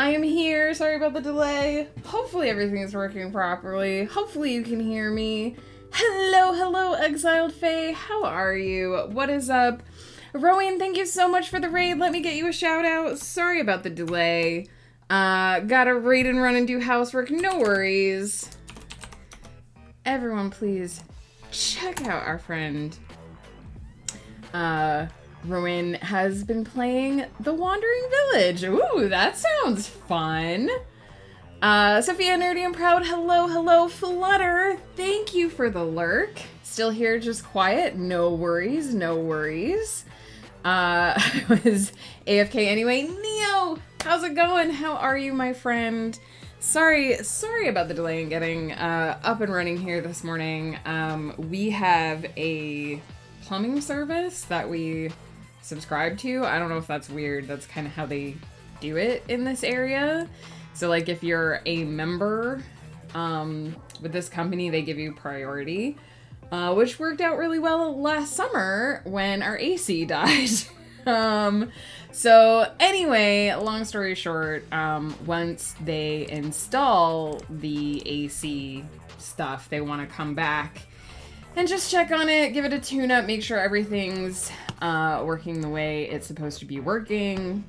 I am here. Sorry about the delay. Hopefully everything is working properly. Hopefully you can hear me. Hello, exiled Fae. How are you? What is up? Rowan, thank you so much for the raid. Let me get you a shout out. Sorry about the delay. Gotta raid and run and do housework. No worries. Everyone, please check out our friend. Rowan has been playing The Wandering Village. Ooh, that sounds fun. Sophia, Nerdy and Proud, hello. Flutter, thank you for the lurk. Still here, just quiet. No worries. I was AFK anyway. Neo, how's it going? How are you, my friend? Sorry about the delay in getting up and running here this morning. We have a plumbing service that we subscribe to. I don't know if that's weird. That's kind of how they do it in this area. So like if you're a member with this company, they give you priority, which worked out really well last summer when our AC died. So anyway, long story short, once they install the AC stuff, they want to come back and just check on it, give it a tune-up, make sure everything's working the way it's supposed to be working.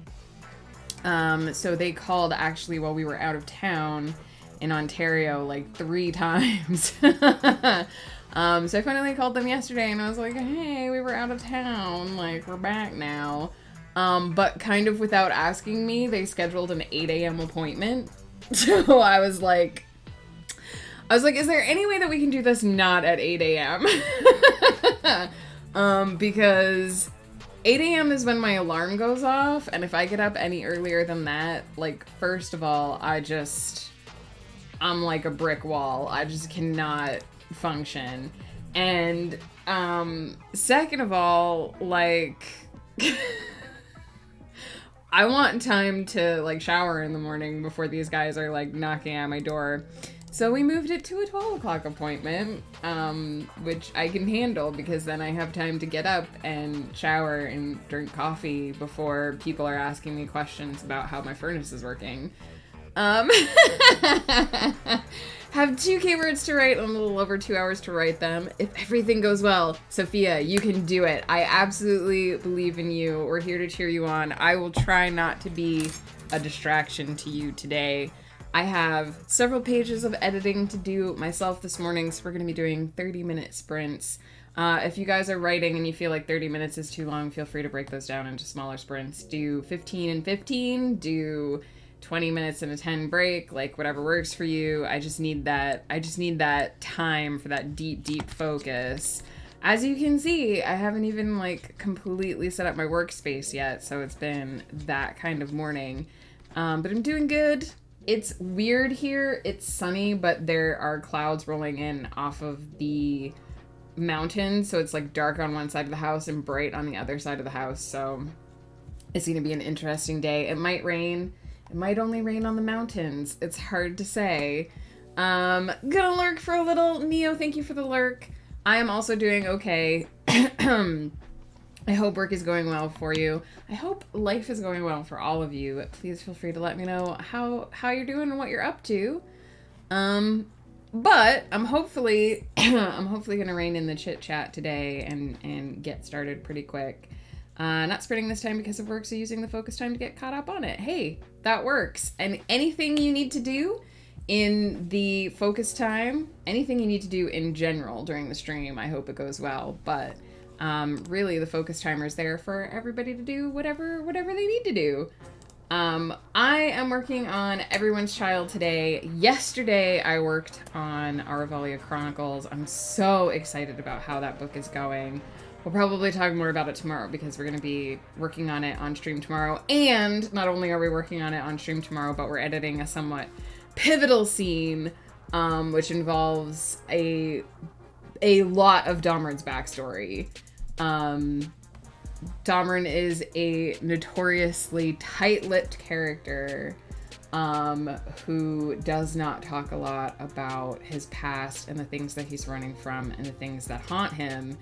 So they called actually while we were out of town in Ontario like 3 times. So I finally called them yesterday and I was like, hey, we were out of town, like we're back now. But kind of without asking me, they scheduled an 8 a.m. appointment. So I was like, is there any way that we can do this not at 8 a.m.? Because 8 a.m. is when my alarm goes off, and if I get up any earlier than that, like, first of all, I'm like a brick wall. I just cannot function. And, second of all, like, I want time to, like, shower in the morning before these guys are, like, knocking at my door. So we moved it to a 12 o'clock appointment, which I can handle because then I have time to get up and shower and drink coffee before people are asking me questions about how my furnace is working. Have 2 keywords to write and a little over 2 hours to write them. If everything goes well, Sophia, you can do it. I absolutely believe in you. We're here to cheer you on. I will try not to be a distraction to you today. I have several pages of editing to do myself this morning, so we're going to be doing 30-minute sprints. If you guys are writing and you feel like 30 minutes is too long, feel free to break those down into smaller sprints. Do 15 and 15, do 20 minutes and a 10 break, like whatever works for you. I just need that time for that deep focus. As you can see, I haven't even like completely set up my workspace yet, so it's been that kind of morning. But I'm doing good. It's weird here. It's sunny, but there are clouds rolling in off of the mountain, so it's like dark on one side of the house and bright on the other side of the house. So it's going to be an interesting day. It might rain. It might only rain on the mountains. It's hard to say. Gonna lurk for a little. Neo, thank you for the lurk. I am also doing okay. I hope work is going well for you. I hope life is going well for all of you. Please feel free to let me know how you're doing and what you're up to. But I'm hopefully gonna rein in the chit chat today and get started pretty quick. Not sprinting this time because of work, so using the focus time to get caught up on it. Hey, that works. And anything you need to do in the focus time, anything you need to do in general during the stream, I hope it goes well. But really, the focus timer is there for everybody to do whatever they need to do. I am working on Everyone's Child today. Yesterday, I worked on Aravalia Chronicles. I'm so excited about how that book is going. We'll probably talk more about it tomorrow because we're going to be working on it on stream tomorrow. And not only are we working on it on stream tomorrow, but we're editing a somewhat pivotal scene, which involves a lot of Domrin's backstory. Domrin is a notoriously tight-lipped character who does not talk a lot about his past and the things that he's running from and the things that haunt him.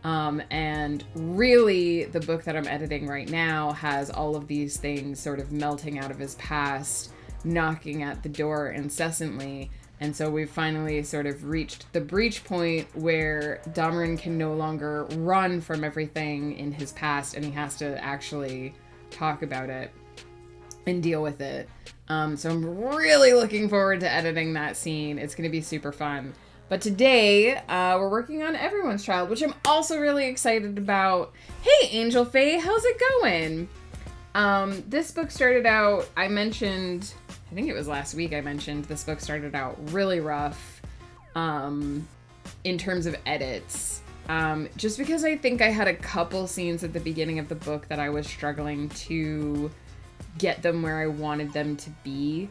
And really, the book that I'm editing right now has all of these things sort of melting out of his past knocking at the door incessantly. And so we've finally sort of reached the breach point where Dameron can no longer run from everything in his past, and he has to actually talk about it and deal with it. So I'm really looking forward to editing that scene. It's going to be super fun. But today, we're working on Everyone's Child, which I'm also really excited about. Hey, Angel Faye, how's it going? This book started out, I think it was last week I mentioned, this book started out really rough in terms of edits. Just because I think I had a couple scenes at the beginning of the book that I was struggling to get them where I wanted them to be,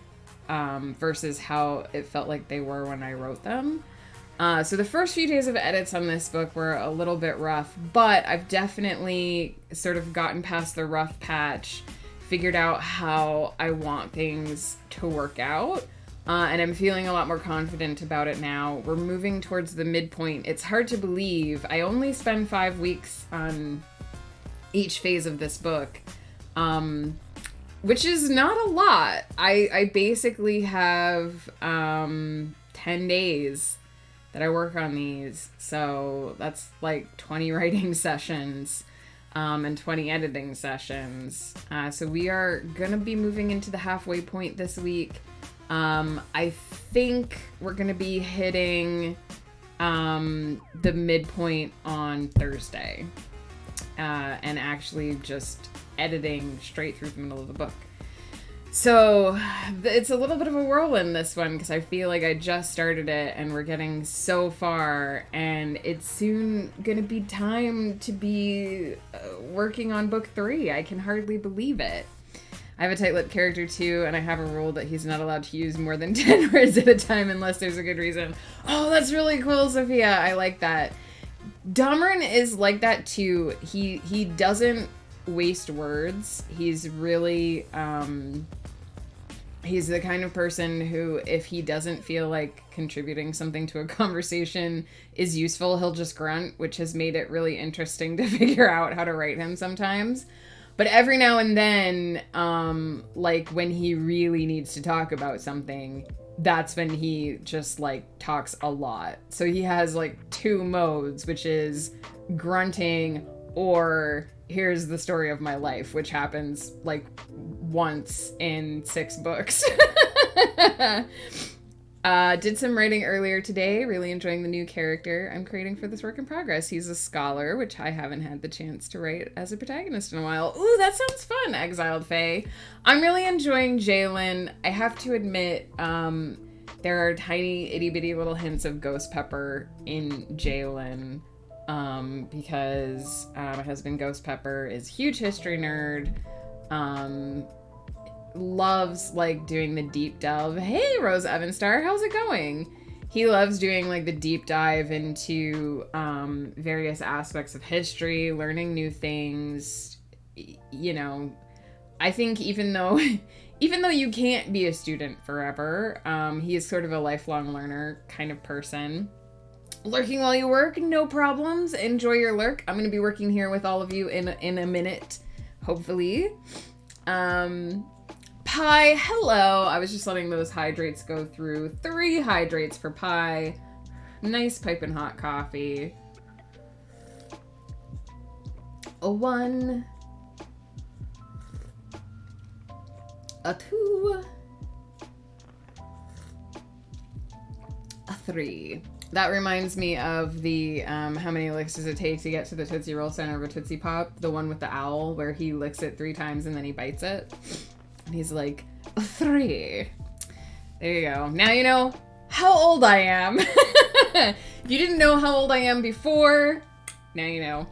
versus how it felt like they were when I wrote them. So the first few days of edits on this book were a little bit rough, but I've definitely sort of gotten past the rough patch, figured out how I want things to work out, and I'm feeling a lot more confident about it now. We're moving towards the midpoint. It's hard to believe. I only spend 5 weeks on each phase of this book, which is not a lot. I basically have 10 days that I work on these, so that's like 20 writing sessions and 20 editing sessions. So we are gonna be moving into the halfway point this week. I think we're gonna be hitting the midpoint on Thursday, and actually just editing straight through the middle of the book. So it's a little bit of a whirlwind, this one, because I feel like I just started it and we're getting so far, and it's soon going to be time to be working on book 3. I can hardly believe it. I have a tight-lipped character too, and I have a rule that he's not allowed to use more than 10 words at a time unless there's a good reason. Oh, that's really cool, Sophia. I like that. Dameron is like that too. He doesn't waste words. He's really he's the kind of person who, if he doesn't feel like contributing something to a conversation is useful, he'll just grunt, which has made it really interesting to figure out how to write him sometimes. But every now and then, like when he really needs to talk about something, that's when he just like talks a lot. So he has like 2 modes, which is grunting or here's the story of my life, which happens like once in 6 books. Did some writing earlier today, really enjoying the new character I'm creating for this work in progress. He's a scholar, which I haven't had the chance to write as a protagonist in a while. Ooh, that sounds fun, Exiled Fae. I'm really enjoying Jalen. I have to admit, there are tiny itty bitty little hints of Ghost Pepper in Jalen. Because my husband Ghost Pepper is a huge history nerd, loves like doing the deep delve. Hey, Rose Evanstar, how's it going? He loves doing like the deep dive into various aspects of history, learning new things. You know, I think even though you can't be a student forever, he is sort of a lifelong learner kind of person. Lurking while you work, no problems. Enjoy your lurk. I'm going to be working here with all of you in a minute, hopefully. Pie, hello. I was just letting those hydrates go through. 3 hydrates for Pie. Nice piping hot coffee. A 1. A 2. A 3. That reminds me of the, how many licks does it take to get to the Tootsie Roll center of a Tootsie Pop? The one with the owl where he licks it 3 times and then he bites it. And he's like, 3. There you go. Now you know how old I am. If you didn't know how old I am before, now you know.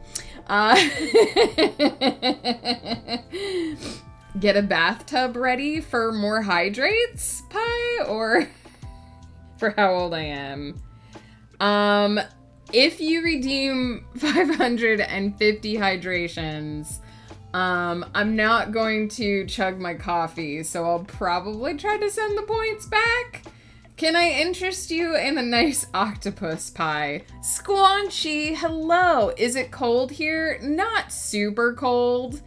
Get a bathtub ready for more hydrates, Pie? Or for how old I am? If you redeem 550 hydrations, I'm not going to chug my coffee, so I'll probably try to send the points back. Can I interest you in a nice octopus pie? Squanchy, hello. Is it cold here? Not super cold.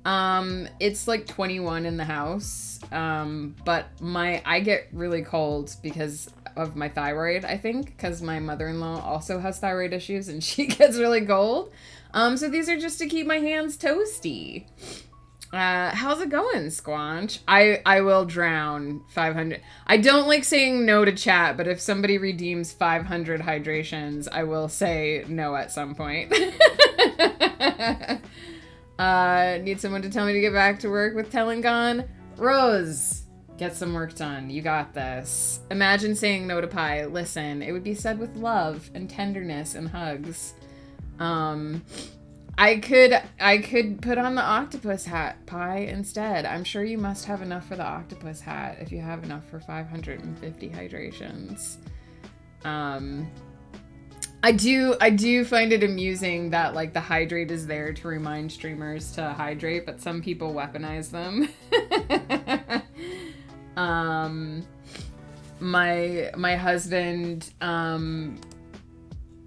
It's like 21 in the house. But I get really cold because of my thyroid, I think, because my mother-in-law also has thyroid issues and she gets really cold. So these are just to keep my hands toasty. How's it going, Squanch? I will drown 500. I don't like saying no to chat, but if somebody redeems 500 hydrations, I will say no at some point. Need someone to tell me to get back to work with Tellingon? Rose, get some work done. You got this. Imagine saying no to pie. Listen, it would be said with love and tenderness and hugs. I could put on the octopus hat, Pie, instead. I'm sure you must have enough for the octopus hat if you have enough for 550 hydrations. I do find it amusing that, like, the hydrate is there to remind streamers to hydrate, but some people weaponize them. My husband,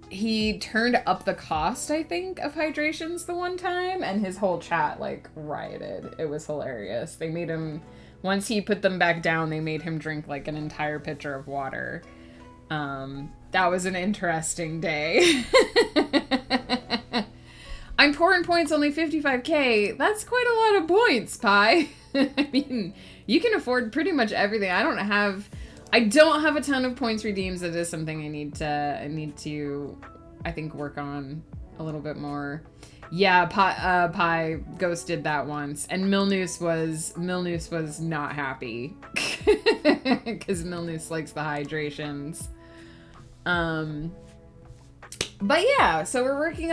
he turned up the cost, I think, of hydrations the one time, and his whole chat, like, rioted. It was hilarious. They made him, once he put them back down, they made him drink, like, an entire pitcher of water. That was an interesting day. I'm pouring points, only 55k. That's quite a lot of points, Pie. I mean, you can afford pretty much everything. I don't have a ton of points redeems. That is something I need to, I think, work on a little bit more. Yeah, Pie Ghost did that once, and Milnoose was not happy because Milnoose likes the hydrations. But yeah, so we're working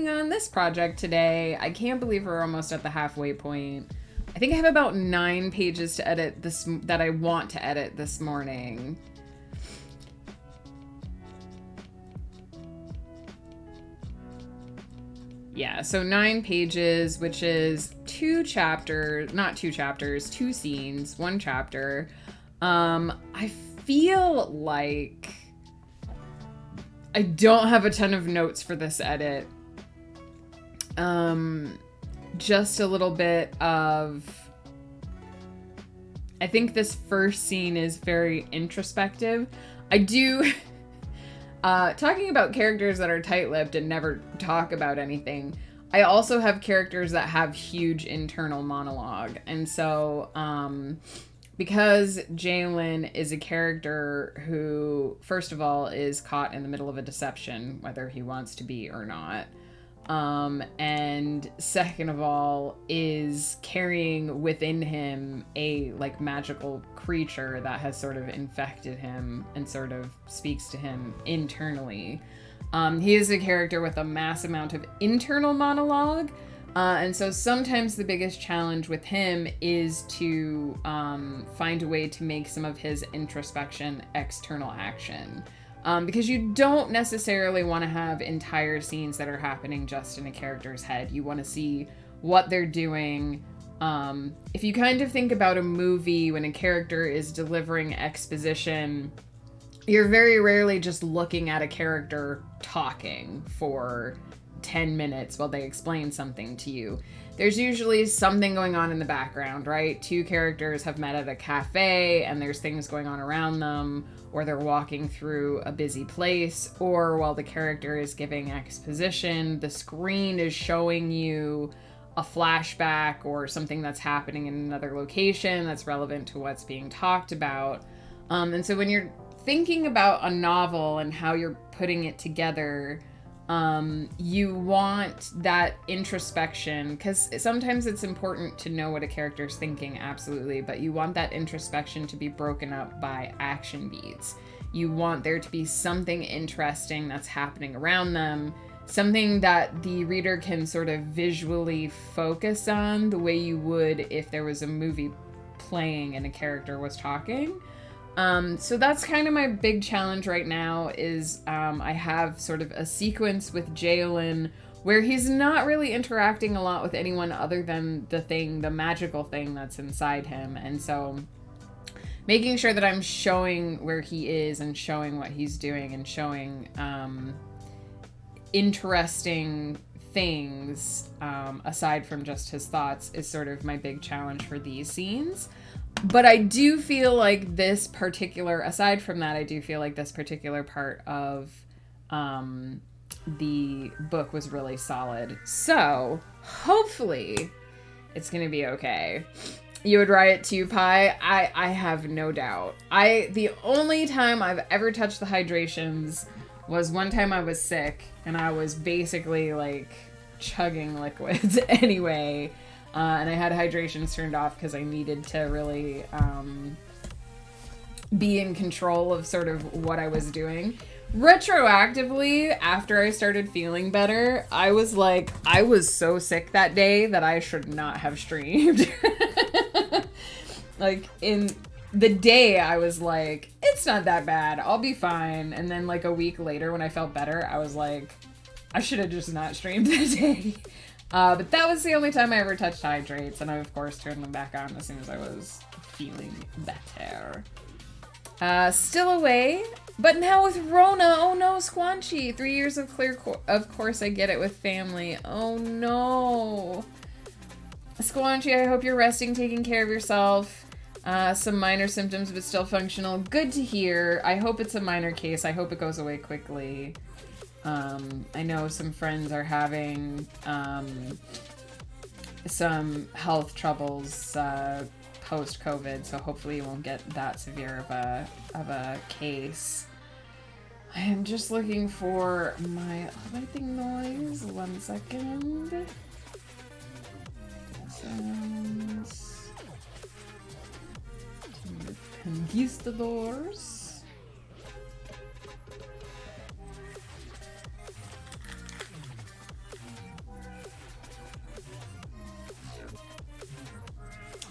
on this project today. I can't believe we're almost at the halfway point. I think I have about 9 pages to edit that I want to edit this morning. Yeah, so 9 pages, which is 2 scenes, 1 chapter. I feel like I don't have a ton of notes for this edit. Just a little bit of... I think this first scene is very introspective. I do... talking about characters that are tight-lipped and never talk about anything, I also have characters that have huge internal monologue. And so, because Jalen is a character who, first of all, is caught in the middle of a deception, whether he wants to be or not. And second of all, is carrying within him a, like, magical creature that has sort of infected him and sort of speaks to him internally. He is a character with a mass amount of internal monologue. And so sometimes the biggest challenge with him is to find a way to make some of his introspection external action. Because you don't necessarily want to have entire scenes that are happening just in a character's head. You want to see what they're doing. If you kind of think about a movie when a character is delivering exposition, you're very rarely just looking at a character talking for 10 minutes while they explain something to you. There's usually something going on in the background, right? 2 characters have met at a cafe and there's things going on around them, or they're walking through a busy place, or while the character is giving exposition, the screen is showing you a flashback or something that's happening in another location that's relevant to what's being talked about. And so when you're thinking about a novel and how you're putting it together, you want that introspection, because sometimes it's important to know what a character's thinking, absolutely, but you want that introspection to be broken up by action beats. You want there to be something interesting that's happening around them, something that the reader can sort of visually focus on the way you would if there was a movie playing and a character was talking. So that's kind of my big challenge right now is I have sort of a sequence with Jalen where he's not really interacting a lot with anyone other than the magical thing that's inside him. And so making sure that I'm showing where he is and showing what he's doing and showing interesting things, aside from just his thoughts, is sort of my big challenge for these scenes. But I do feel like this particular, aside from that, I do feel like this particular part of the book was really solid. So hopefully it's going to be okay. You would write it to Pi? I have no doubt. The only time I've ever touched the hydrations was one time I was sick and I was basically like chugging liquids anyway. And I had hydrations turned off because I needed to really be in control of sort of what I was doing. Retroactively, after I started feeling better, I was like, I was so sick that day that I should not have streamed. Like, in the day, I was like, it's not that bad. I'll be fine. And then, like, a week later, when I felt better, I was like, I should have just not streamed that day. But that was the only time I ever touched hydrates, and I, of course, turned them back on as soon as I was feeling better. Still away, but now with Rona. Oh no, Squanchy. 3 years of clear of course I get it with family. Oh no. Squanchy, I hope you're resting, taking care of yourself. Some minor symptoms, but still functional. Good to hear. I hope it's a minor case. I hope it goes away quickly. I know some friends are having some health troubles post-COVID, so hopefully you won't get that severe of a case. I am just looking for my lighting noise. 1 second. Sounds. Conquistadors.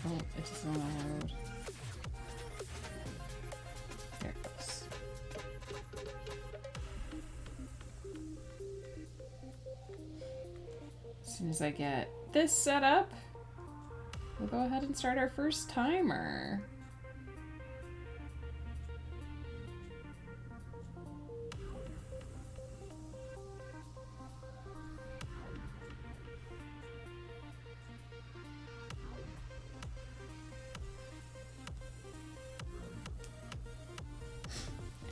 Oh, it doesn't want to load. There it goes. As soon as I get this set up, we'll go ahead and start our first timer.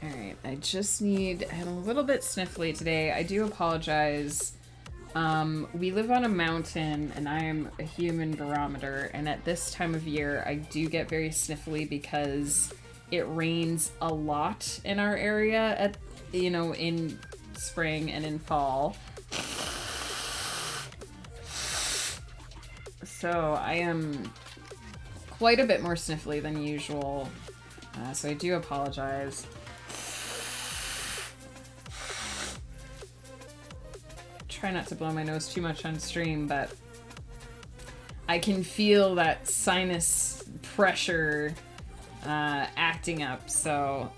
Alright, I just need... I'm a little bit sniffly today. I do apologize. We live on a mountain, and I am a human barometer, and at this time of year, I do get very sniffly because it rains a lot in our area in spring and in fall. So I am quite a bit more sniffly than usual, so I do apologize. Try not to blow my nose too much on stream, but I can feel that sinus pressure acting up, so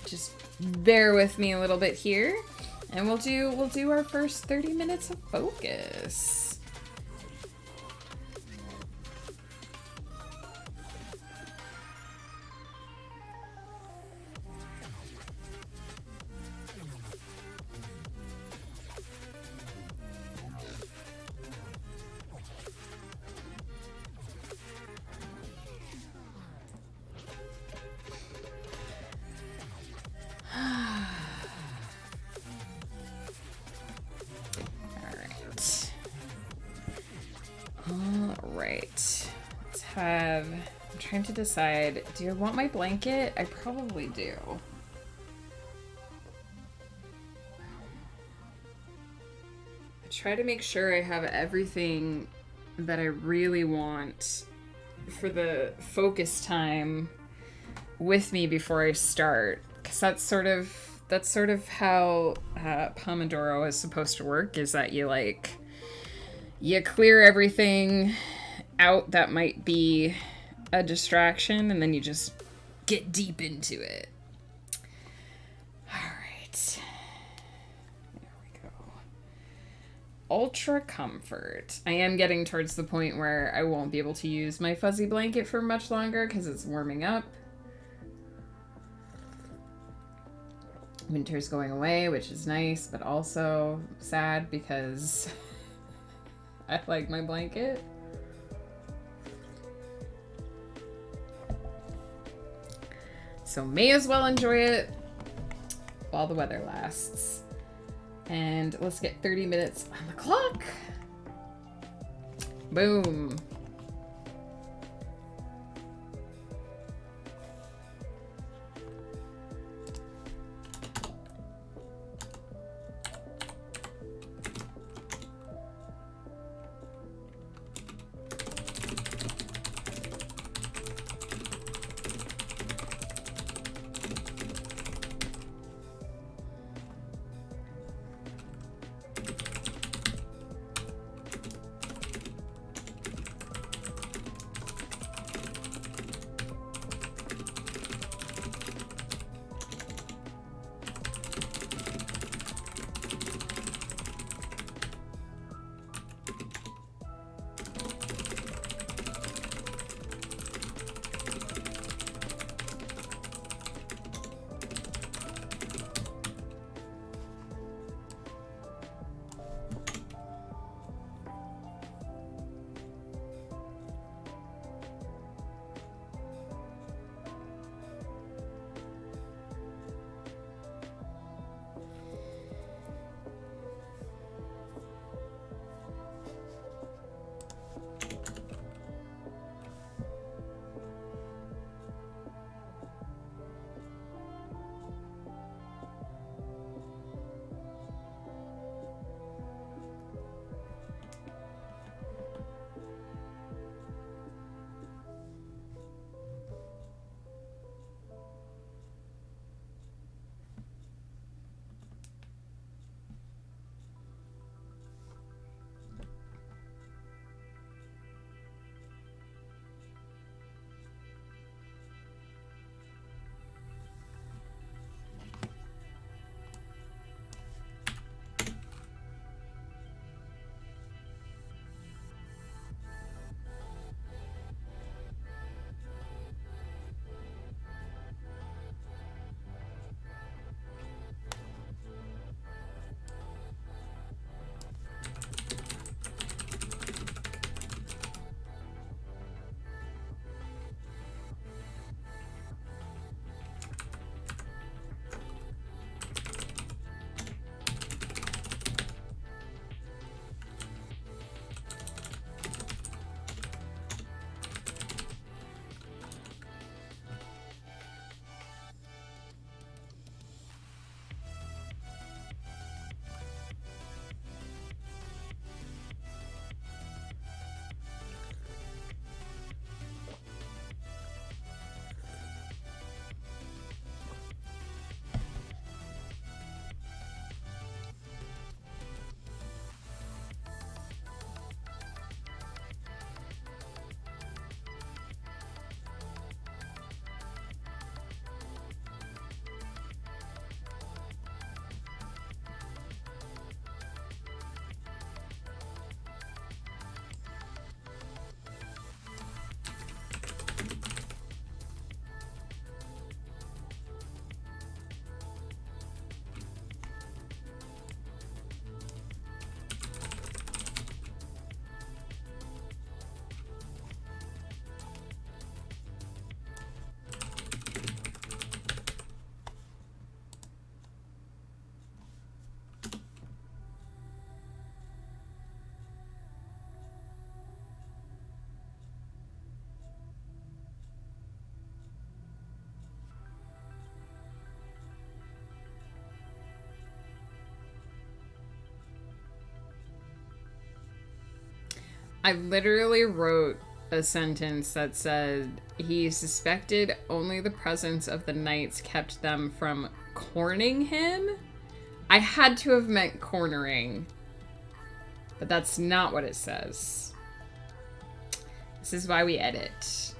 just bear with me a little bit here, and we'll do our first 30 minutes of focus. I'm trying to decide, do I want my blanket? I probably do. I try to make sure I have everything that I really want for the focus time with me before I start, because that's sort of how Pomodoro is supposed to work, is that you clear everything out that might be a distraction, and then you just get deep into it. Alright. There we go. Ultra comfort. I am getting towards the point where I won't be able to use my fuzzy blanket for much longer because it's warming up. Winter's going away, which is nice, but also sad because I like my blanket. So may as well enjoy it while the weather lasts. And let's get 30 minutes on the clock. Boom. I literally wrote a sentence that said he suspected only the presence of the knights kept them from corning him. I had to have meant cornering, but that's not what it says. This is why we edit.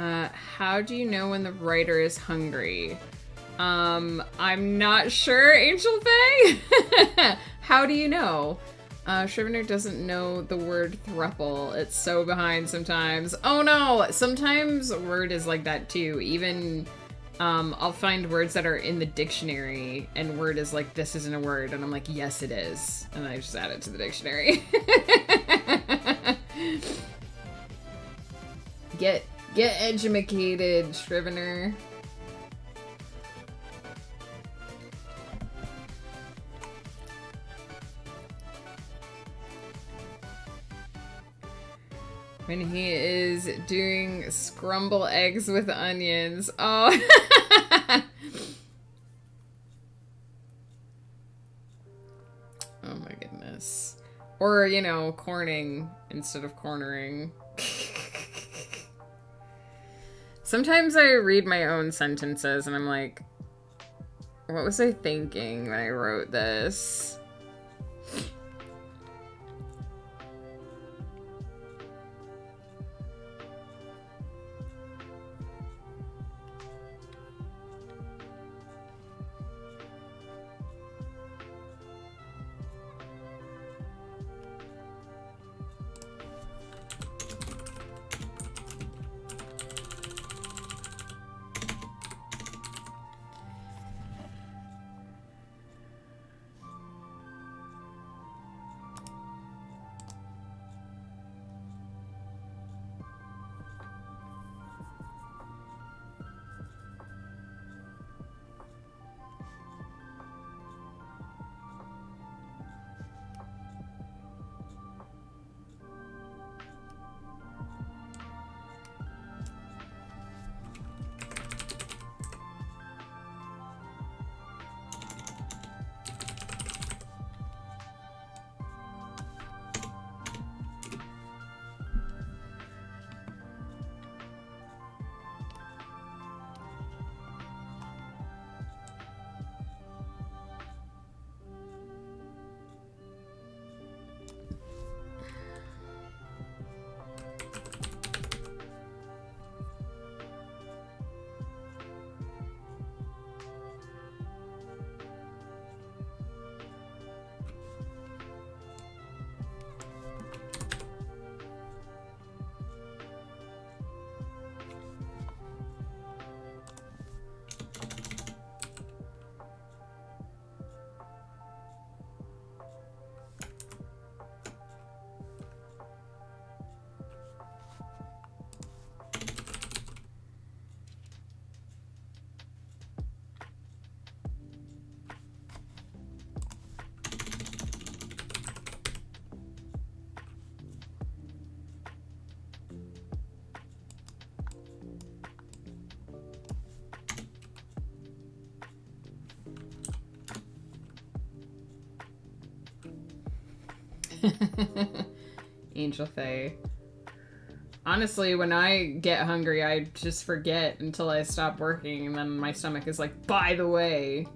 How do you know when the writer is hungry? I'm not sure, Angel Faye. How do you know? Scrivener doesn't know the word thruple. It's so behind sometimes. Oh no! Sometimes Word is like that too. Even, I'll find words that are in the dictionary and Word is like, this isn't a word. And I'm like, yes, it is. And I just add it to the dictionary. Get edumacated, Scrivener. When he is doing scrambled eggs with onions. Oh. Oh my goodness. Or, you know, corning instead of cornering. Sometimes I read my own sentences and I'm like, what was I thinking when I wrote this? Angel Faye. Honestly, when I get hungry, I just forget until I stop working, and then my stomach is like, by the way.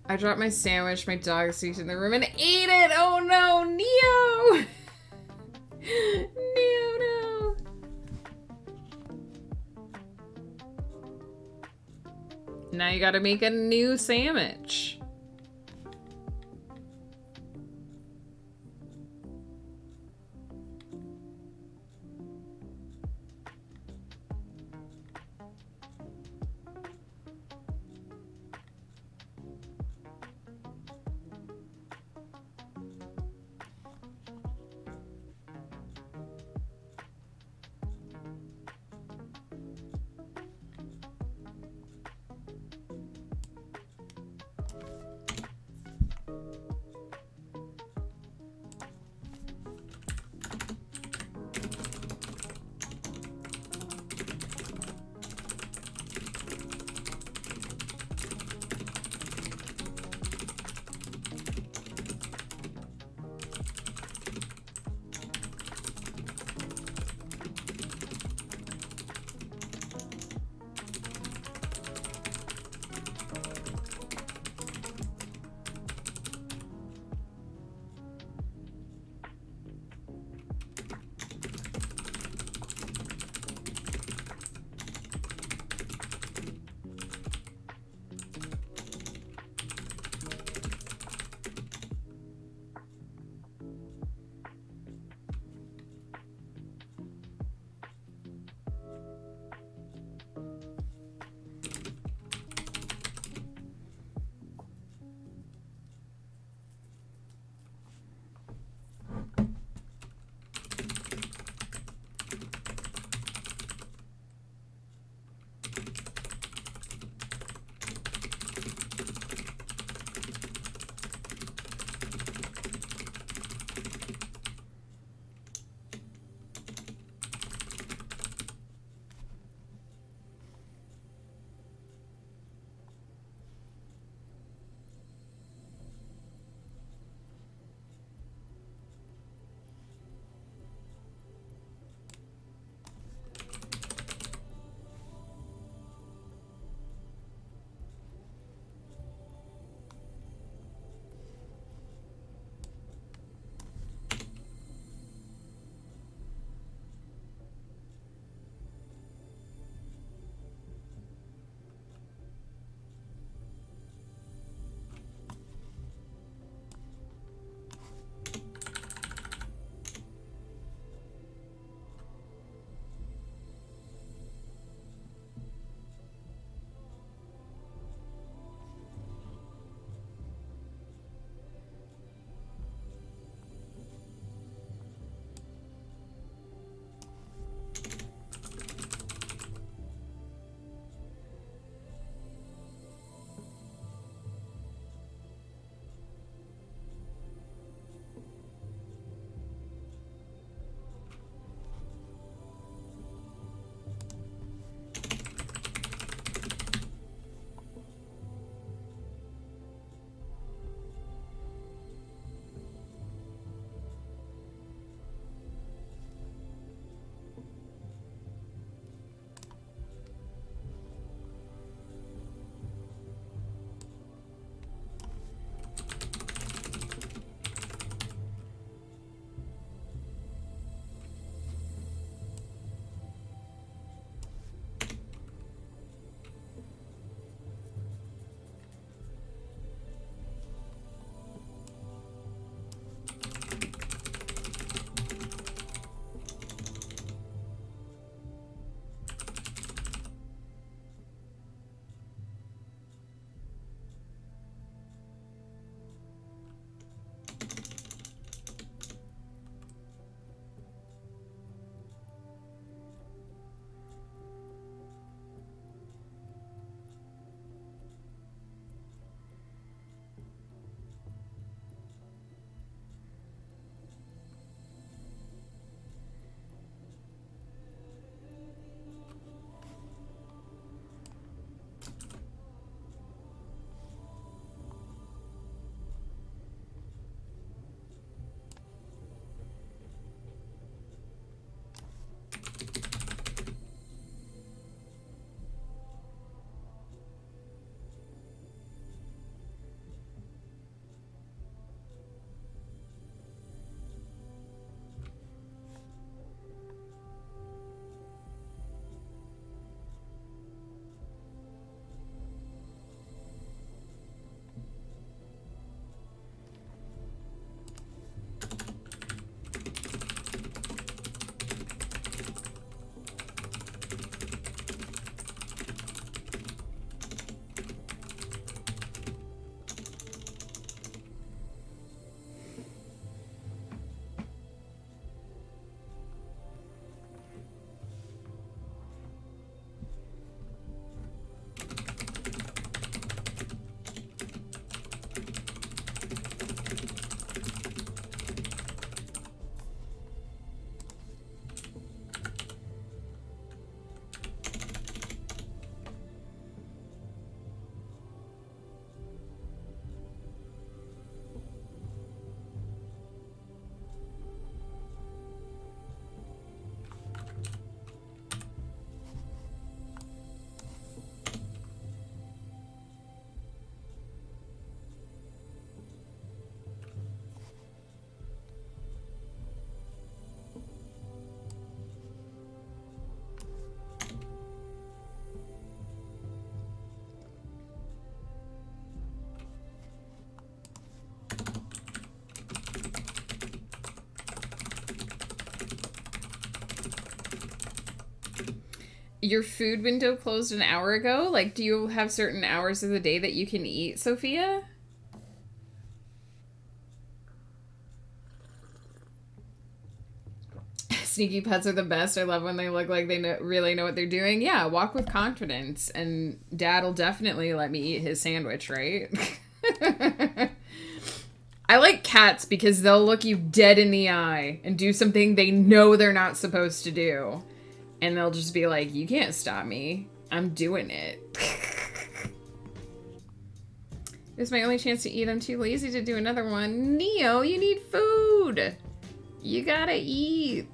I dropped my sandwich, my dog sneaked in the room and ate it! Oh no, Neo! Neo, no! Now you gotta make a new sandwich. your food window closed an hour ago? Like, do you have certain hours of the day that you can eat, Sophia? Sneaky pets are the best. I love when they look like they really know what they're doing. Yeah, walk with confidence, and Dad'll definitely let me eat his sandwich, right? I like cats because they'll look you dead in the eye and do something they know they're not supposed to do. And they'll just be like, you can't stop me. I'm doing it. It's my only chance to eat. I'm too lazy to do another one. Neo, you need food. You gotta eat.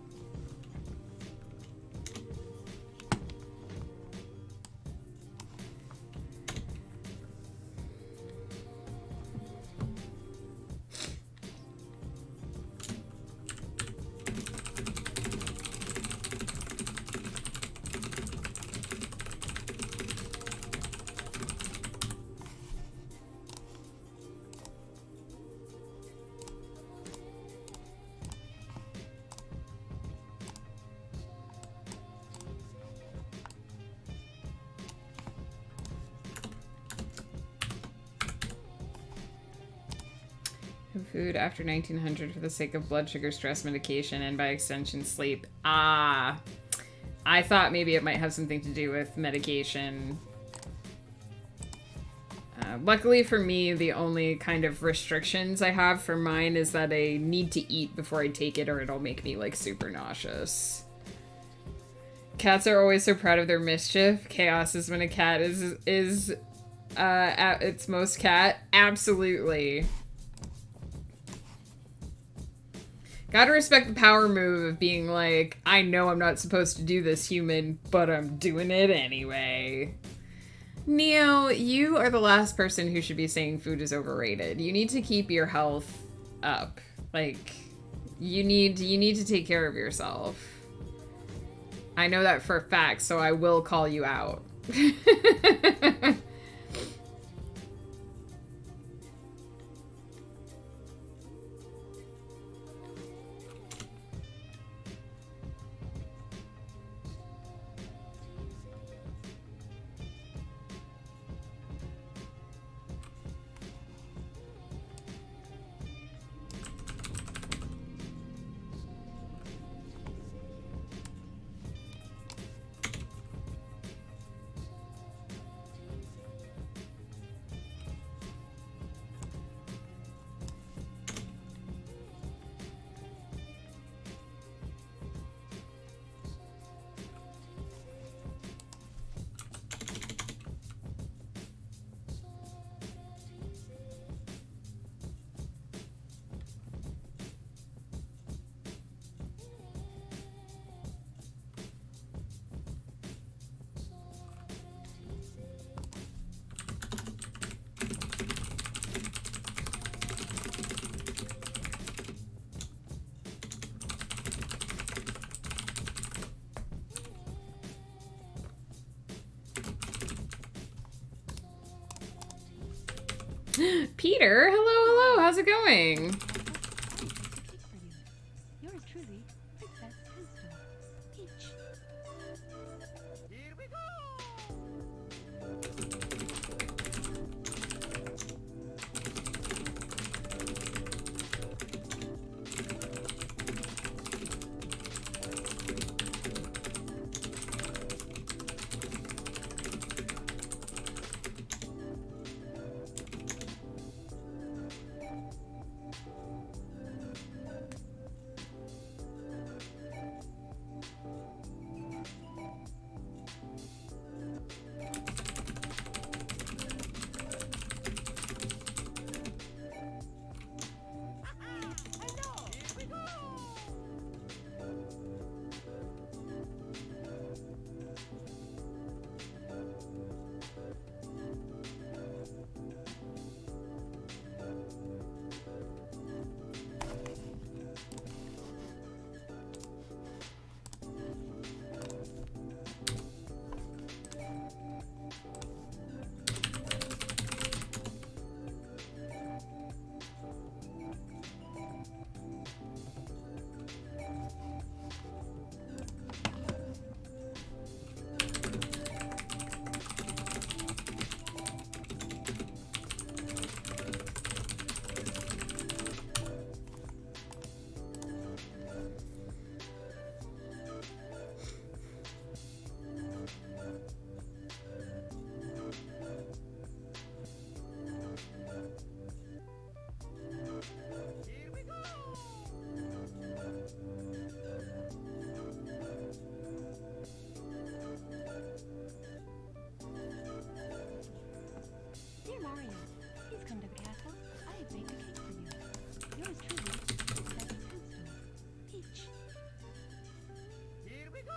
Food after 1900 for the sake of blood sugar, stress medication, and by extension sleep. Ah, I thought maybe it might have something to do with medication. Luckily for me, the only kind of restrictions I have for mine is that I need to eat before I take it or it'll make me like super nauseous. Cats are always so proud of their mischief. Chaos is when a cat is at its most cat. Absolutely. Gotta respect the power move of being like, I know I'm not supposed to do this, human, but I'm doing it anyway. Neo, you are the last person who should be saying food is overrated. You need to keep your health up. Like, you need to take care of yourself. I know that for a fact, so I will call you out. Peter, hello, how's it going? Yours truly, Princess Toadstool. Peach. Here we go! Mario. Please come to the castle. I have baked a cake for you. Yours truly, Princess Toadstool. Peach. Here we go!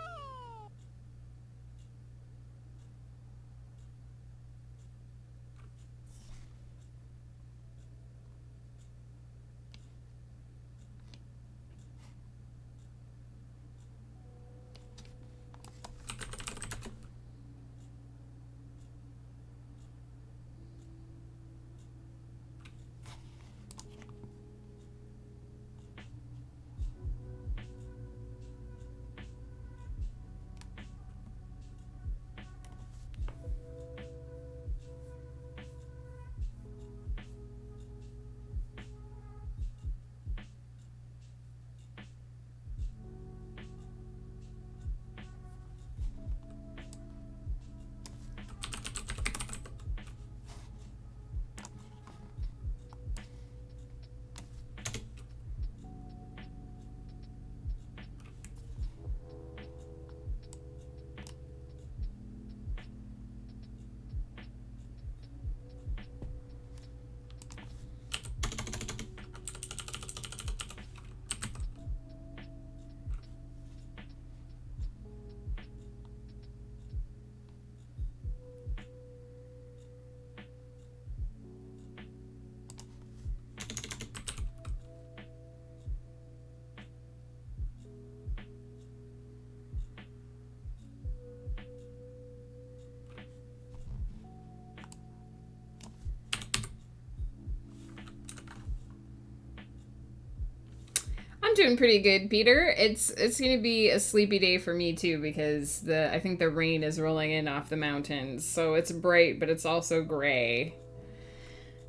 I'm doing pretty good, Peter. It's gonna be a sleepy day for me too because I think the rain is rolling in off the mountains. So it's bright, but it's also gray.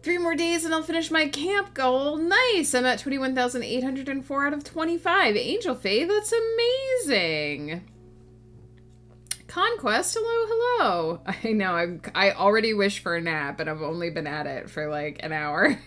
3 more days and I'll finish my camp goal. Nice! I'm at 21,804 out of 25. Angel Faye, that's amazing. Conquest, hello, hello. I know, I already wish for a nap, and I've only been at it for like an hour.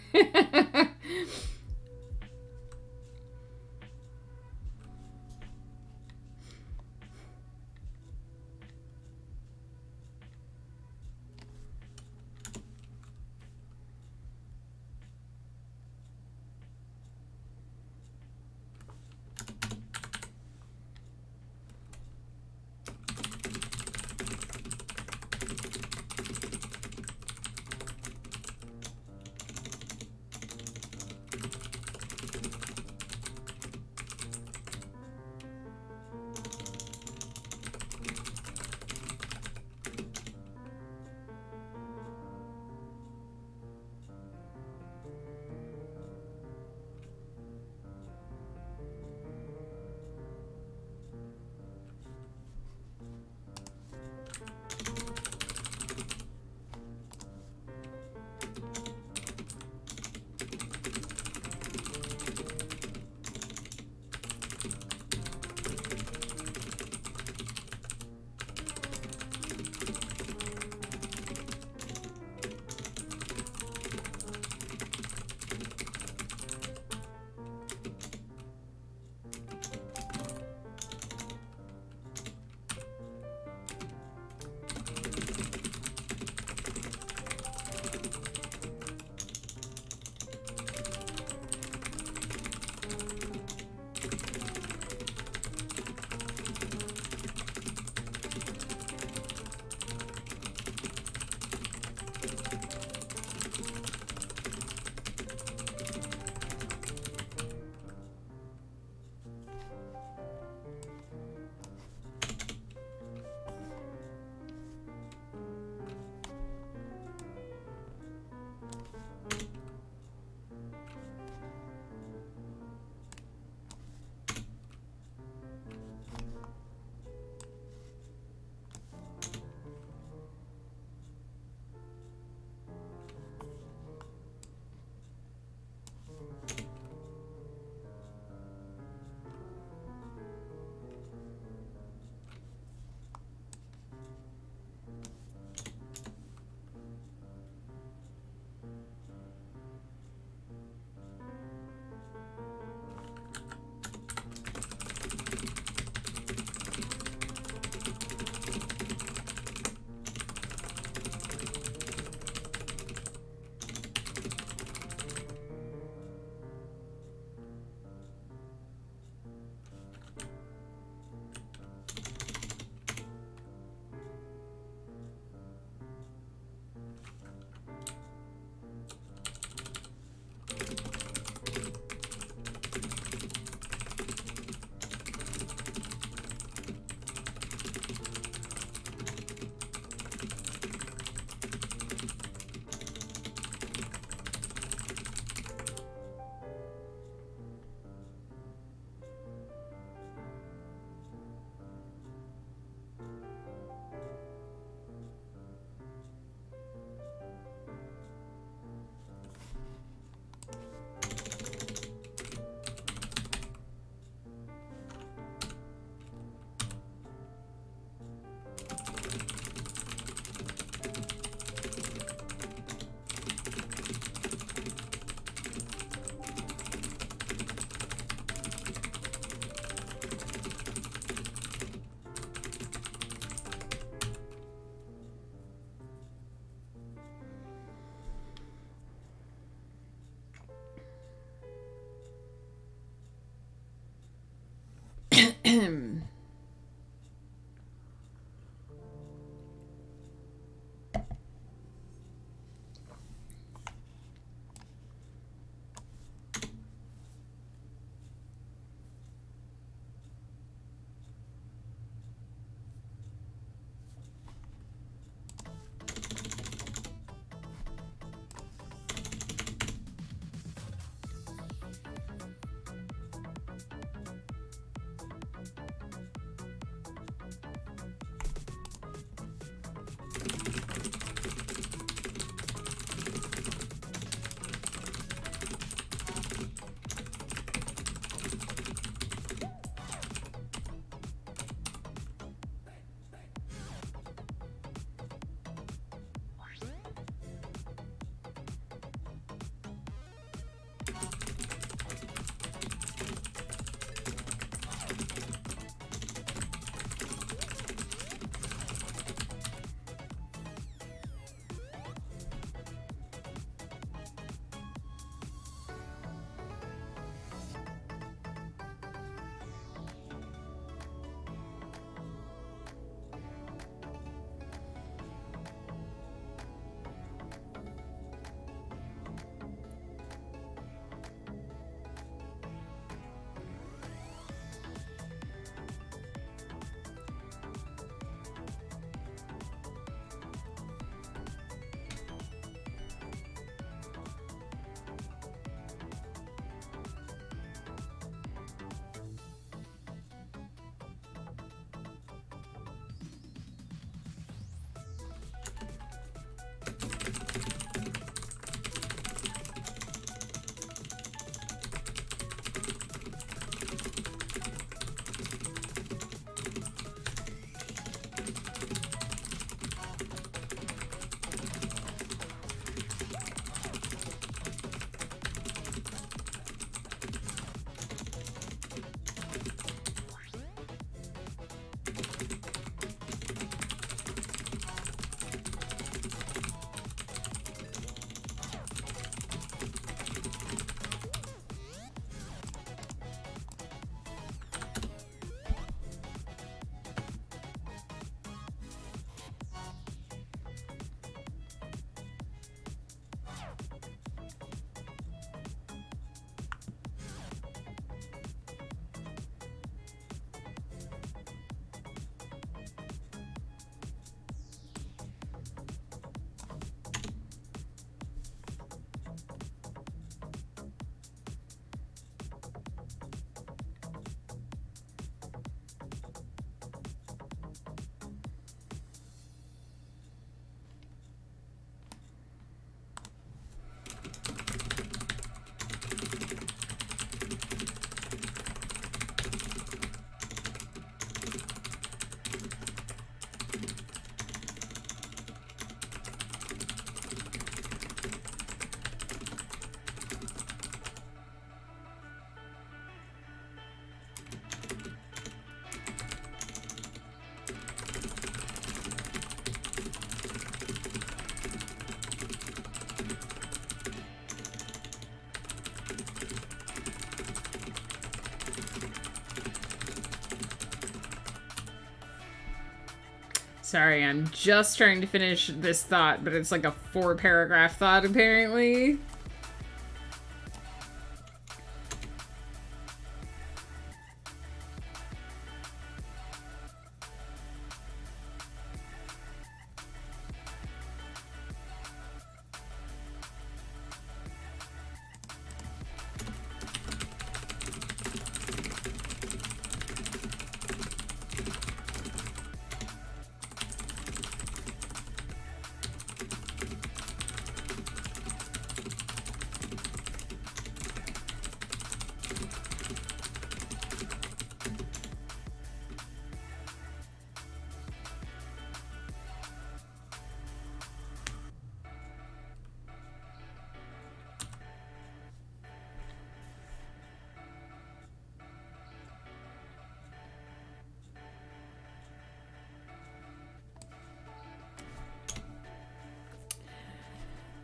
Sorry, I'm just trying to finish this thought, but it's like a 4-paragraph thought, apparently.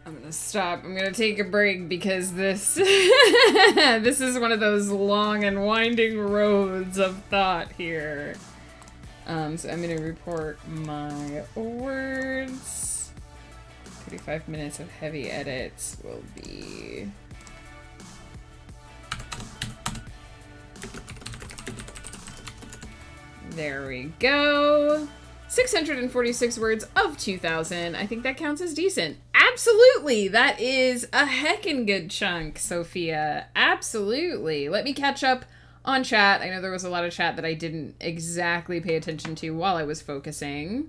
I'm gonna stop. I'm gonna take a break because this this is one of those long and winding roads of thought here. So I'm gonna report my words. 35 minutes of heavy edits will be... There we go. 646 words of 2,000. I think that counts as decent. Absolutely! That is a heckin' good chunk, Sophia. Absolutely. Let me catch up on chat. I know there was a lot of chat that I didn't exactly pay attention to while I was focusing.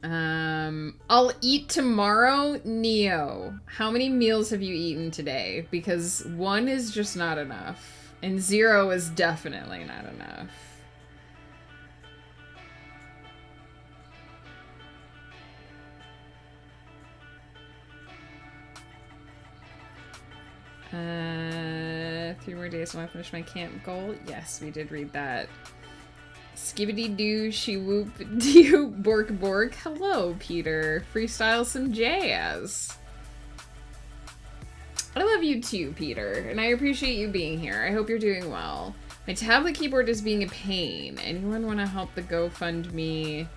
I'll eat tomorrow. Neo, how many meals have you eaten today? Because 1 is just not enough. And 0 is definitely not enough. Three more days till I finish my camp goal. Yes, we did read that. Skibbity doo, she whoop doo, bork bork. Hello, Peter. Freestyle some jazz. I love you too, Peter, and I appreciate you being here. I hope you're doing well. My tablet keyboard is being a pain. Anyone want to help the GoFundMe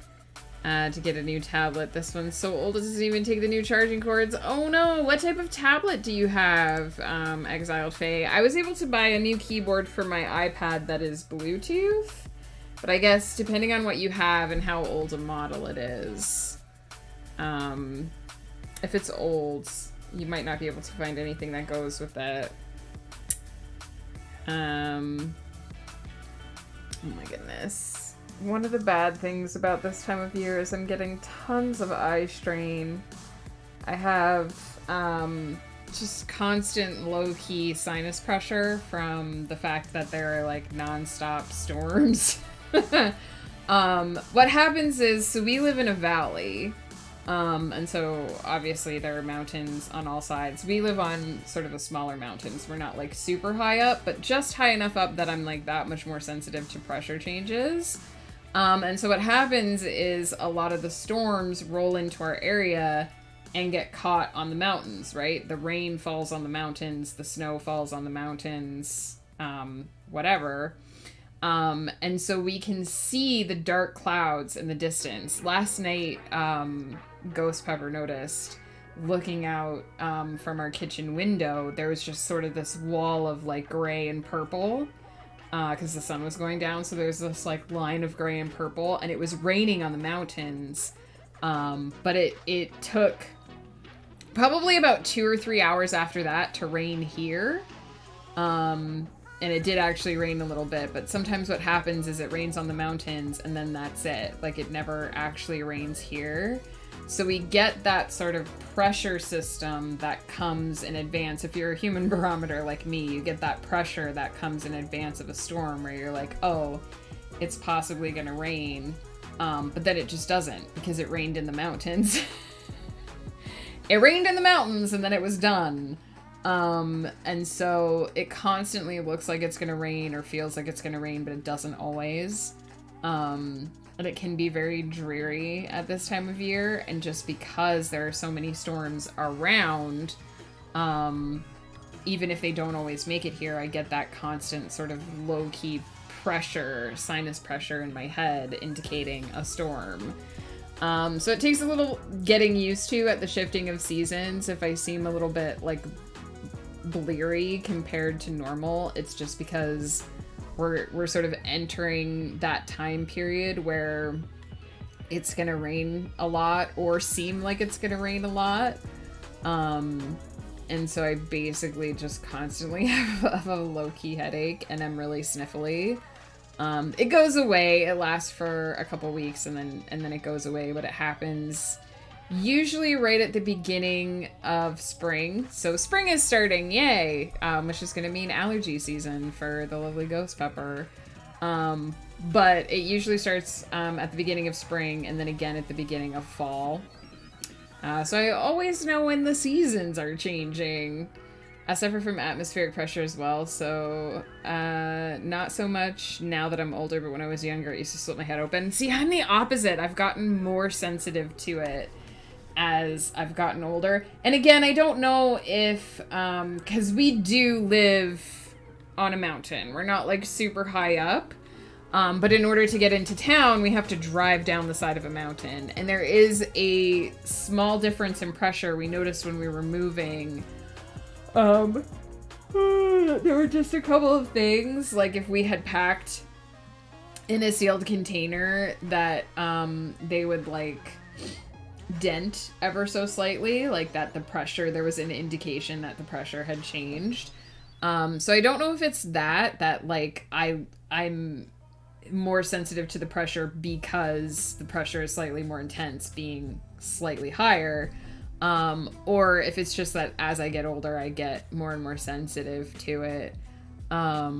to get a new tablet? This one's so old it doesn't even take the new charging cords. Oh no, what type of tablet do you have, Exiled Faye? I was able to buy a new keyboard for my iPad that is Bluetooth, but I guess depending on what you have and how old a model it is, if it's old, you might not be able to find anything that goes with it. Oh my goodness. One of the bad things about this time of year is I'm getting tons of eye strain. I have just constant low-key sinus pressure from the fact that there are like non-stop storms. What happens is, so we live in a valley, and so obviously there are mountains on all sides. We live on sort of a smaller mountains. We're not like super high up, but just high enough up that I'm like that much more sensitive to pressure changes. And so what happens is a lot of the storms roll into our area and get caught on the mountains, right? The rain falls on the mountains, the snow falls on the mountains, whatever. And so we can see the dark clouds in the distance. Last night, Ghost Pepper noticed, looking out from our kitchen window, there was just sort of this wall of like gray and purple. Because the sun was going down, so there's this like line of gray and purple, and it was raining on the mountains. But it took probably about 2 or 3 hours after that to rain here. And it did actually rain a little bit, but sometimes what happens is it rains on the mountains and then that's it. Like it never actually rains here. So we get that sort of pressure system that comes in advance. If you're a human barometer like me, you get that pressure that comes in advance of a storm where you're like, oh, it's possibly gonna rain. But then it just doesn't, because it rained in the mountains. It rained in the mountains and then it was done. And so it constantly looks like it's gonna rain or feels like it's gonna rain, but it doesn't always. And it can be very dreary at this time of year, and just because there are so many storms around, even if they don't always make it here, I get that constant sort of low-key pressure, sinus pressure in my head indicating a storm. So it takes a little getting used to at the shifting of seasons. If I seem a little bit like bleary compared to normal, it's just because we're sort of entering that time period where it's gonna rain a lot or seem like it's gonna rain a lot. And so I basically just constantly have a low-key headache and I'm really sniffly. It goes away. It lasts for a couple weeks and then it goes away, but it happens usually right at the beginning of spring. So spring is starting, yay! Which is going to mean allergy season for the lovely ghost pepper. But it usually starts at the beginning of spring and then again at the beginning of fall. So I always know when the seasons are changing. I suffer from atmospheric pressure as well, so not so much now that I'm older, but when I was younger, it used to split my head open. See, I'm the opposite. I've gotten more sensitive to it as I've gotten older. And again, I don't know if, because we do live on a mountain. We're not, like, super high up. But in order to get into town, we have to drive down the side of a mountain. And there is a small difference in pressure we noticed when we were moving. There were just a couple of things, like if we had packed in a sealed container that they would like dent ever so slightly, like that the pressure, there was an indication that the pressure had changed. So I don't know if it's that like I'm more sensitive to the pressure because the pressure is slightly more intense being slightly higher. Or if it's just that as I get older, I get more and more sensitive to it. But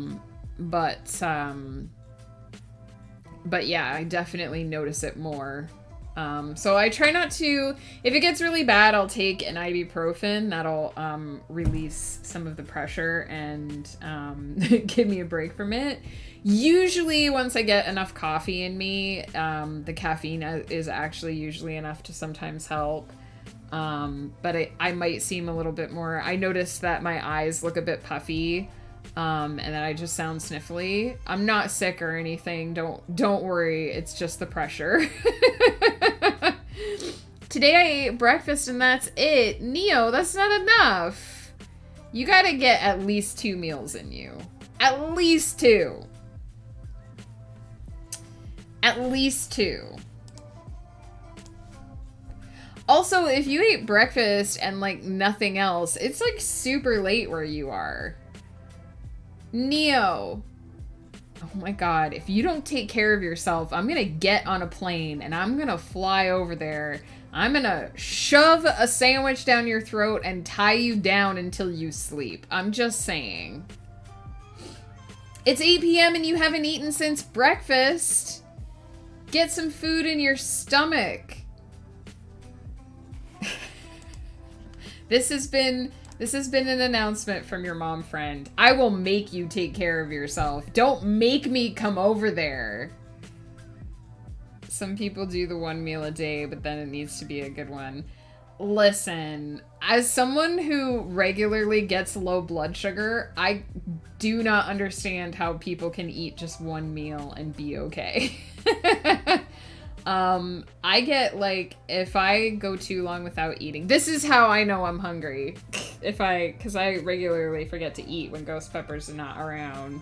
yeah, I definitely notice it more. So I try not to, if it gets really bad, I'll take an ibuprofen. That'll, release some of the pressure and, give me a break from it. Usually once I get enough coffee in me, the caffeine is actually usually enough to sometimes help. But I might seem a little bit more, I noticed that my eyes look a bit puffy, and that I just sound sniffly. I'm not sick or anything. Don't worry. It's just the pressure. Today I ate breakfast and that's it. Neo, that's not enough. You gotta get at least 2 meals in you. At least 2. At least 2. Also, if you ate breakfast and, like, nothing else, it's, like, super late where you are. Neo. Oh my god, if you don't take care of yourself, I'm gonna get on a plane and I'm gonna fly over there. I'm gonna shove a sandwich down your throat and tie you down until you sleep. I'm just saying. It's 8 p.m. and you haven't eaten since breakfast. Get some food in your stomach. This has been an announcement from your mom friend. I will make you take care of yourself. Don't make me come over there. Some people do the 1 meal a day, but then it needs to be a good one. Listen, as someone who regularly gets low blood sugar, I do not understand how people can eat just 1 meal and be okay. I get, like, if I go too long without eating, this is how I know I'm hungry. Because I regularly forget to eat when Ghost Pepper's not around.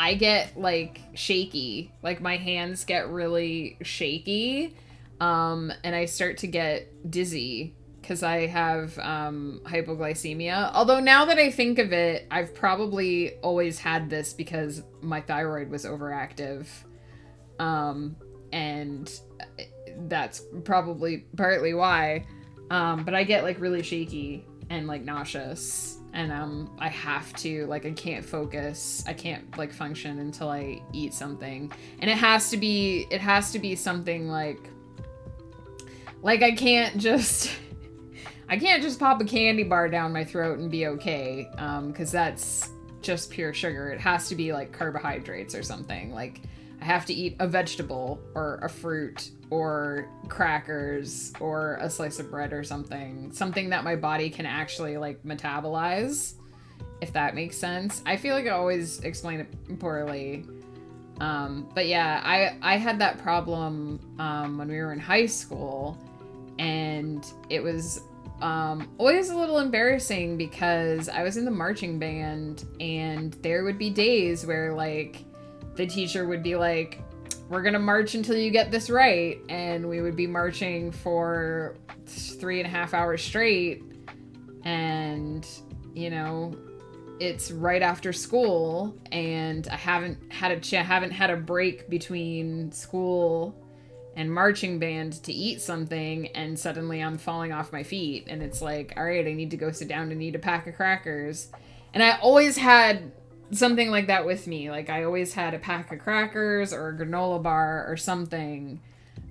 I get, like, shaky. Like, my hands get really shaky. And I start to get dizzy because I have, hypoglycemia. Although now that I think of it, I've probably always had this because my thyroid was overactive. And that's probably partly why. But I get, like, really shaky and, like, nauseous. And, I have to, like, I can't focus. I can't, like, function until I eat something. And it has to be something like I can't just pop a candy bar down my throat and be okay. 'Cause that's just pure sugar. It has to be, like, carbohydrates or something. Like, I have to eat a vegetable or a fruit or crackers or a slice of bread or something that my body can actually, like, metabolize if that makes sense. I feel like I always explain it poorly. But yeah, I had that problem when we were in high school, and it was always a little embarrassing because I was in the marching band, and there would be days where like the teacher would be like, we're gonna march until you get this right, and we would be marching for 3.5 hours straight, and you know, it's right after school, and I haven't had a break between school and marching band to eat something, and suddenly I'm falling off my feet, and it's like, all right, I need to go sit down and eat a pack of crackers. And I always had something like that with me. Like, I always had a pack of crackers or a granola bar or something,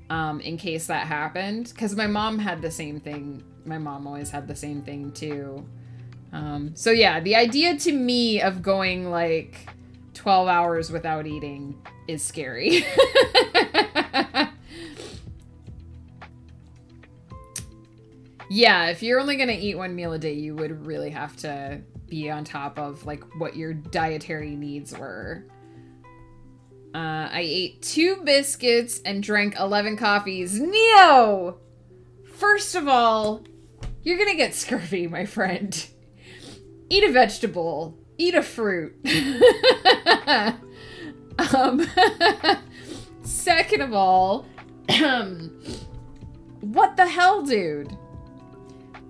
in case that happened, because my mom had the same thing. My mom always had the same thing too. So yeah, the idea to me of going like 12 hours without eating is scary. Yeah, if you're only gonna eat one meal a day, you would really have to be on top of like what your dietary needs were. I ate 2 biscuits and drank 11 coffees. Neo! First of all, you're gonna get scurvy, my friend. Eat a vegetable. Eat a fruit. Second of all, what the hell, dude?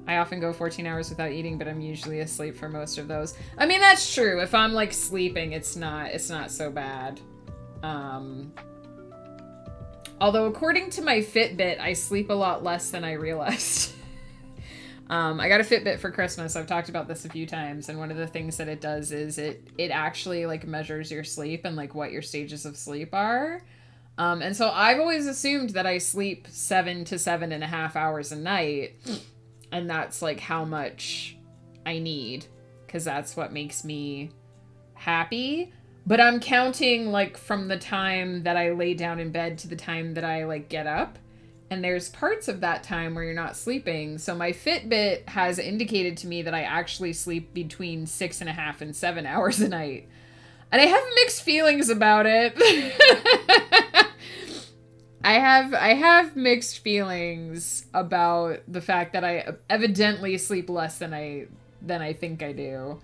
I often go 14 hours without eating, but I'm usually asleep for most of those. I mean, that's true. If I'm like sleeping, it's not so bad. Although according to my Fitbit, I sleep a lot less than I realized. I got a Fitbit for Christmas. I've talked about this a few times, and one of the things that it does is it actually like measures your sleep and like what your stages of sleep are. And so I've always assumed that I sleep 7 to 7.5 hours a night, and that's like how much I need, because that's what makes me happy. But I'm counting like from the time that I lay down in bed to the time that I like get up. And there's parts of that time where you're not sleeping. So my Fitbit has indicated to me that I actually sleep between 6.5 and 7 hours a night. And I have mixed feelings about it. I have mixed feelings about the fact that I evidently sleep less than I think I do.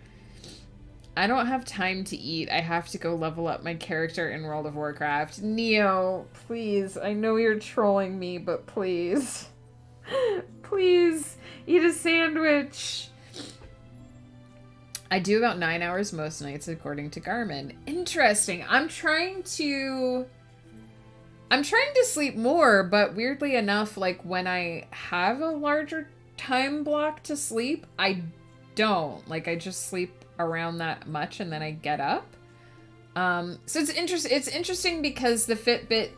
I don't have time to eat. I have to go level up my character in World of Warcraft. Neo, please. I know you're trolling me, but please. Please, eat a sandwich. I do about 9 hours most nights, according to Garmin. Interesting. I'm trying to sleep more, but weirdly enough, like when I have a larger time block to sleep, I don't. Like, I just sleep around that much and then I get up. So it's interesting because the Fitbit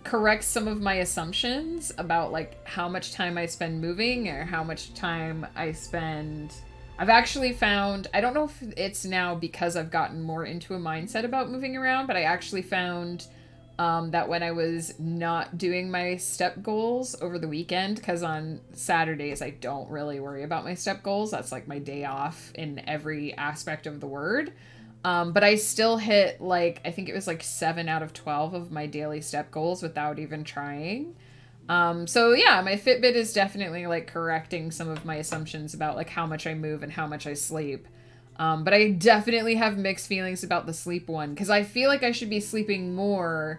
corrects some of my assumptions about like how much time I spend moving or how much time I spend. I've actually found, I don't know if it's now because I've gotten more into a mindset about moving around, but I actually found that when I was not doing my step goals over the weekend, because on Saturdays I don't really worry about my step goals. That's like my day off in every aspect of the word. But I still hit like, I think it was like 7 out of 12 of my daily step goals without even trying. So yeah, my Fitbit is definitely like correcting some of my assumptions about like how much I move and how much I sleep. But I definitely have mixed feelings about the sleep one, because I feel like I should be sleeping more.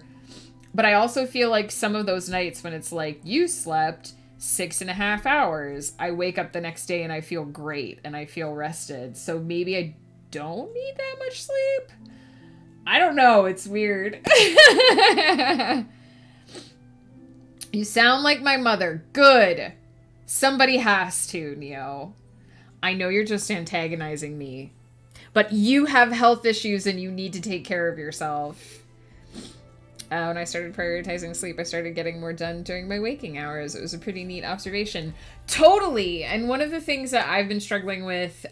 But I also feel like some of those nights when it's like, you slept 6.5 hours, I wake up the next day and I feel great and I feel rested. So maybe I don't need that much sleep? I don't know. It's weird. You sound like my mother. Good. Somebody has to, Neo. I know you're just antagonizing me, but you have health issues and you need to take care of yourself. When I started prioritizing sleep, I started getting more done during my waking hours. It was a pretty neat observation. Totally. And one of the things that I've been struggling with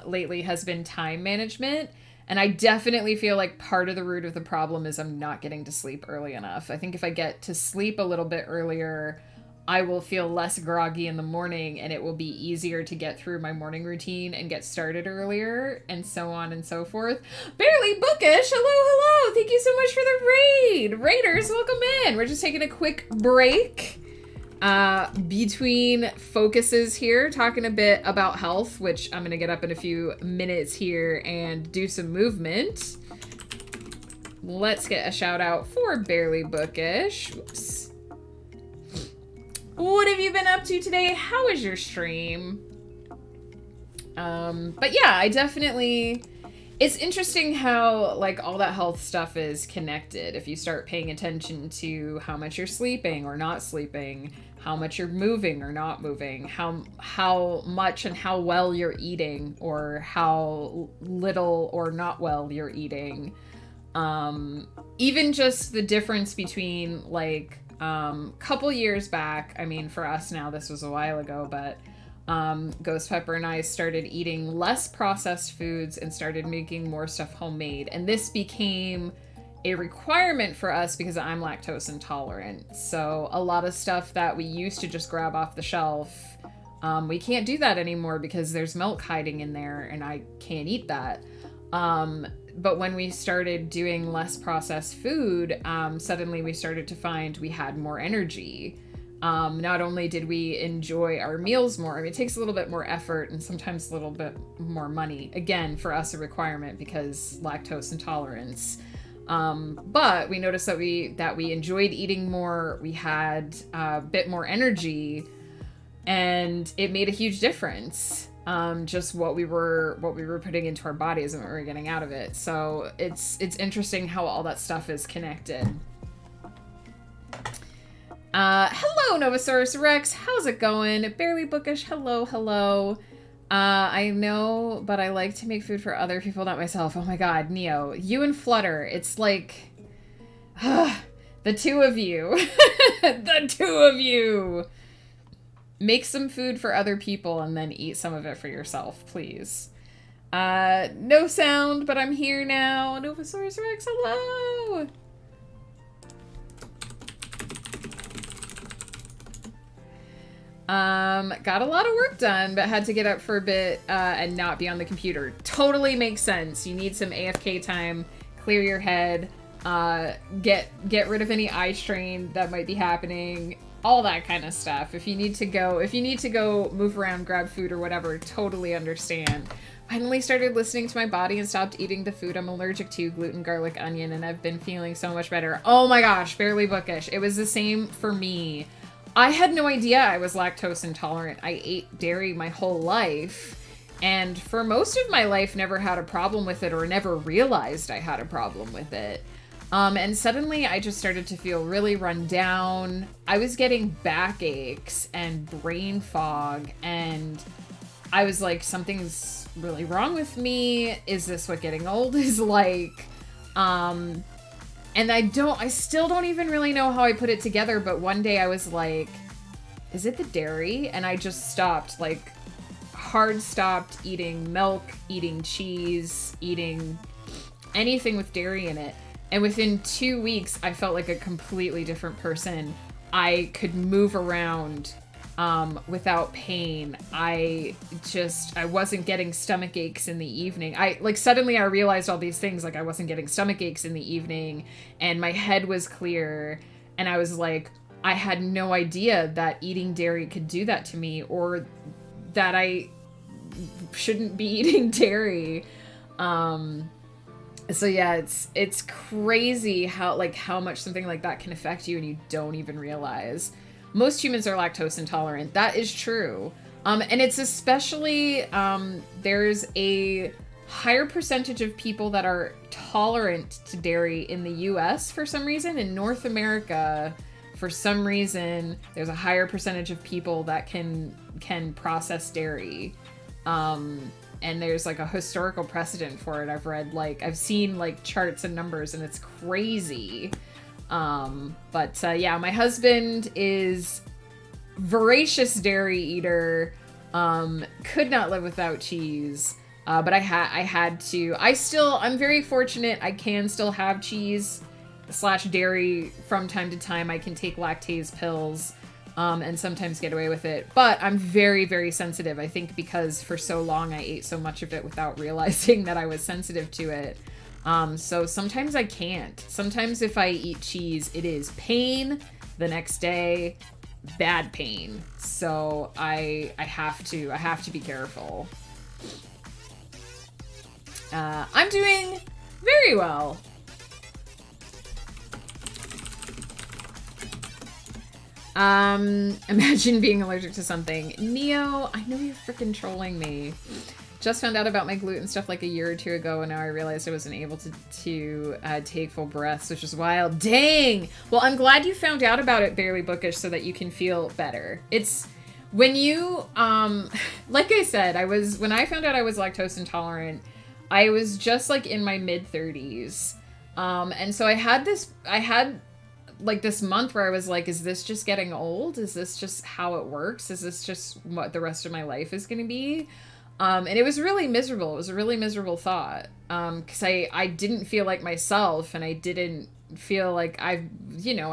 lately has been time management. And I definitely feel like part of the root of the problem is I'm not getting to sleep early enough. I think if I get to sleep a little bit earlier, I will feel less groggy in the morning, and it will be easier to get through my morning routine and get started earlier, and so on and so forth. Barely Bookish, hello. Thank you so much for the raid. Raiders, welcome in. We're just taking a quick break between focuses here, talking a bit about health, which I'm going to get up in a few minutes here and do some movement. Let's get a shout out for Barely Bookish. Whoops. What have you been up to today? How was your stream? But yeah, I definitely... It's interesting how, like, all that health stuff is connected. If you start paying attention to how much you're sleeping or not sleeping, how much you're moving or not moving, how much and how well you're eating, or how little or not well you're eating. Even just the difference between, like, couple years back, I mean, for us now, this was a while ago, but Ghost Pepper and I started eating less processed foods and started making more stuff homemade. And this became a requirement for us because I'm lactose intolerant. So a lot of stuff that we used to just grab off the shelf, we can't do that anymore because there's milk hiding in there and I can't eat that. But when we started doing less processed food, suddenly we started to find we had more energy. Not only did we enjoy our meals more, I mean, it takes a little bit more effort and sometimes a little bit more money. Again, for us, a requirement because lactose intolerance. But we noticed that we enjoyed eating more. We had a bit more energy, and it made a huge difference. Just what we were putting into our bodies and what we were getting out of it. So it's interesting how all that stuff is connected. Hello, Novosaurus Rex. How's it going? Barely Bookish. Hello. I know, but I like to make food for other people, not myself. Oh my god, Neo. You and Flutter. It's like... the two of you. The two of you. Make some food for other people and then eat some of it for yourself, please. No sound, but I'm here now. Novosaurus Rex, hello! Got a lot of work done, but had to get up for a bit and not be on the computer. Totally makes sense. You need some AFK time, clear your head, get rid of any eye strain that might be happening, all that kind of stuff. If you need to go move around, grab food or whatever, totally understand. Finally started listening to my body and stopped eating the food I'm allergic to, gluten, garlic, onion, and I've been feeling so much better. Oh my gosh, Barely Bookish. It was the same for me. I had no idea I was lactose intolerant. I ate dairy my whole life, and for most of my life never had a problem with it or never realized I had a problem with it. And suddenly I just started to feel really run down. I was getting backaches and brain fog, and I was like, something's really wrong with me. Is this what getting old is like? And I still don't even really know how I put it together, but one day I was like, is it the dairy? And I just stopped, like, hard stopped eating milk, eating cheese, eating anything with dairy in it. And within 2 weeks, I felt like a completely different person. I could move around without pain. I wasn't getting stomach aches in the evening. Suddenly I realized all these things, like I wasn't getting stomach aches in the evening and my head was clear. And I was like, I had no idea that eating dairy could do that to me, or that I shouldn't be eating dairy. So yeah, it's crazy how much something like that can affect you and you don't even realize. Most humans are lactose intolerant. That is true. And it's especially, there's a higher percentage of people that are tolerant to dairy in the US for some reason. In North America, for some reason, there's a higher percentage of people that can process dairy. And there's like a historical precedent for it. I've seen like charts and numbers, and it's crazy. Yeah, my husband is voracious dairy eater, could not live without cheese. But I had to. I'm very fortunate. I can still have cheese / dairy from time to time. I can take lactase pills. and sometimes get away with it. But I'm very, very sensitive. I think because for so long I ate so much of it without realizing that I was sensitive to it. So sometimes I can't. Sometimes if I eat cheese, it is pain the next day, bad pain. So I have to be careful. I'm doing very well. Imagine being allergic to something. Neo, I know you're freaking trolling me. Just found out about my gluten stuff like a year or two ago, and now I realized I wasn't able to take full breaths, which is wild. Dang! Well, I'm glad you found out about it, Barely Bookish, so that you can feel better. It's when you, like I said, when I found out I was lactose intolerant, I was just like in my mid-30s. And so I had like this month where I was like, is this just getting old? Is this just how it works? Is this just what the rest of my life is going to be? And it was really miserable. It was a really miserable thought. Cause I didn't feel like myself, and I didn't feel like I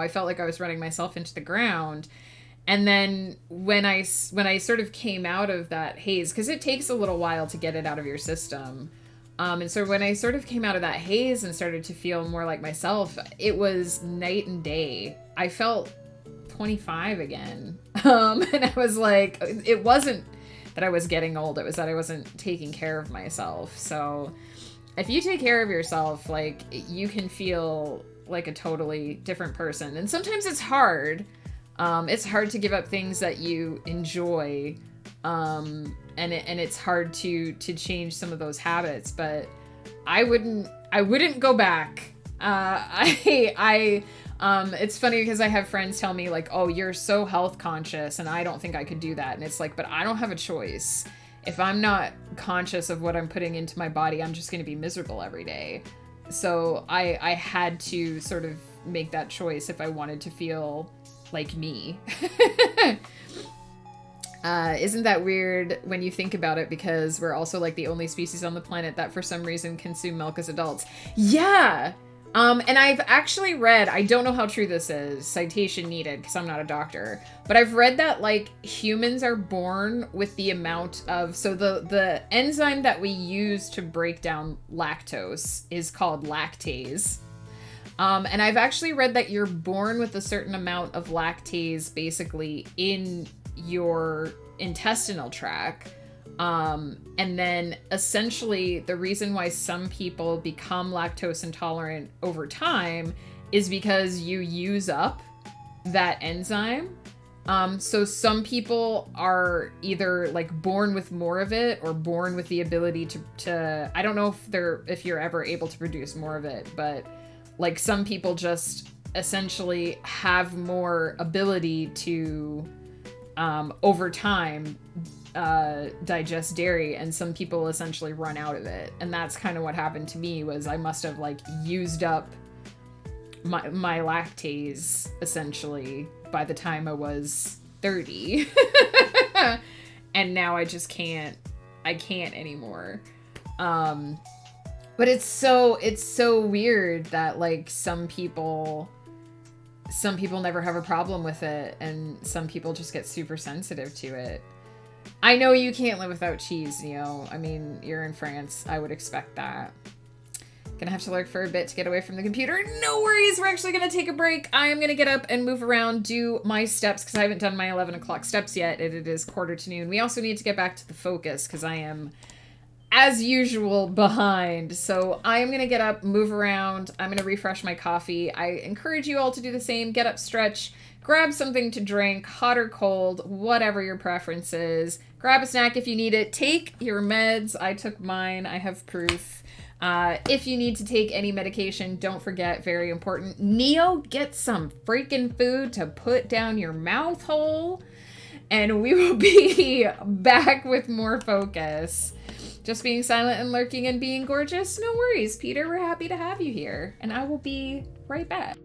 felt like I was running myself into the ground. And then when I sort of came out of that haze, cause it takes a little while to get it out of your system. And so when I sort of came out of that haze and started to feel more like myself, it was night and day. I felt 25 again. And I was like, it wasn't that I was getting old. It was that I wasn't taking care of myself. So if you take care of yourself, like, you can feel like a totally different person. And sometimes it's hard. It's hard to give up things that you enjoy. And it's hard to change some of those habits, but I wouldn't go back. It's funny because I have friends tell me like, oh, you're so health conscious, and I don't think I could do that. And it's like, but I don't have a choice. If I'm not conscious of what I'm putting into my body, I'm just going to be miserable every day. So I had to sort of make that choice if I wanted to feel like me. Isn't that weird when you think about it? Because we're also like the only species on the planet that for some reason consume milk as adults. Yeah. And I've actually read, I don't know how true this is, citation needed because I'm not a doctor, but I've read that like humans are born with the amount of, so the enzyme that we use to break down lactose is called lactase. And I've actually read that you're born with a certain amount of lactase basically in your intestinal tract. And then essentially the reason why some people become lactose intolerant over time is because you use up that enzyme. So some people are either like born with more of it or born with the ability to I don't know if you're ever able to produce more of it, but like some people just essentially have more ability to over time digest dairy, and some people essentially run out of it. And that's kind of what happened to me, was I must have like used up my lactase essentially by the time I was 30. And now I just can't anymore. But it's so weird that like some people never have a problem with it, and some people just get super sensitive to it. I know you can't live without cheese, I mean, you're in France. I would expect that. Gonna have to lurk for a bit to get away from the computer. No worries, we're actually gonna take a break. I am gonna get up and move around, do my steps, because I haven't done my 11 o'clock steps yet. It is 12:45. We also need to get back to the focus, because I am, as usual, behind. So I am going to get up, move around. I'm going to refresh my coffee. I encourage you all to do the same. Get up, stretch, grab something to drink, hot or cold, whatever your preference is. Grab a snack if you need it. Take your meds. I took mine. I have proof. If you need to take any medication, don't forget, very important, Neo, get some freaking food to put down your mouth hole. And we will be back with more focus. Just being silent and lurking and being gorgeous? No worries, Peter. We're happy to have you here. And I will be right back.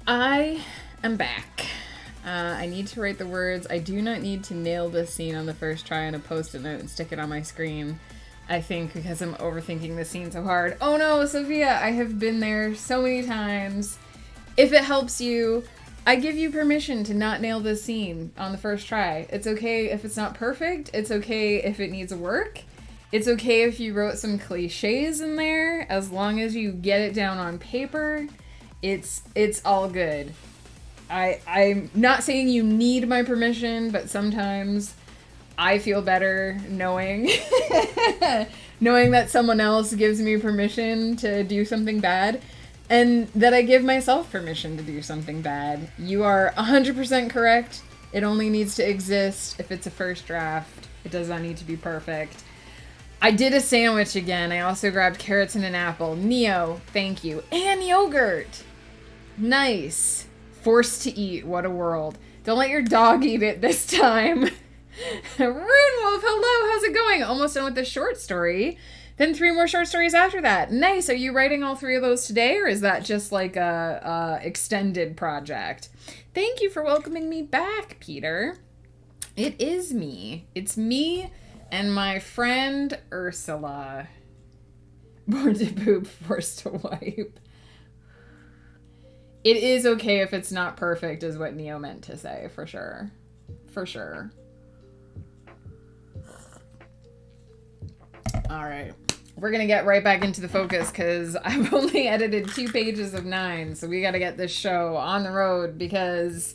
I am back. I need to write the words. I do not need to nail this scene on the first try on a post-it note and stick it on my screen. I think because I'm overthinking the scene so hard. Oh no, Sophia, I have been there so many times. If it helps you, I give you permission to not nail this scene on the first try. It's okay if it's not perfect. It's okay if it needs work. It's okay if you wrote some cliches in there, as long as you get it down on paper. It's all good. I'm not saying you need my permission, but sometimes I feel better knowing knowing that someone else gives me permission to do something bad, and that I give myself permission to do something bad. You are 100% correct. It only needs to exist if it's a first draft. It does not need to be perfect. I did a sandwich again. I also grabbed carrots and an apple. Neo, thank you. And yogurt. Nice. Forced to eat. What a world. Don't let your dog eat it this time. Rune Wolf, hello. How's it going? Almost done with the short story. Then 3 more short stories after that. Nice. Are you writing all 3 of those today, or is that just like a extended project? Thank you for welcoming me back, Peter. It is me. It's me and my friend Ursula. Born to poop, forced to wipe. It is okay if it's not perfect, is what Neo meant to say, for sure. For sure. Alright. We're gonna get right back into the focus, because I've only edited 2 pages of 9, so we gotta get this show on the road, because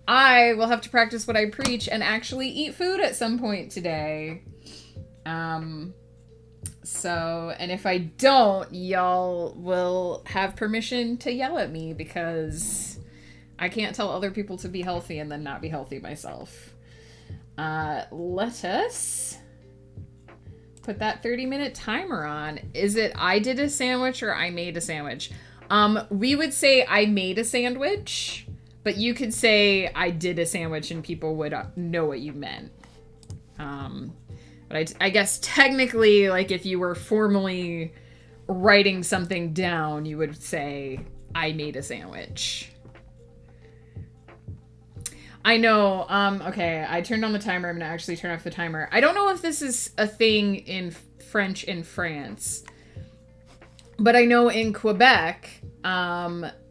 I will have to practice what I preach and actually eat food at some point today. And if I don't, y'all will have permission to yell at me, because I can't tell other people to be healthy and then not be healthy myself. Let us put that 30-minute timer on. Is it I did a sandwich or I made a sandwich? We would say I made a sandwich, but you could say I did a sandwich and people would know what you meant. But I guess technically, like, if you were formally writing something down, you would say, I made a sandwich. I know. Okay, I turned on the timer. I'm gonna actually turn off the timer. I don't know if this is a thing in French in France, but I know in Quebec,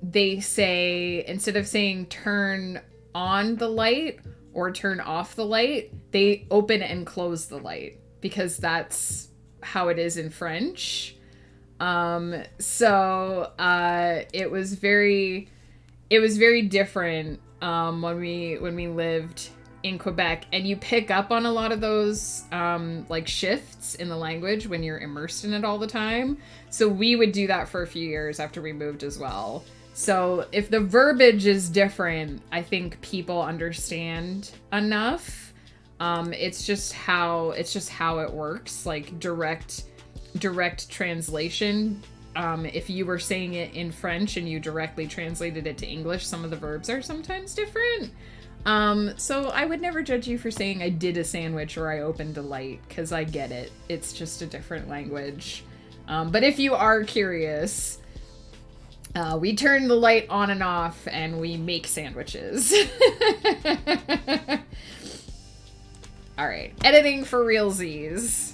they say, instead of saying turn on the light or turn off the light, they open and close the light because that's how it is in French. So it was very different when we lived in Quebec, and you pick up on a lot of those like shifts in the language when you're immersed in it all the time. So we would do that for a few years after we moved as well. So if the verbiage is different, I think people understand enough. It's just how it works, like direct translation. If you were saying it in French and you directly translated it to English, some of the verbs are sometimes different. So I would never judge you for saying I did a sandwich or I opened a light, because I get it. It's just a different language. But if you are curious, we turn the light on and off and we make sandwiches. All right, editing for realsies.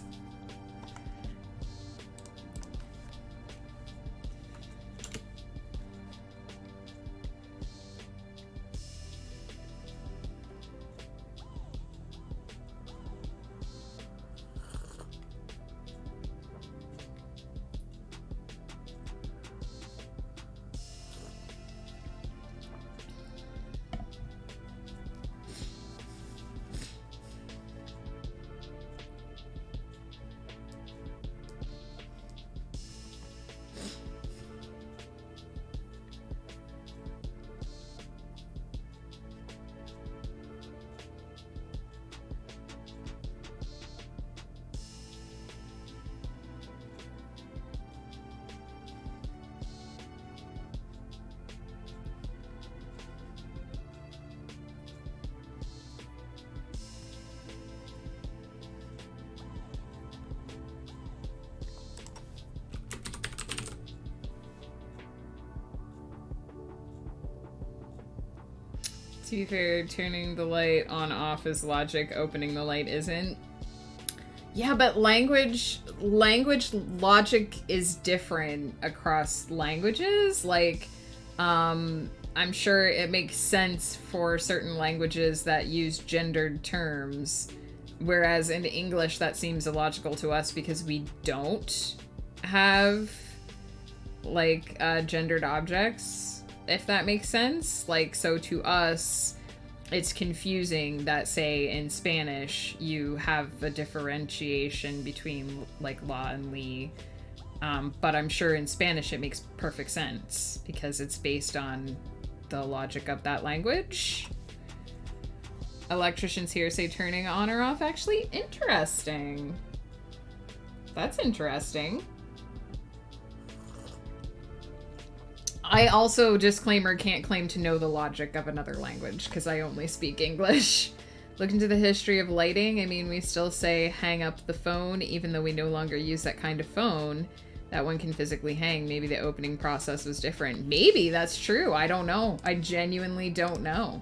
To be fair, turning the light on off is logic, opening the light isn't. Yeah, but language logic is different across languages. Like, I'm sure it makes sense for certain languages that use gendered terms, whereas in English that seems illogical to us because we don't have, like, gendered objects. If that makes sense. Like, so to us, it's confusing that, say, in Spanish, you have a differentiation between, like, la and li. But I'm sure in Spanish it makes perfect sense because it's based on the logic of that language. Electricians here say turning on or off. Actually, interesting. That's interesting. I also, disclaimer, can't claim to know the logic of another language because I only speak English. Look into the history of lighting. I mean, we still say hang up the phone, even though we no longer use that kind of phone. That one can physically hang. Maybe the opening process was different. Maybe that's true. I don't know. I genuinely don't know.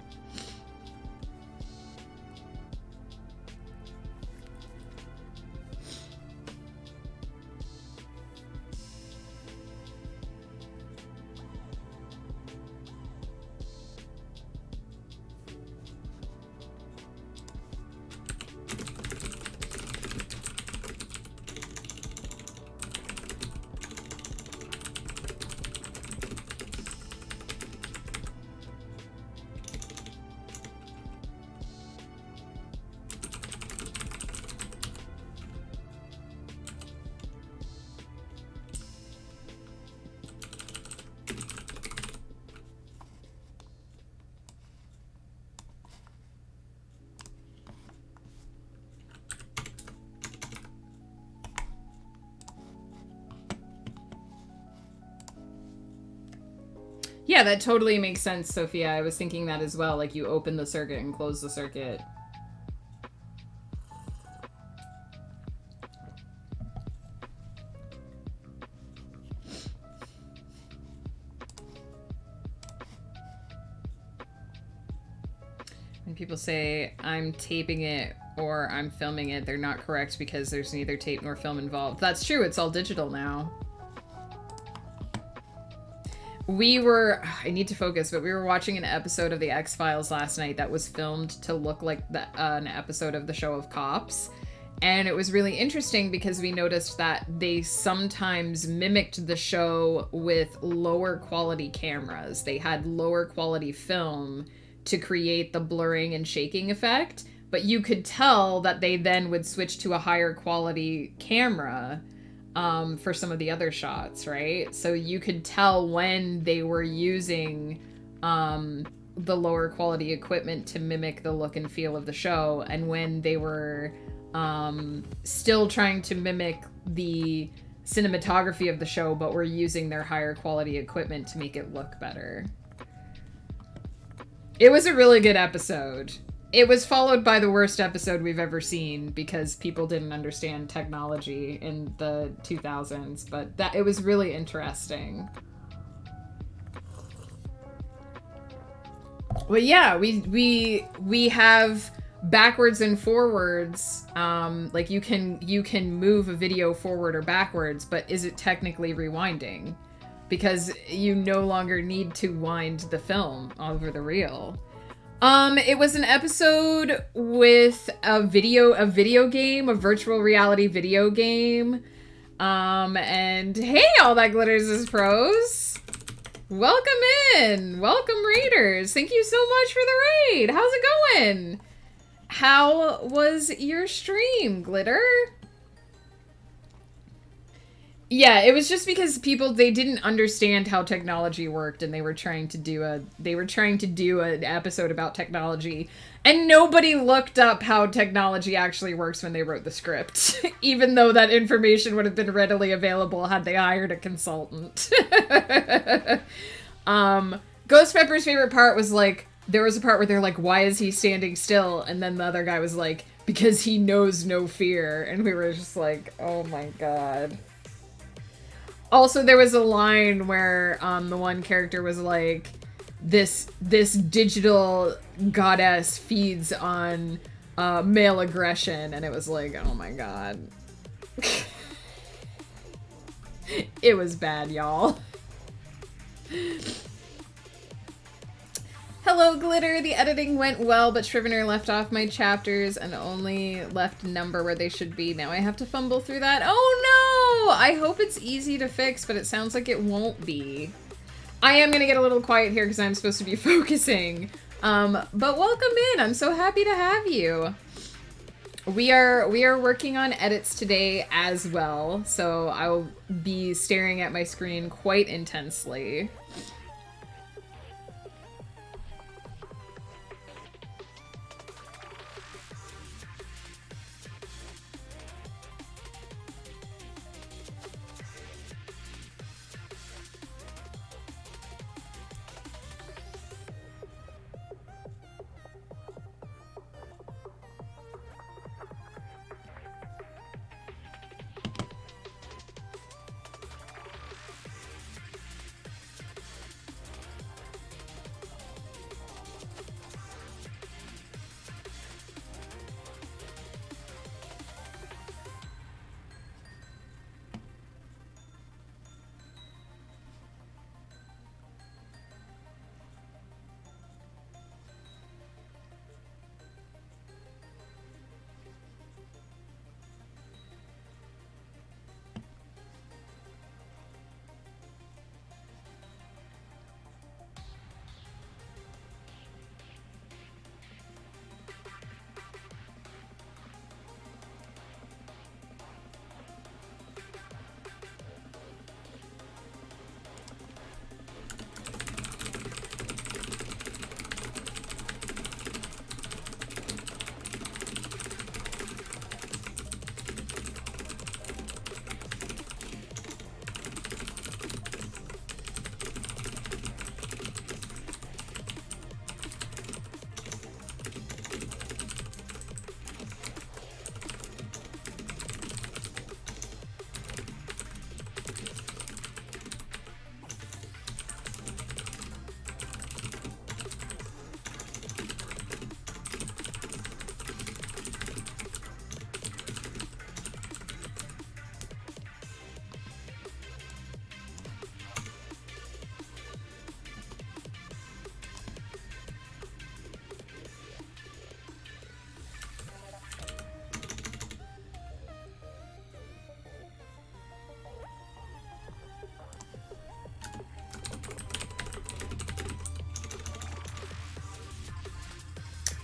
Yeah, that totally makes sense, Sophia. I was thinking that as well. Like, you open the circuit and close the circuit. people say I'm taping it or I'm filming it, they're not correct because there's neither tape nor film involved. That's true, it's all digital now. I need to focus, but we were watching an episode of The X-Files last night that was filmed to look like an episode of the show of Cops. And it was really interesting because we noticed that they sometimes mimicked the show with lower quality cameras. They had lower quality film to create the blurring and shaking effect, but you could tell that they then would switch to a higher quality camera for some of the other shots, right? So you could tell when they were using the lower quality equipment to mimic the look and feel of the show, and when they were still trying to mimic the cinematography of the show, but were using their higher quality equipment to make it look better. It was a really good episode. It was followed by the worst episode we've ever seen because people didn't understand technology in the 2000s, but it was really interesting. Well, yeah, we have backwards and forwards. Like you can move a video forward or backwards, but is it technically rewinding? Because you no longer need to wind the film over the reel. It was an episode with a video game, a virtual reality video game. And hey, all that glitters is pros. Welcome in. Welcome, raiders. Thank you so much for the raid. How's it going? How was your stream, Glitter? Yeah, it was just because they didn't understand how technology worked, and they were trying to do an episode about technology, and nobody looked up how technology actually works when they wrote the script, even though that information would have been readily available had they hired a consultant. Ghost Pepper's favorite part was like, there was a part where they're like, why is he standing still? And then the other guy was like, because he knows no fear. And we were just like, oh my god. Also, there was a line where the one character was like, this digital goddess feeds on male aggression. And it was like, oh my god. It was bad, y'all. Hello, Glitter. The editing went well, but Scrivener left off my chapters and only left number where they should be. Now I have to fumble through that. Oh no! I hope it's easy to fix, but it sounds like it won't be. I am gonna get a little quiet here because I'm supposed to be focusing. But welcome in. I'm so happy to have you. We are working on edits today as well, so I'll be staring at my screen quite intensely.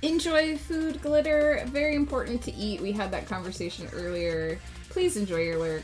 Enjoy food, Glitter. Very important to eat. We had that conversation earlier. Please enjoy your lurk.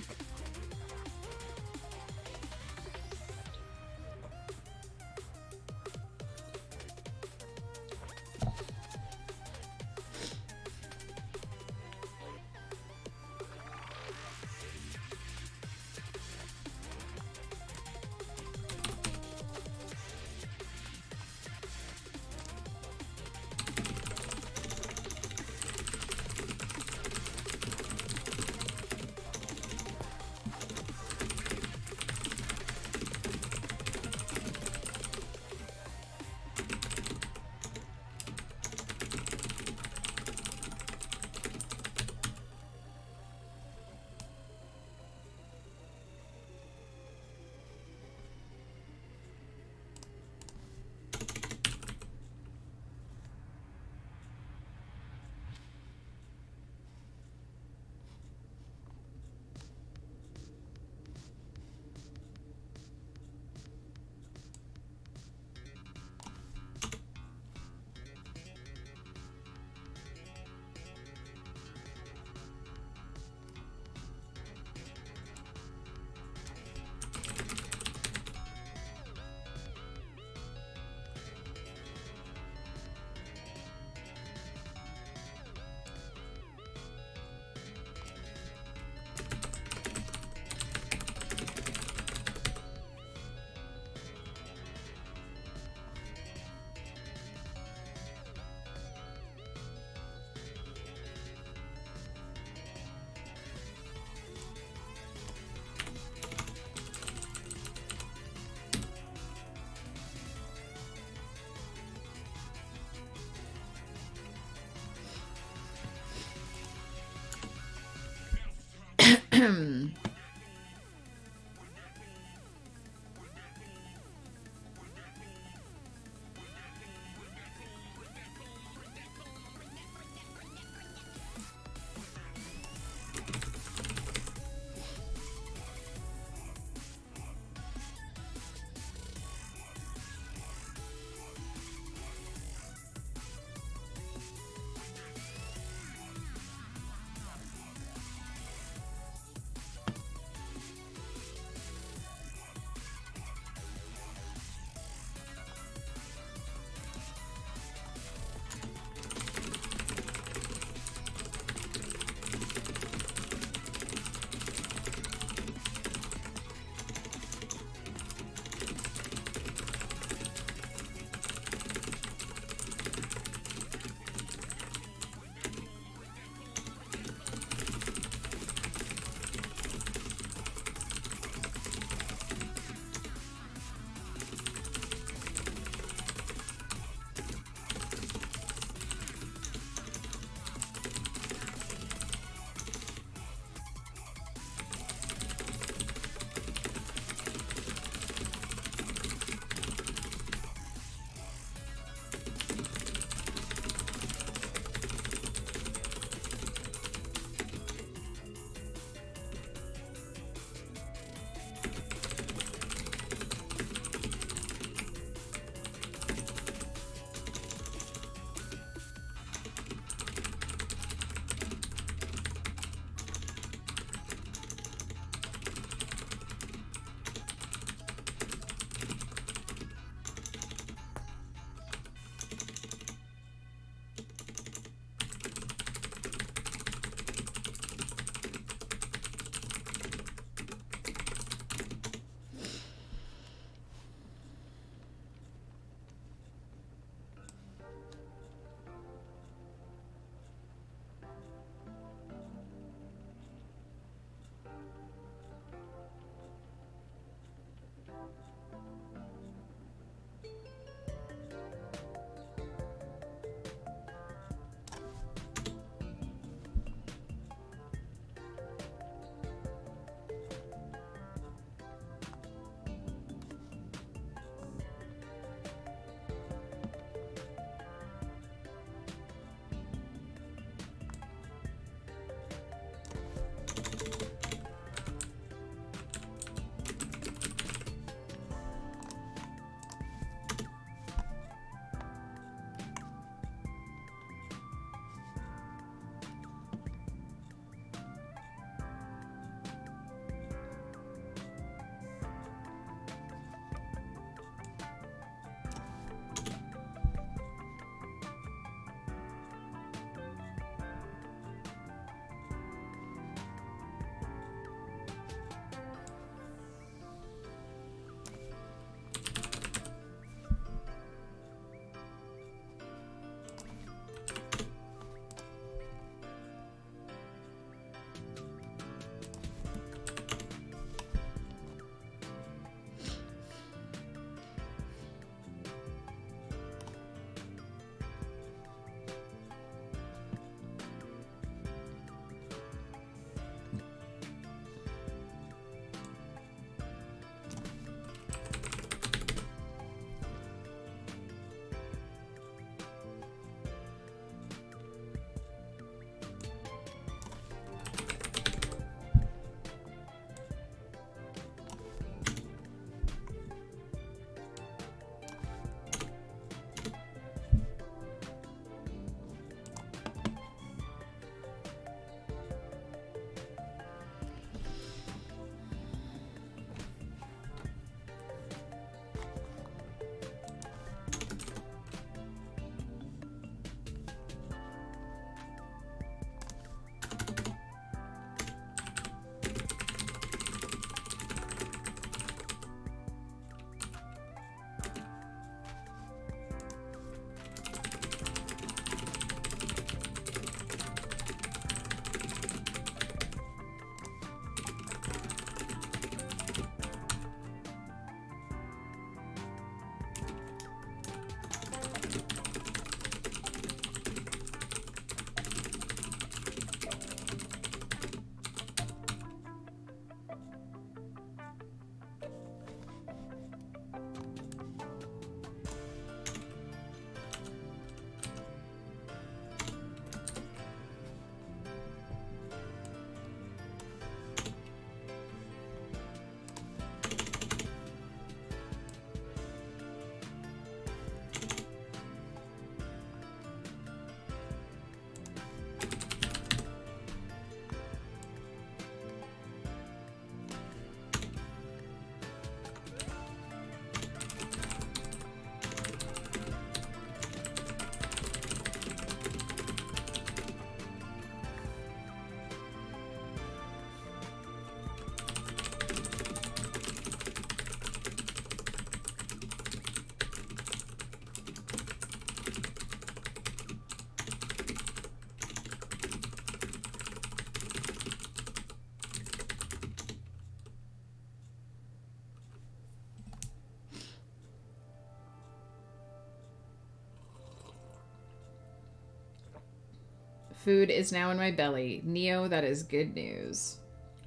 Food is now in my belly. Neo, that is good news.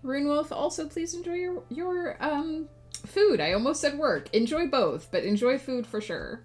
Runewolf, also please enjoy your food. I almost said work. Enjoy both, but enjoy food for sure.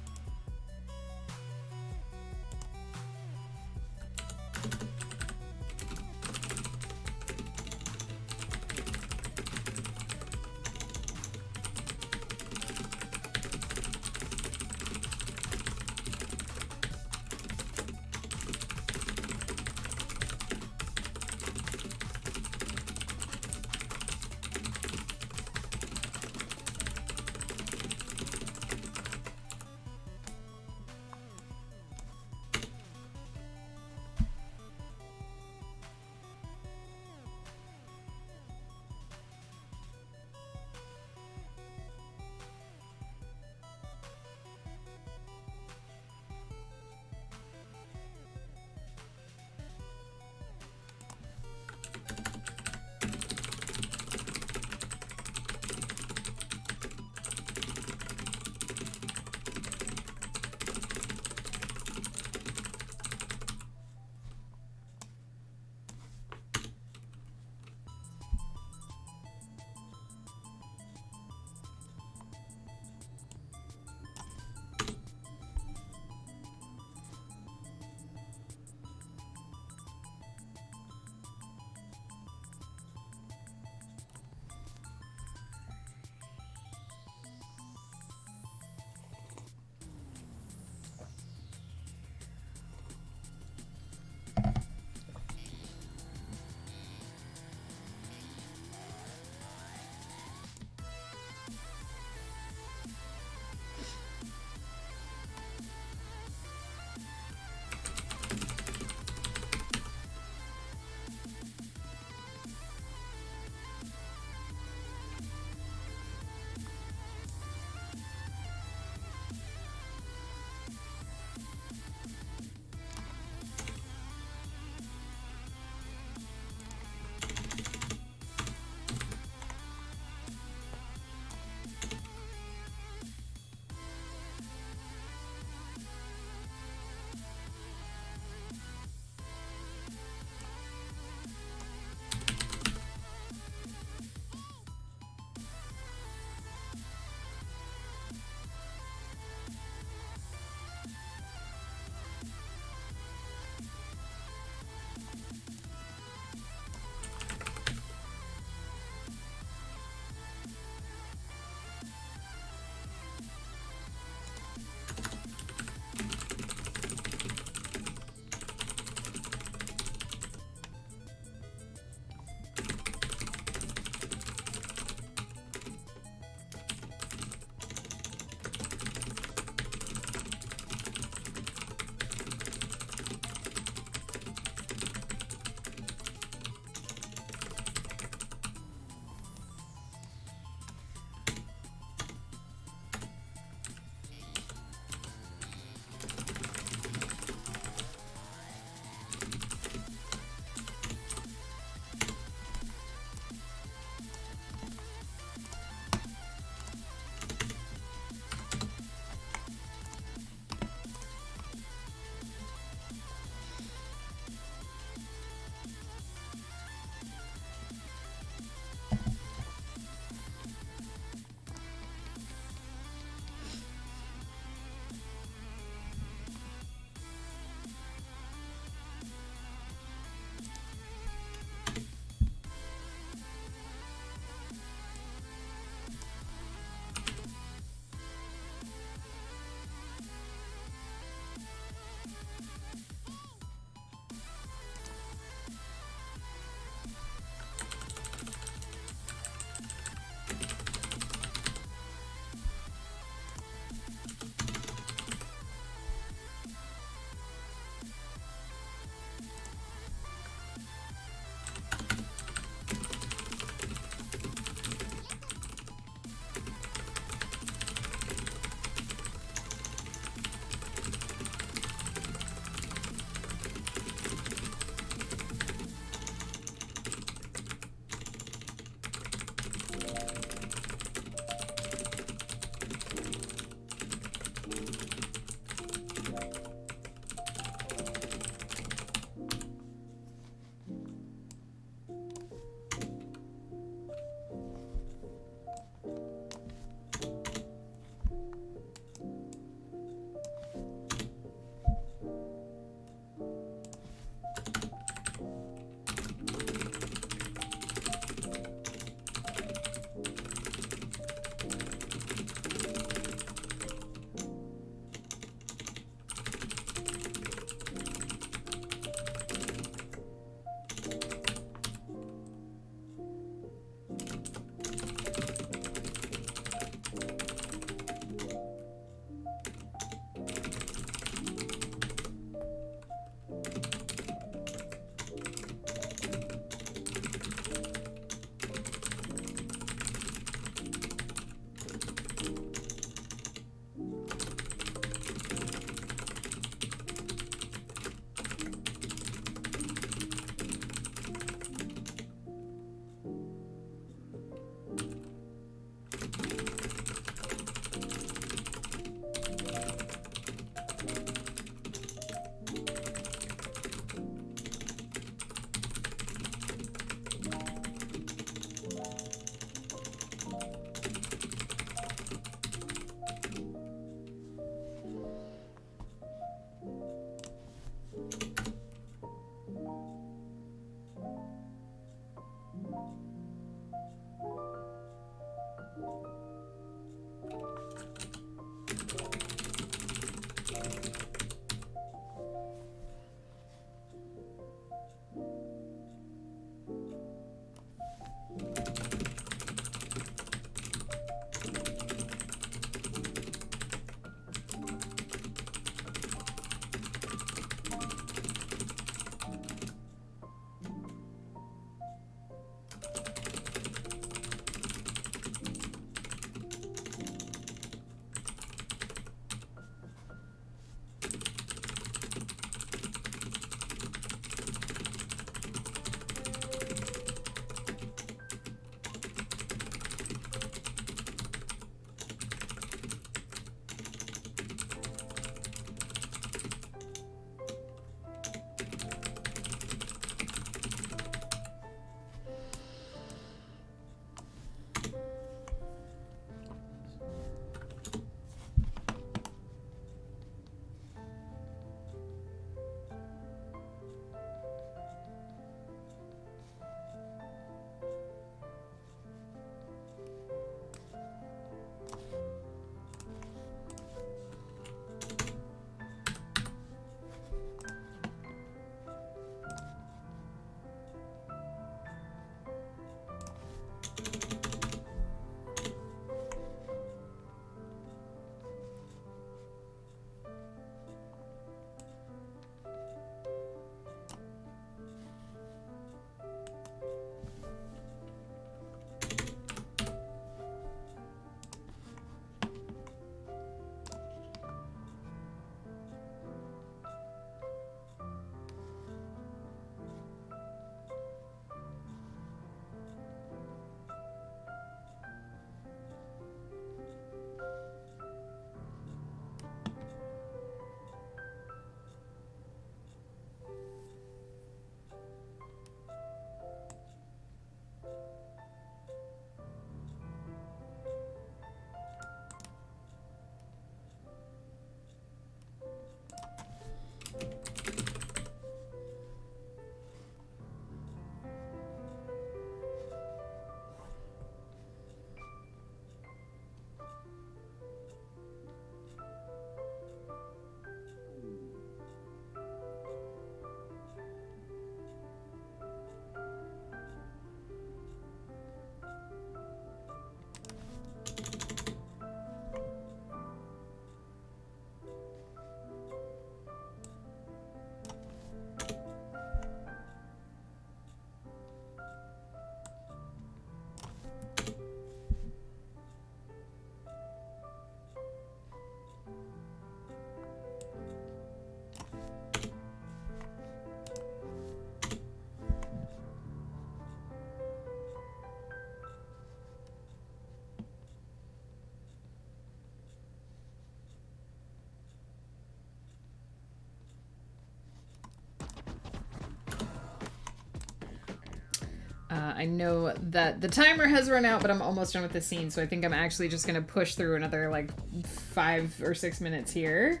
I know that the timer has run out, but I'm almost done with the scene, so I think I'm actually just gonna push through another like 5 or 6 minutes here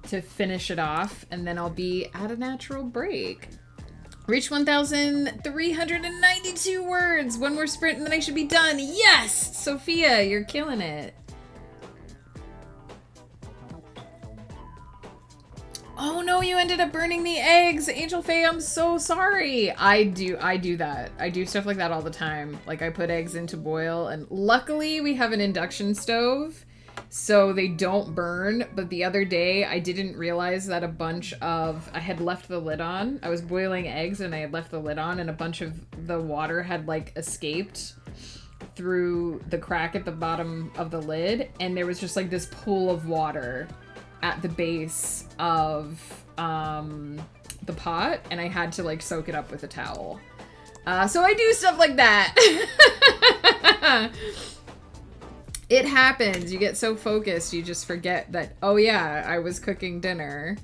to finish it off, and then I'll be at a natural break. Reach 1,392 words. One more sprint and then I should be done. Yes! Sophia, you're killing it. Oh no, you ended up burning the eggs. Angel Faye, I'm so sorry. I do that. I do stuff like that all the time. Like I put eggs into boil, and luckily we have an induction stove, so they don't burn. But the other day I didn't realize that I had left the lid on. I was boiling eggs and I had left the lid on, and a bunch of the water had like escaped through the crack at the bottom of the lid, and there was just like this pool of water at the base of the pot, and I had to like soak it up with a towel. So I do stuff like that. It happens. You get so focused, you just forget that, oh yeah, I was cooking dinner.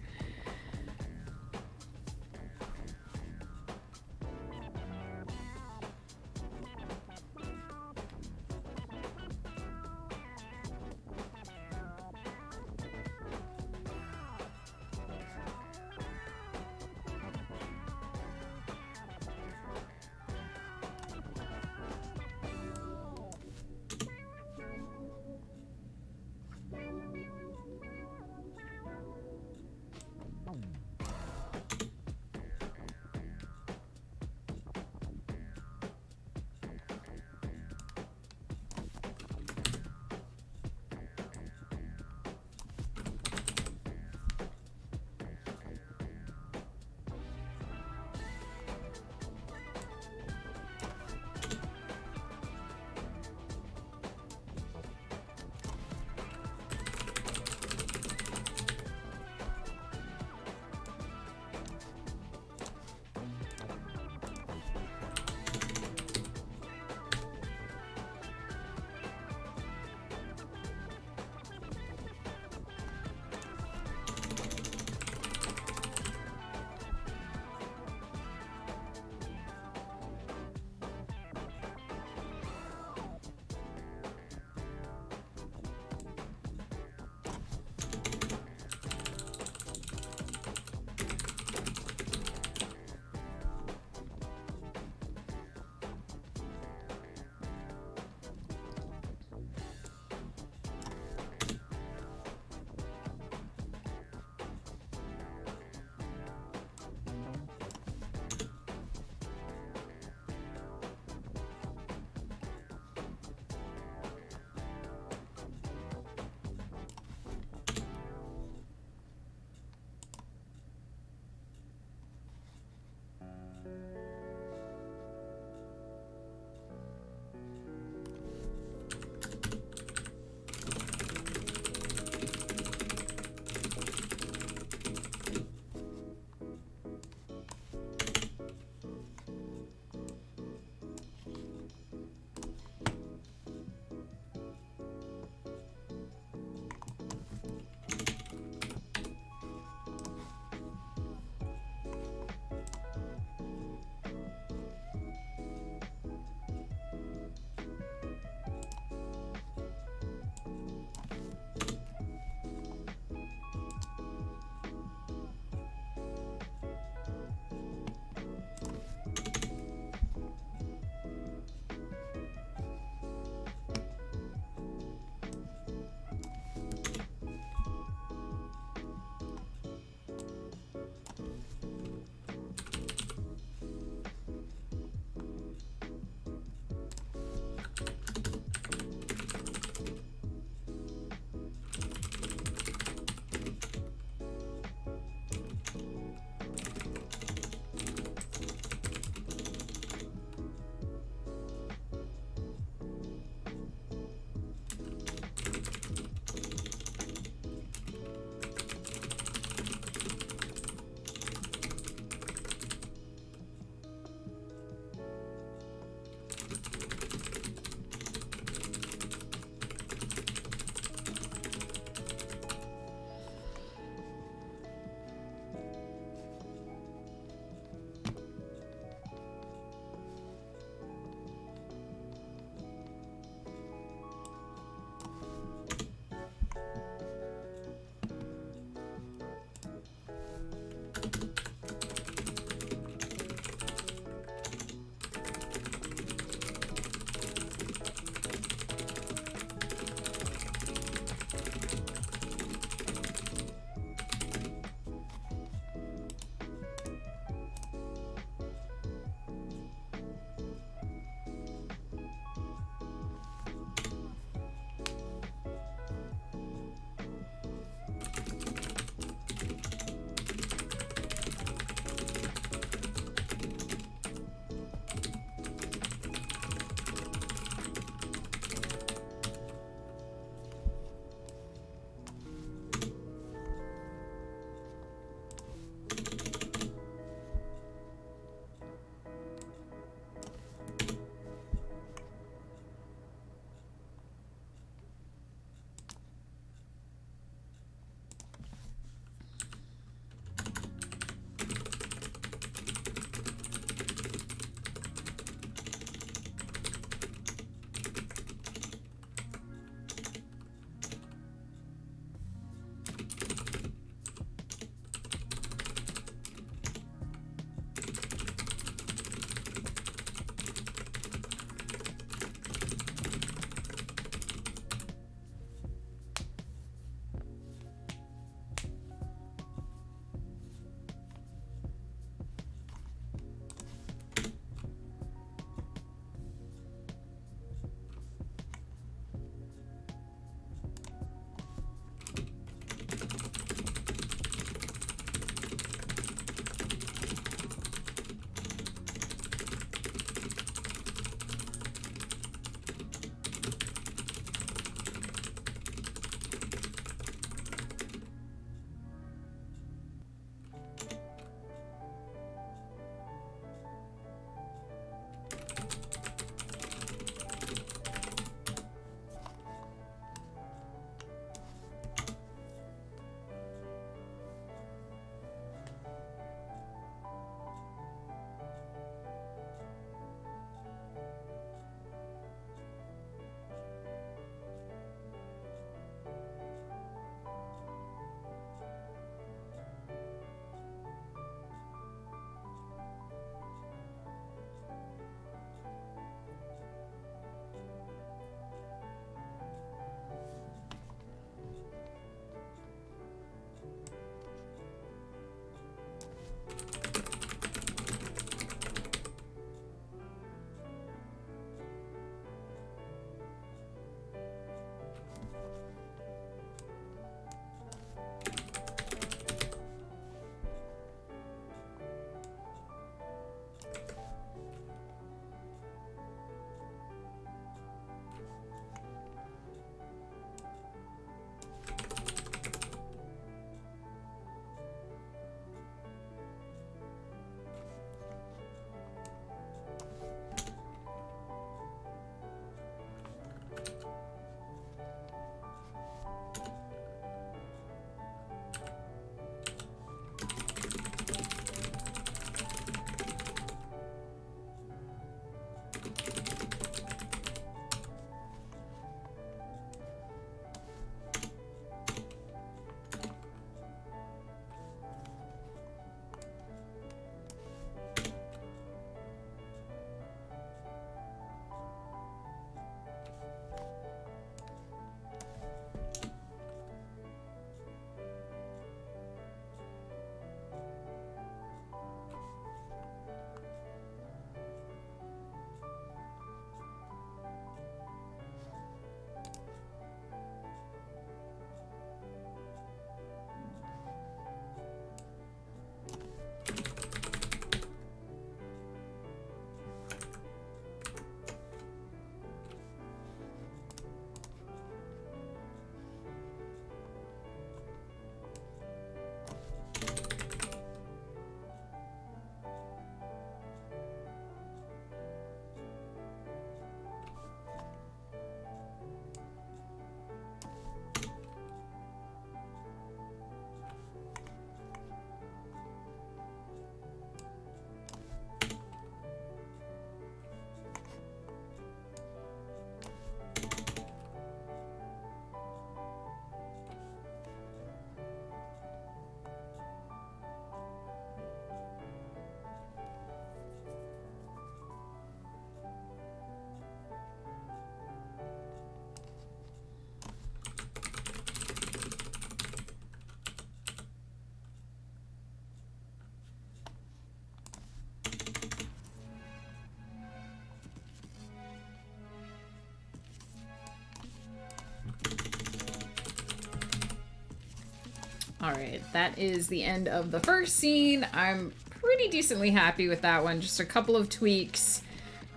Alright, that is the end of the first scene. I'm pretty decently happy with that one. Just a couple of tweaks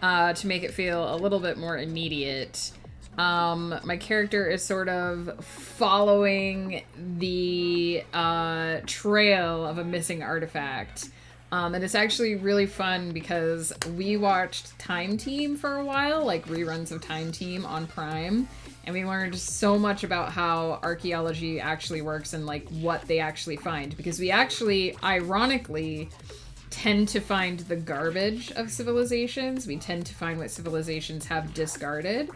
to make it feel a little bit more immediate. My character is sort of following the trail of a missing artifact. And it's actually really fun because we watched Time Team for a while, like reruns of Time Team on Prime, and we learned so much about how archaeology actually works and like what they actually find. Because we actually, ironically, tend to find the garbage of civilizations. We tend to find what civilizations have discarded.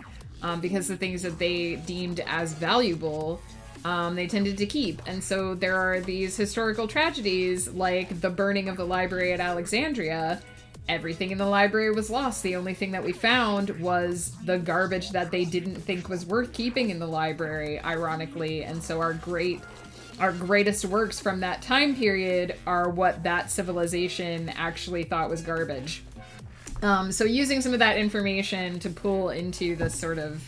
Because the things that they deemed as valuable, they tended to keep. And so there are these historical tragedies, like the burning of the library at Alexandria. Everything in the library was lost. The only thing that we found was the garbage that they didn't think was worth keeping in the library, ironically. And so our greatest works from that time period are what that civilization actually thought was garbage. So using some of that information to pull into this sort of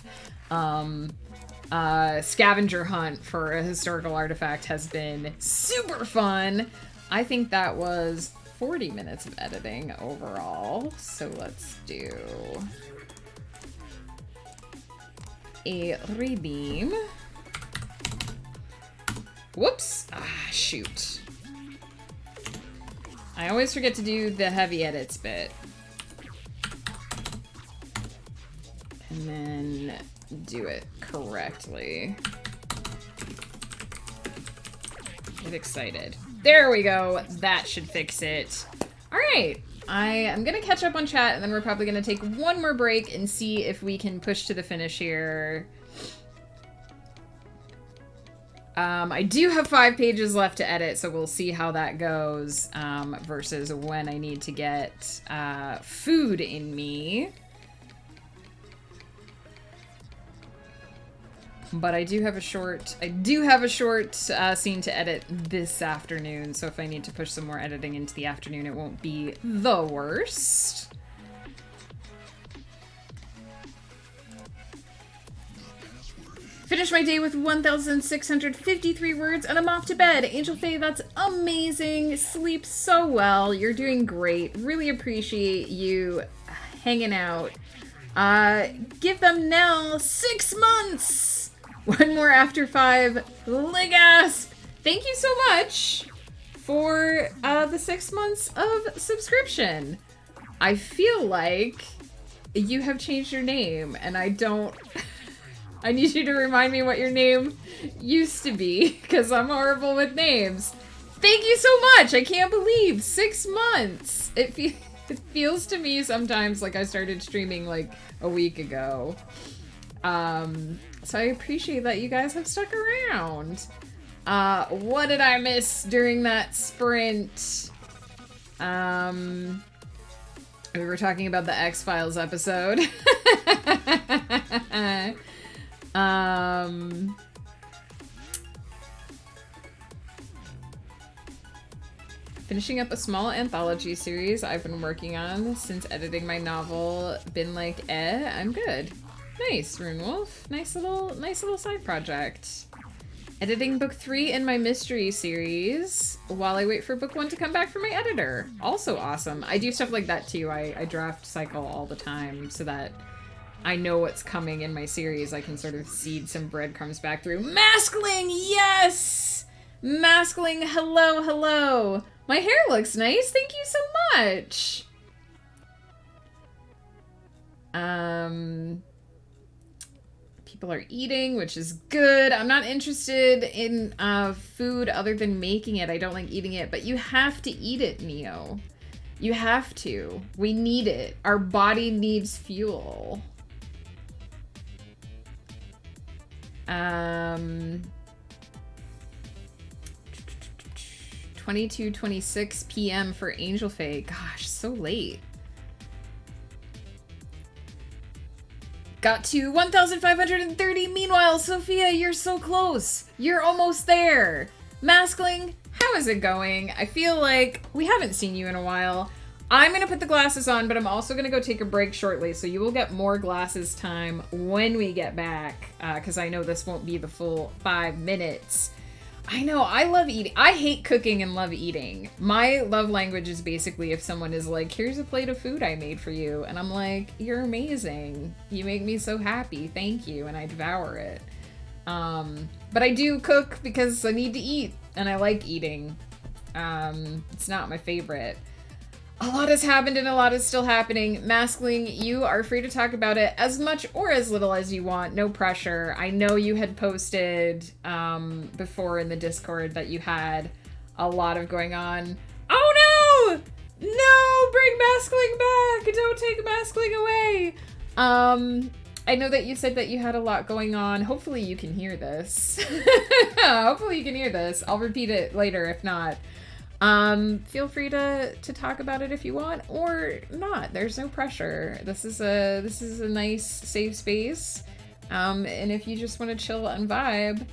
scavenger hunt for a historical artifact has been super fun. I think that was 40 minutes of editing overall. So let's do a redeem. Whoops. Shoot. I always forget to do the heavy edits bit. And then do it correctly. Get excited. There we go. That should fix it. All right. I am going to catch up on chat, and then we're probably going to take one more break and see if we can push to the finish here. I do have 5 pages left to edit, so we'll see how that goes versus when I need to get food in me. But I do have a short scene to edit this afternoon, so if I need to push some more editing into the afternoon, it won't be the worst. Finish my day with 1,653 words, and I'm off to bed. Angel Faye, that's amazing. Sleep so well. You're doing great. Really appreciate you hanging out. Give them now 6 months. One more after 5. Gasp! Thank you so much for the 6 months of subscription. I feel like you have changed your name, and I don't... I need you to remind me what your name used to be, because I'm horrible with names. Thank you so much! I can't believe 6 months! It feels to me sometimes like I started streaming like a week ago. So I appreciate that you guys have stuck around. What did I miss during that sprint? We were talking about the X-Files episode. Finishing up a small anthology series I've been working on since editing my novel. Been like, I'm good. Nice, Rune Wolf. Nice little side project. Editing book 3 in my mystery series while I wait for book 1 to come back from my editor. Also awesome. I do stuff like that too. I draft cycle all the time so that I know what's coming in my series. I can sort of seed some breadcrumbs back through. Maskling, yes! Maskling, hello, hello. My hair looks nice. Thank you so much. People are eating, which is good. I'm not interested in food other than making it. I don't like eating it, but you have to eat it, Neo. You have to. We need it. Our body needs fuel. 22:26 p.m. for Angel Faye. Gosh, so late. Got to 1,530. Meanwhile, Sophia, you're so close. You're almost there. Maskling, how is it going? I feel like we haven't seen you in a while. I'm going to put the glasses on, but I'm also going to go take a break shortly, so you will get more glasses time when we get back, because I know this won't be the full 5 minutes. I know, I love eating. I hate cooking and love eating. My love language is basically if someone is like, here's a plate of food I made for you. And I'm like, you're amazing. You make me so happy. Thank you. And I devour it. But I do cook because I need to eat and I like eating. It's not my favorite. A lot has happened and a lot is still happening. Maskling, you are free to talk about it as much or as little as you want. No pressure. I know you had posted before in the Discord that you had a lot of going on. Oh no! No! Bring Maskling back! Don't take Maskling away! I know that you said that you had a lot going on. Hopefully you can hear this. Hopefully you can hear this. I'll repeat it later if not. Feel free to talk about it if you want or not. There's no pressure. This is a nice safe space. And if you just want to chill and vibe,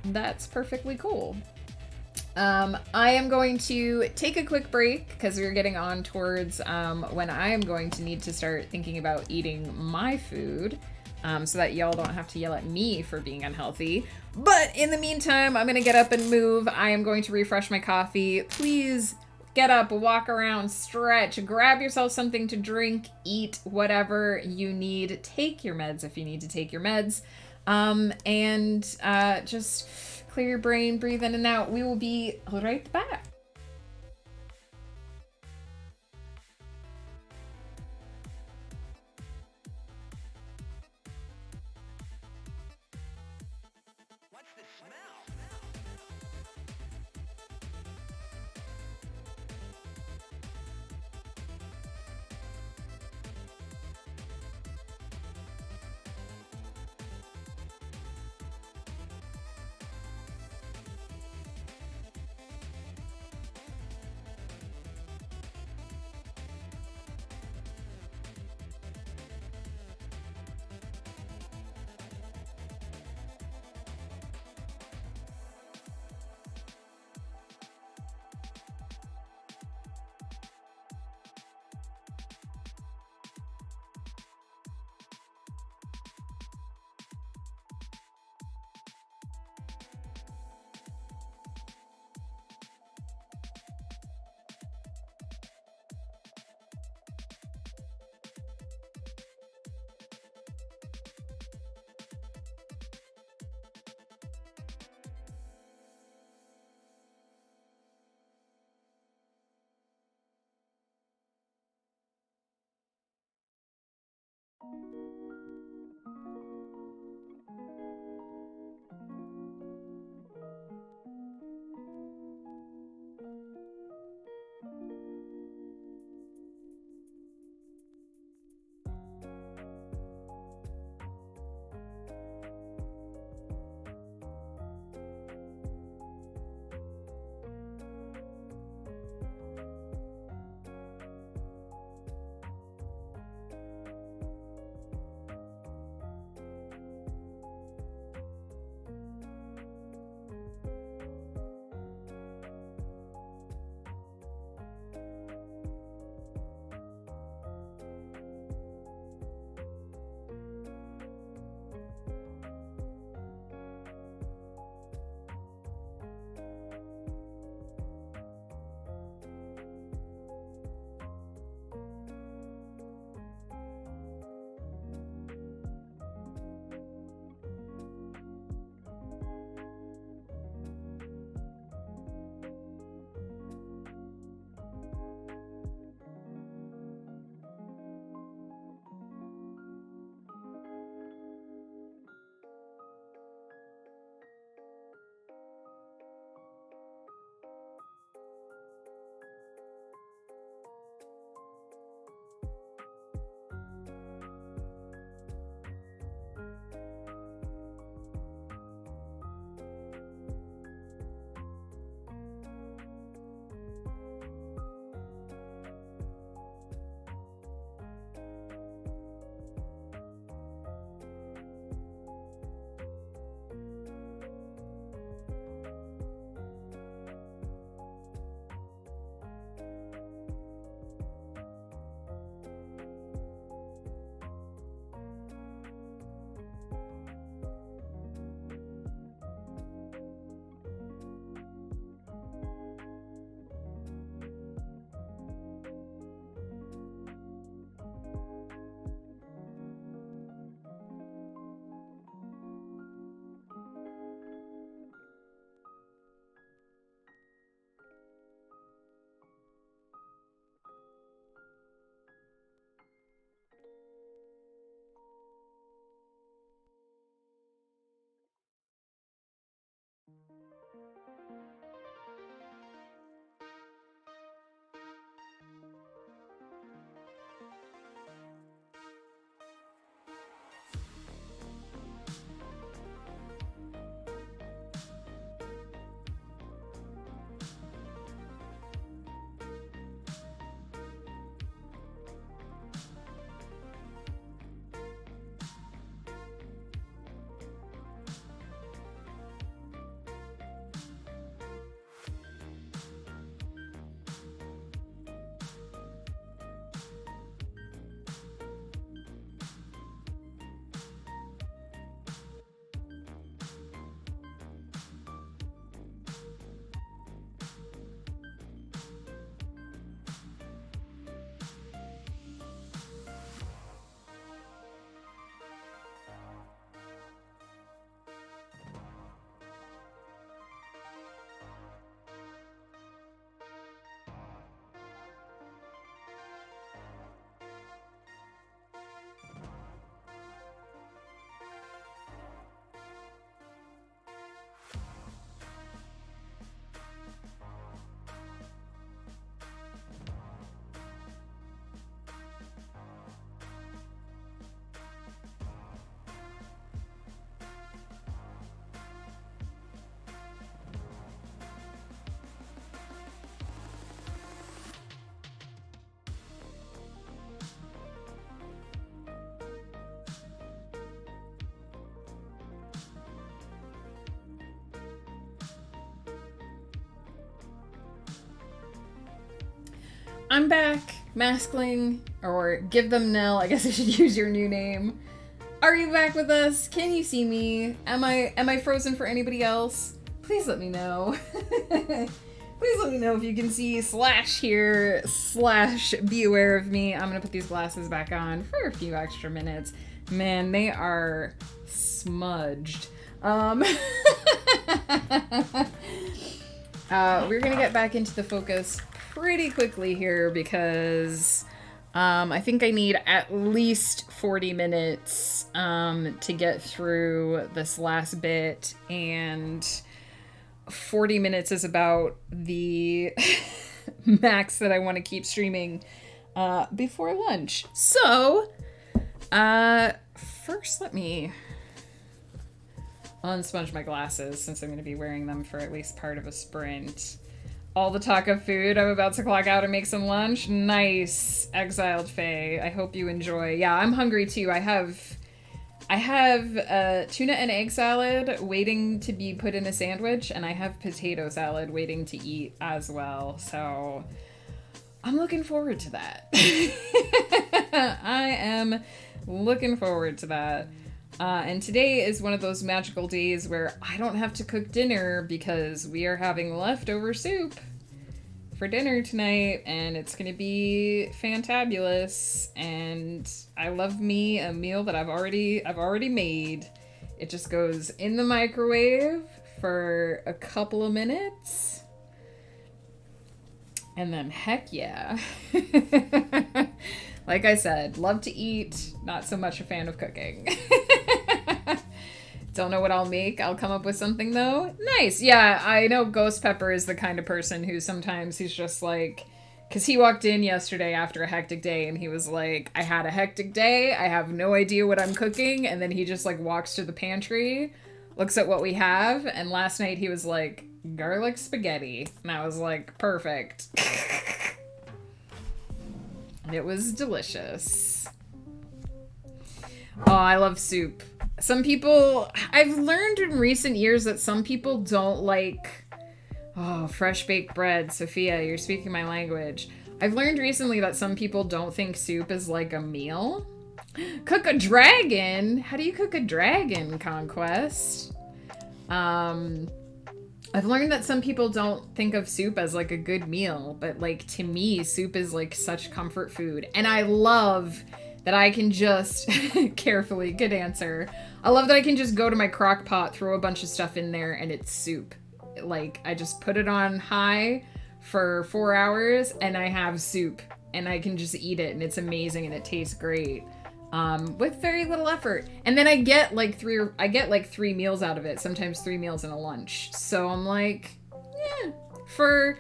that's perfectly cool. I am going to take a quick break because we're getting on towards when I am going to need to start thinking about eating my food. So that y'all don't have to yell at me for being unhealthy. But in the meantime, I'm gonna get up and move. I am going to refresh my coffee. Please get up, walk around, stretch, grab yourself something to drink, eat whatever you need. Take your meds if you need to take your meds. And just clear your brain, breathe in and out. We will be right back. I'm back, Maskling, or Give Them Nell. I guess I should use your new name. Are you back with us? Can you see me? Am I frozen for anybody else? Please let me know. Please let me know if you can see /hear / be aware of me. I'm gonna put these glasses back on for a few extra minutes. Man, they are smudged. We're gonna get back into the focus pretty quickly here because I think I need at least 40 minutes to get through this last bit, and 40 minutes is about the max that I want to keep streaming before lunch. So, first let me unsponge my glasses since I'm going to be wearing them for at least part of a sprint. All the talk of food, I'm about to clock out and make some lunch. Nice, Exiled Faye. I hope you enjoy. Yeah, I'm hungry too. I have tuna and egg salad waiting to be put in a sandwich, and I have potato salad waiting to eat as well. So I'm looking forward to that. I am looking forward to that. And today is one of those magical days where I don't have to cook dinner because we are having leftover soup for dinner tonight, and it's gonna be fantabulous. And I love me a meal that I've already made. It just goes in the microwave for a couple of minutes, and then heck yeah. Like I said, love to eat, not so much a fan of cooking. Don't know what I'll make. I'll come up with something though. Nice. Yeah, I know Ghost Pepper is the kind of person who sometimes he's just like, because he walked in yesterday after a hectic day and he was like, I had a hectic day. I have no idea what I'm cooking. And then he just like walks to the pantry, looks at what we have. And last night he was like, garlic spaghetti. And I was like, perfect. It was delicious. Oh, I love soup. Some people, I've learned in recent years that some people don't like, fresh baked bread. Sophia, you're speaking my language. I've learned recently that some people don't think soup is like a meal. Cook a dragon? How do you cook a dragon, Conquest? I've learned that some people don't think of soup as like a good meal, but like to me, soup is like such comfort food. And I love that I can just, carefully, good answer. I love that I can just go to my crock pot, throw a bunch of stuff in there, and it's soup. Like, I just put it on high for 4 hours, and I have soup. And I can just eat it, and it's amazing, and it tastes great. With very little effort. And then I get like three meals out of it, sometimes 3 meals and a lunch. So I'm like, yeah, for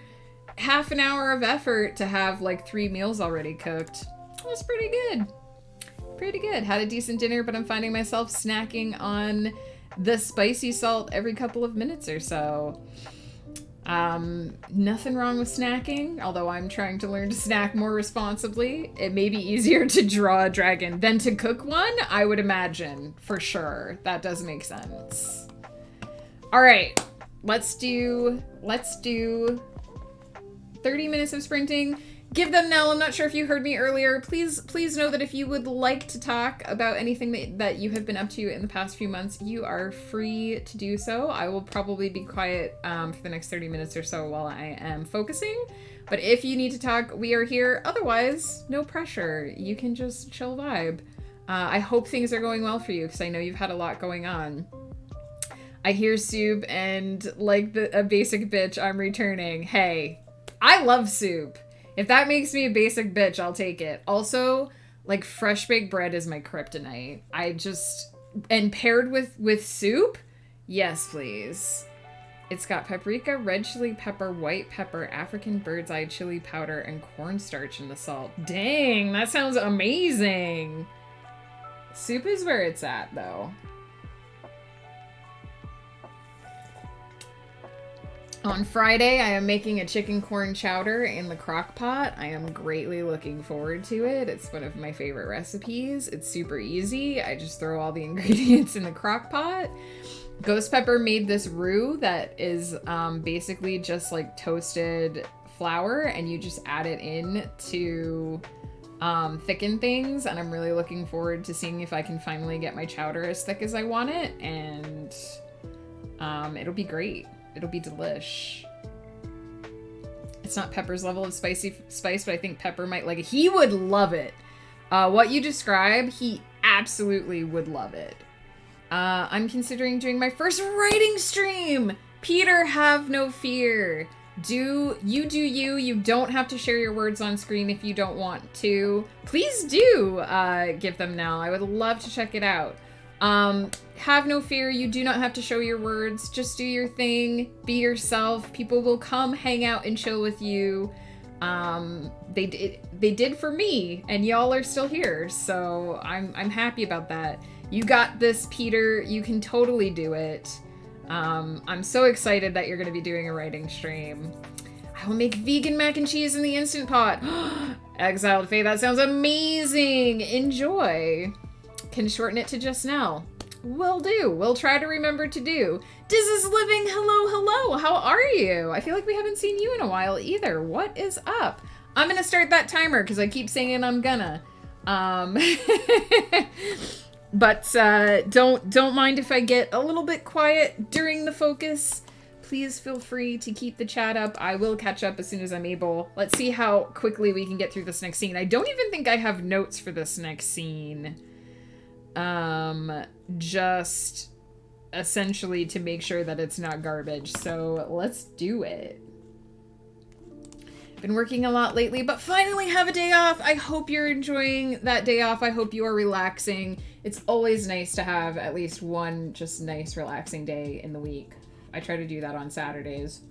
half an hour of effort to have like 3 meals already cooked, that's pretty good. Pretty good. Had a decent dinner, but I'm finding myself snacking on the spicy salt every couple of minutes or so. Nothing wrong with snacking, although I'm trying to learn to snack more responsibly. It may be easier to draw a dragon than to cook one, I would imagine, for sure. That does make sense. All right, let's do 30 minutes of sprinting. Give them Nell. I'm not sure if you heard me earlier. Please know that if you would like to talk about anything that you have been up to in the past few months, you are free to do so. I will probably be quiet for the next 30 minutes or so while I am focusing. But if you need to talk, we are here. Otherwise, no pressure. You can just chill vibe. I hope things are going well for you because I know you've had a lot going on. I hear soup and like a basic bitch, I'm returning. Hey, I love soup. If that makes me a basic bitch, I'll take it. Also, like, fresh baked bread is my kryptonite. And paired with soup? Yes, please. It's got paprika, red chili pepper, white pepper, African bird's eye chili powder, and cornstarch in the salt. Dang, that sounds amazing. Soup is where it's at, though. On Friday, I am making a chicken corn chowder in the crock pot. I am greatly looking forward to it. It's one of my favorite recipes. It's super easy. I just throw all the ingredients in the crock pot. Ghost Pepper made this roux that is basically just like toasted flour and you just add it in to thicken things, and I'm really looking forward to seeing if I can finally get my chowder as thick as I want it, and it'll be great. It'll be delish. It's not Pepper's level of spice, but I think Pepper might like it. He would love it. What you describe, he absolutely would love it. I'm considering doing my first writing stream. Peter, have no fear. Do you. You don't have to share your words on screen if you don't want to. Please do give them now. I would love to check it out. Have no fear. You do not have to show your words. Just do your thing. Be yourself. People will come hang out and chill with you. They did for me, and y'all are still here, so I'm happy about that. You got this, Peter. You can totally do it. I'm so excited that you're going to be doing a writing stream. I will make vegan mac and cheese in the Instant Pot. Exiled Faye, that sounds amazing. Enjoy. Can shorten it to just now. Will do. We'll try to remember to do. Diz is living. Hello. How are you? I feel like we haven't seen you in a while either. What is up? I'm going to start that timer because I keep saying I'm gonna. But don't mind if I get a little bit quiet during the focus. Please feel free to keep the chat up. I will catch up as soon as I'm able. Let's see how quickly we can get through this next scene. I don't even think I have notes for this next scene. Just essentially to make sure that it's not garbage. So let's do it. Been working a lot lately, but finally have a day off. I hope you're enjoying that day off. I hope you are relaxing. It's always nice to have at least one just nice relaxing day in the week. I try to do that on Saturdays.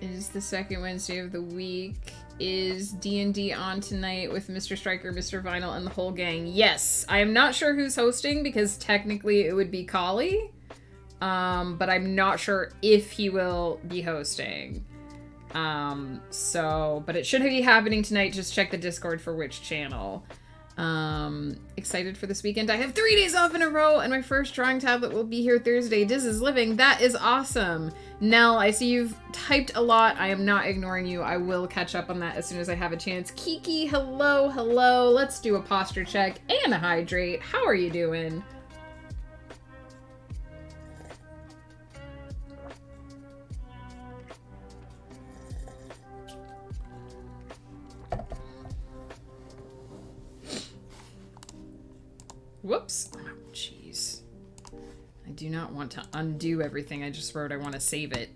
is the second Wednesday of the week. Is D&D on tonight with Mr. Striker, Mr. Vinyl, and the whole gang? Yes. I am not sure who's hosting because technically it would be Kali. But I'm not sure if he will be hosting. But it should be happening tonight. Just check the Discord for which channel. Excited for this weekend. I have 3 days off in a row, and my first drawing tablet will be here Thursday. Diz is living. That is awesome. Nell, I see you've typed a lot. I am not ignoring you. I will catch up on that as soon as I have a chance. Kiki, hello, hello. Let's do a posture check and a hydrate. How are you doing? Whoops. Oh, jeez. I do not want to undo everything I just wrote. I want to save it.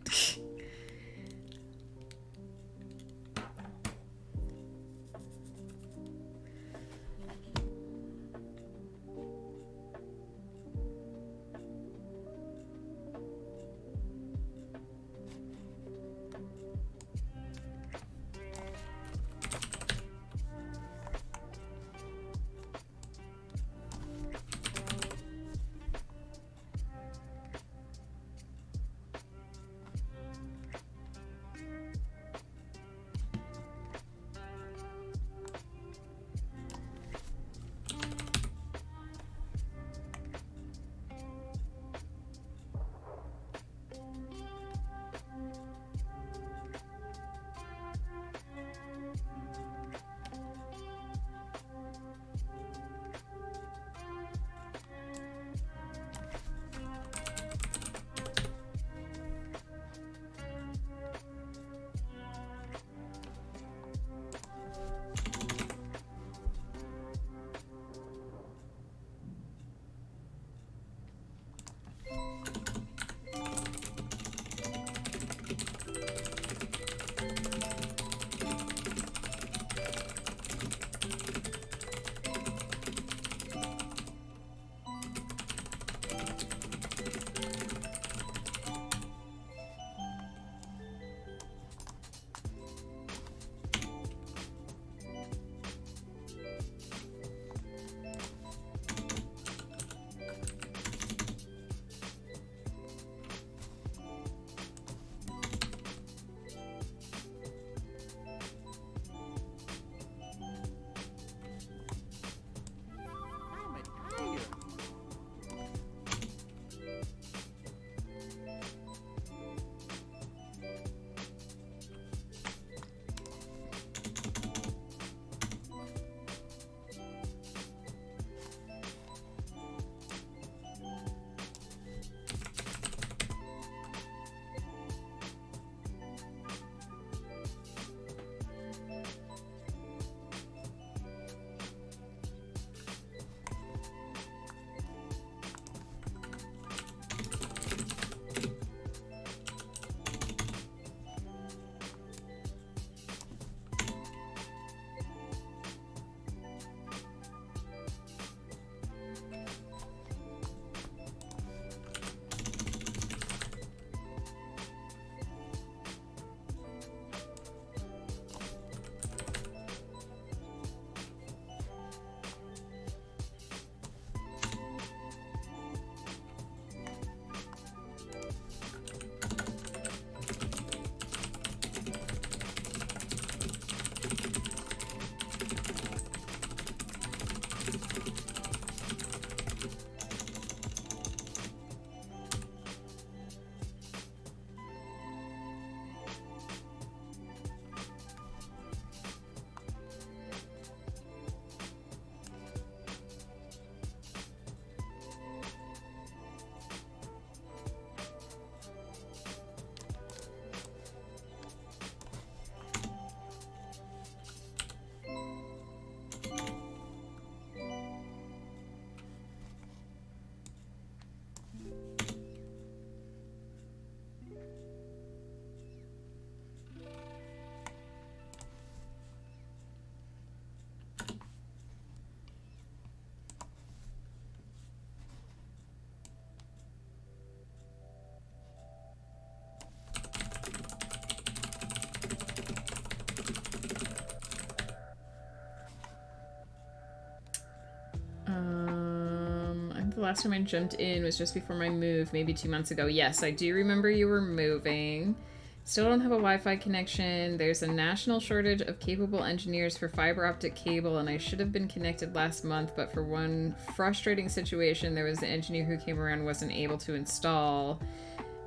last time I jumped in was just before my move, maybe 2 months ago. Yes, I do remember you were moving. Still don't have a Wi-Fi connection. There's a national shortage of capable engineers for fiber optic cable, and I should have been connected last month, but for one frustrating situation, there was an engineer who came around and wasn't able to install.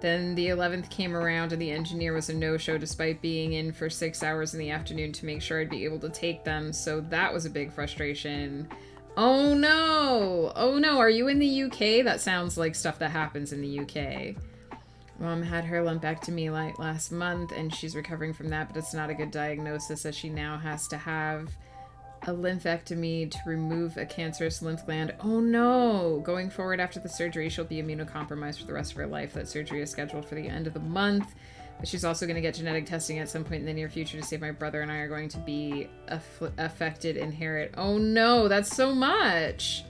Then the 11th came around and the engineer was a no-show despite being in for 6 hours in the afternoon to make sure I'd be able to take them, so that was a big frustration. Oh no! Oh no, are you in the UK? That sounds like stuff that happens in the UK. Mom had her lumpectomy last month and she's recovering from that, but it's not a good diagnosis as she now has to have a lymphectomy to remove a cancerous lymph gland. Oh no! Going forward after the surgery, she'll be immunocompromised for the rest of her life. That surgery is scheduled for the end of the month. But she's also going to get genetic testing at some point in the near future to see if my brother and I are going to be affected inherit. Oh no, that's so much!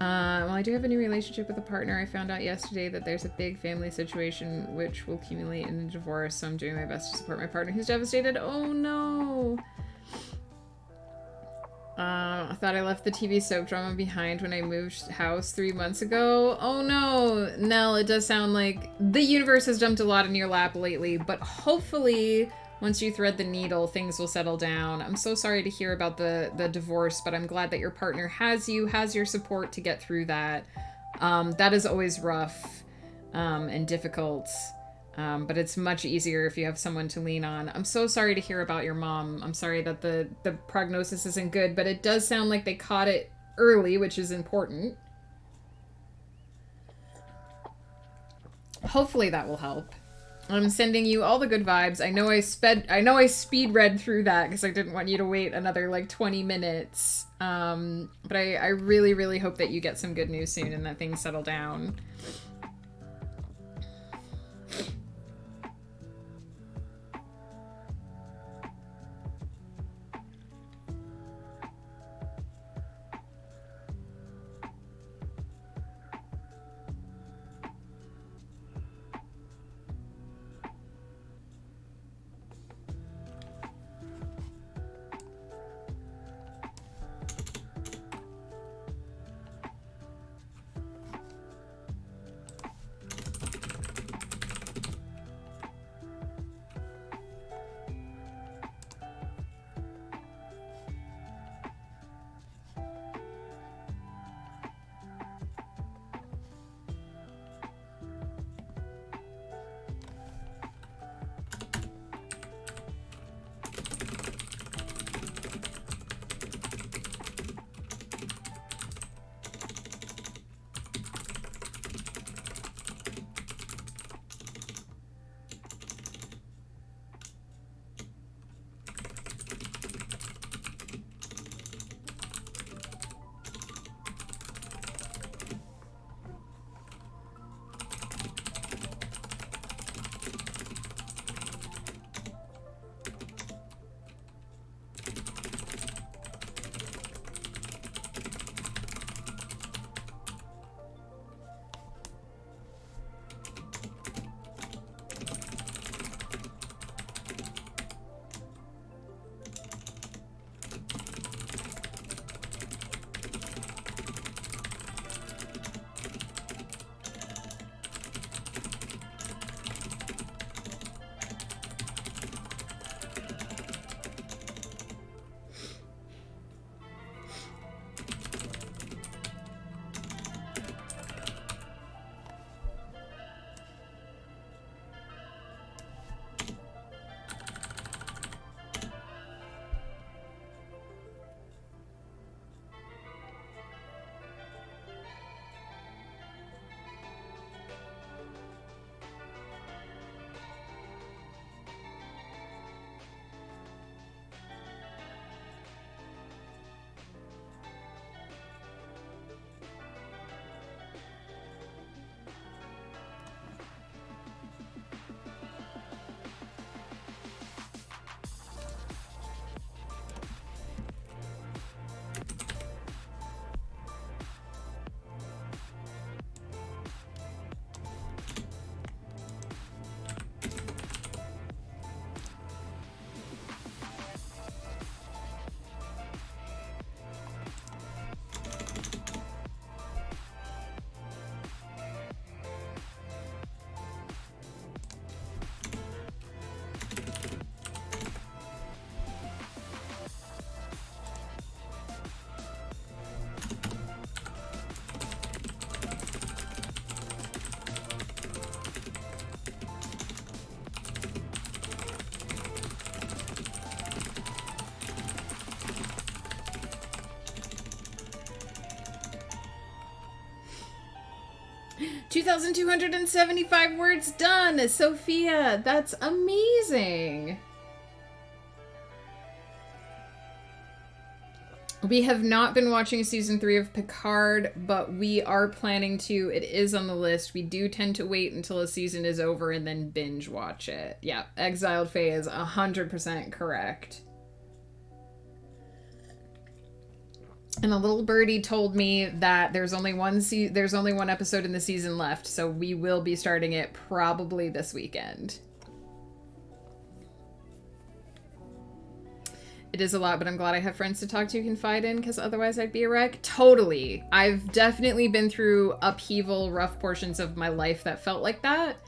Well, I do have a new relationship with a partner. I found out yesterday that there's a big family situation which will accumulate in a divorce, so I'm doing my best to support my partner who's devastated. Oh no! I thought I left the TV soap drama behind when I moved house 3 months ago. Oh no! Nell, it does sound like the universe has dumped a lot in your lap lately, but hopefully once you thread the needle, things will settle down. I'm so sorry to hear about the divorce, but I'm glad that your partner has your support to get through that. That is always rough and difficult. But it's much easier if you have someone to lean on. I'm so sorry to hear about your mom. I'm sorry that the prognosis isn't good, but it does sound like they caught it early, which is important. Hopefully that will help. I'm sending you all the good vibes. I know I speed read through that because I didn't want you to wait another like 20 minutes. But I really, really hope that you get some good news soon and that things settle down. 2,275 words done! Sophia, that's amazing! We have not been watching season 3 of Picard, but we are planning to. It is on the list. We do tend to wait until a season is over and then binge watch it. Yeah, Exiled Faye is 100% correct. And a little birdie told me that there's only one episode in the season left, so we will be starting it probably this weekend. It is a lot, but I'm glad I have friends to talk to, confide in, because otherwise I'd be a wreck. Totally. I've definitely been through upheaval, rough portions of my life that felt like that,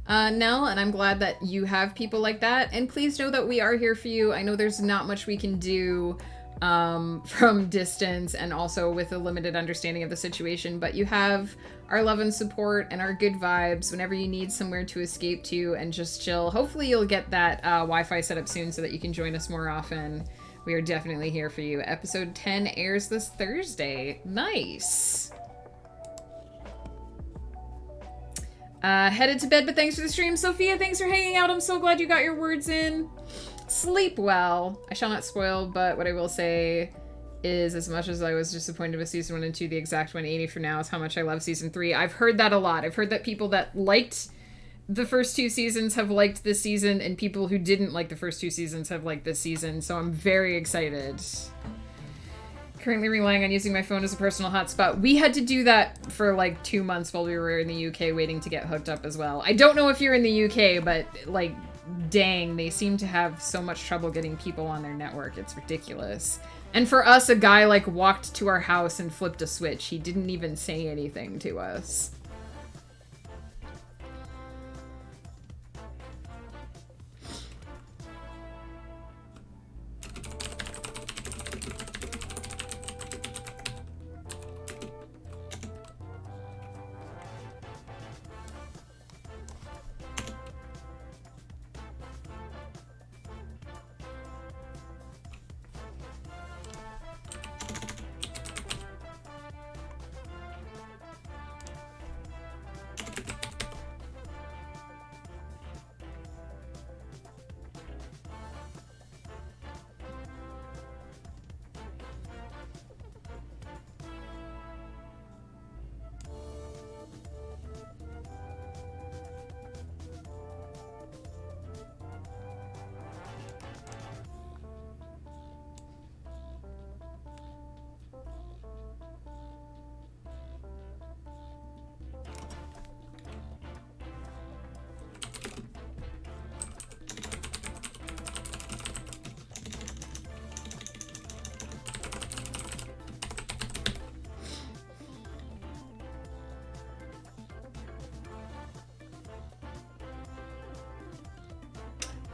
Nell, and I'm glad that you have people like that. And please know that we are here for you. I know there's not much we can do from distance and also with a limited understanding of the situation, but you have our love and support and our good vibes whenever you need somewhere to escape to and just chill. Hopefully you'll get that Wi-Fi set up soon so that you can join us more often. We are definitely here for you. Episode 10 airs this Thursday. Nice. Headed to bed, but thanks for the stream. Sophia, thanks for hanging out. I'm so glad you got your words in. Sleep well. I shall not spoil, but what I will say is, as much as I was disappointed with season 1 and 2, the exact 180 for now is how much I love season 3. I've heard that a lot. I've heard that people that liked the first 2 seasons have liked this season, and people who didn't like the first 2 seasons have liked this season, so I'm very excited. Currently relying on using my phone as a personal hotspot. We had to do that for like 2 months while we were in the UK waiting to get hooked up as well. I don't know if you're in the UK, but like, dang, they seem to have so much trouble getting people on their network. It's ridiculous. And for us, a guy like walked to our house and flipped a switch. He didn't even say anything to us.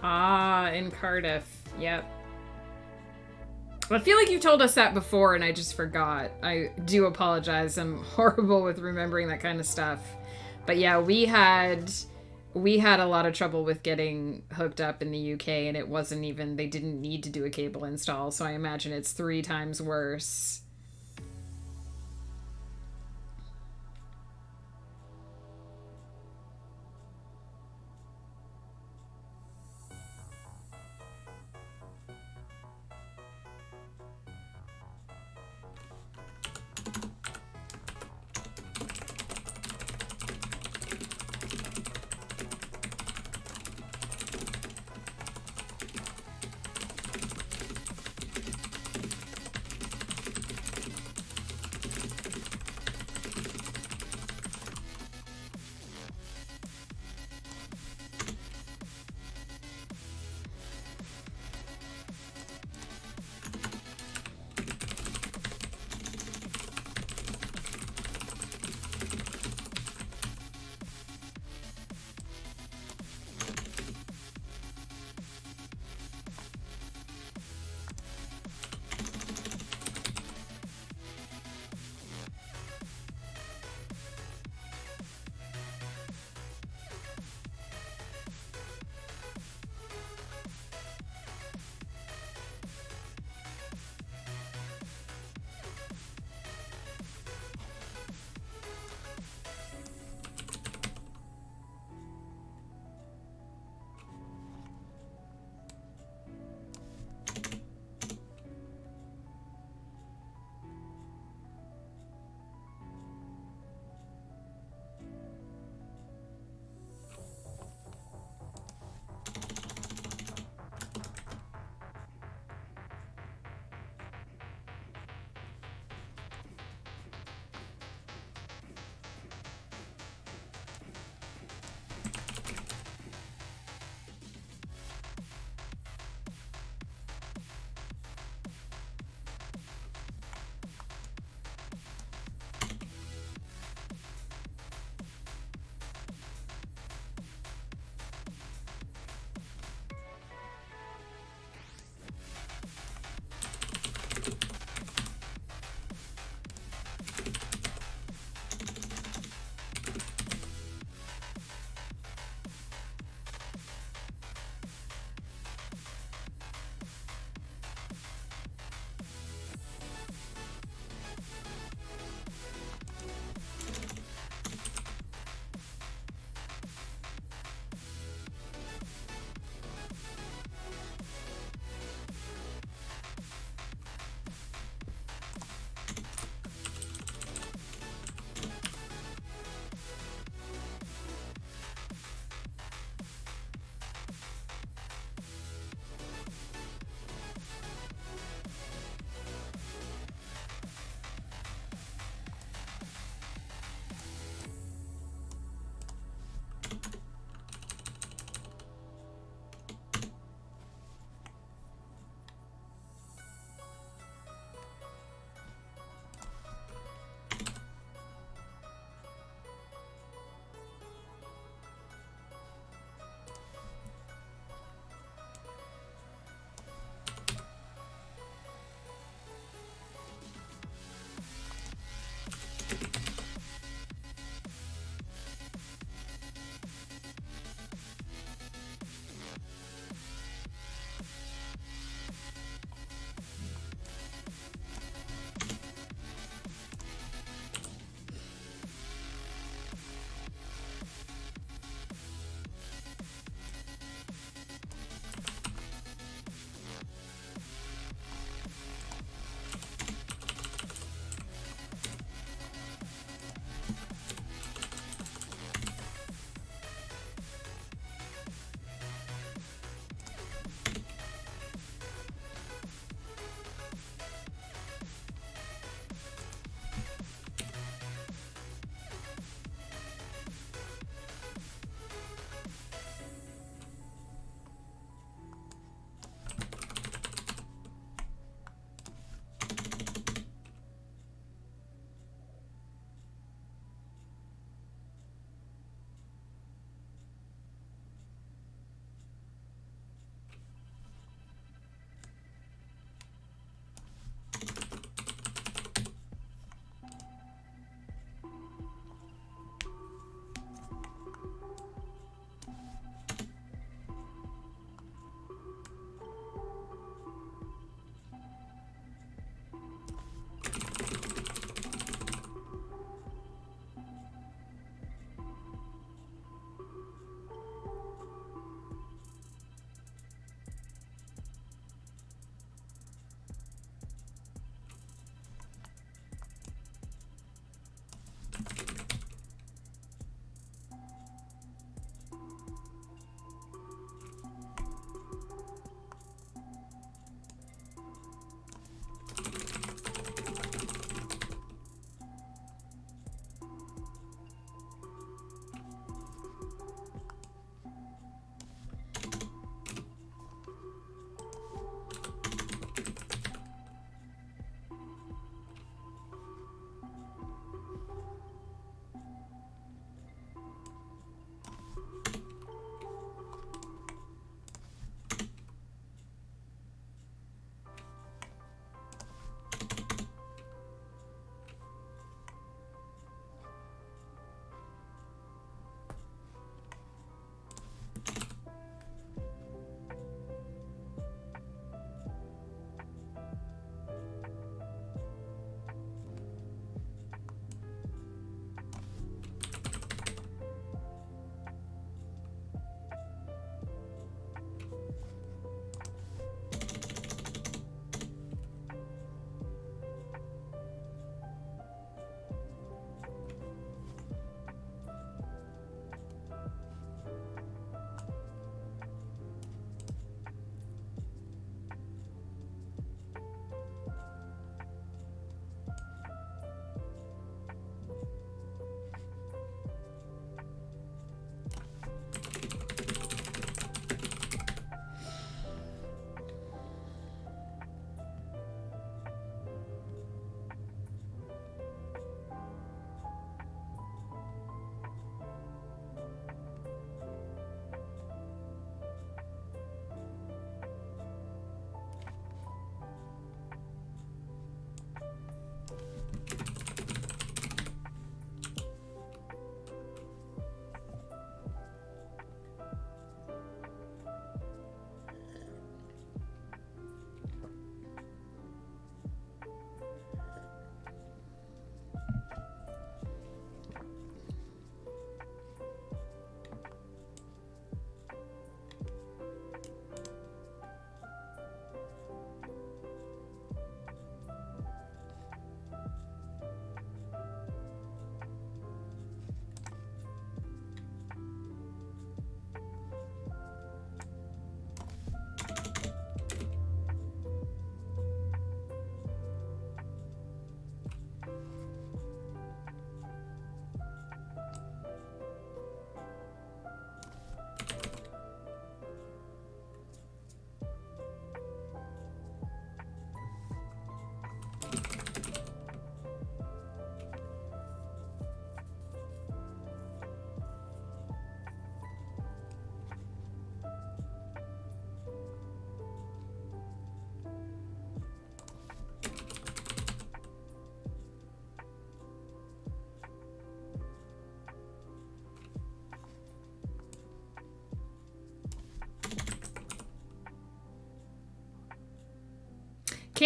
Ah, in Cardiff. Yep. I feel like you told us that before and I just forgot. I do apologize. I'm horrible with remembering that kind of stuff. But yeah, we had a lot of trouble with getting hooked up in the UK, and it wasn't even, they didn't need to do a cable install, so I imagine it's 3 times worse.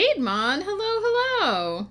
Shademon, hello, hello.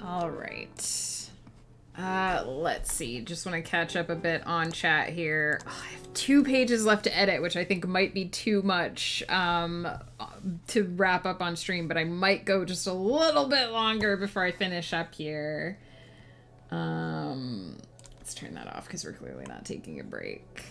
All right. Let's see. Just want to catch up a bit on chat here. Oh, I have 2 pages left to edit, which I think might be too much to wrap up on stream, but I might go just a little bit longer before I finish up here. Let's turn that off because we're clearly not taking a break.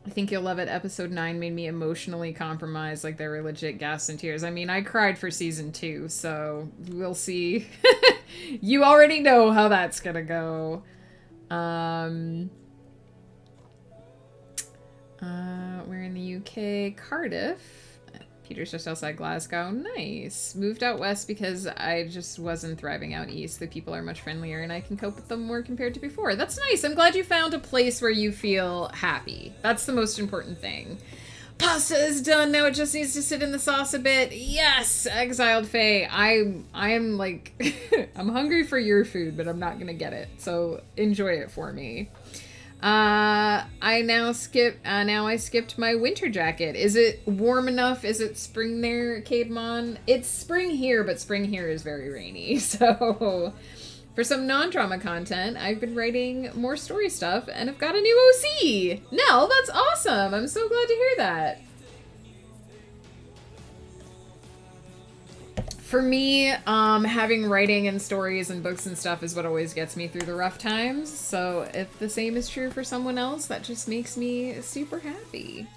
I think you'll love it. Episode 9 made me emotionally compromised, like there were legit gasps and tears. I mean, I cried for season 2, so we'll see. You already know how that's gonna go. We're in the UK, Cardiff. Peter's just outside Glasgow. Nice. Moved out west because I just wasn't thriving out east. The people are much friendlier and I can cope with them more compared to before. That's nice. I'm glad you found a place where you feel happy. That's the most important thing. Pasta is done. Now it just needs to sit in the sauce a bit. Yes, Exiled Fae. I'm like, I'm hungry for your food, but I'm not going to get it. So enjoy it for me. Now I skipped my winter jacket. Is it warm enough? Is it spring there, Cademon? It's spring here, but spring here is very rainy. So for some non-drama content, I've been writing more story stuff and I've got a new OC. Nell, that's awesome. I'm so glad to hear that. For me, having writing and stories and books and stuff is what always gets me through the rough times. So if the same is true for someone else, that just makes me super happy.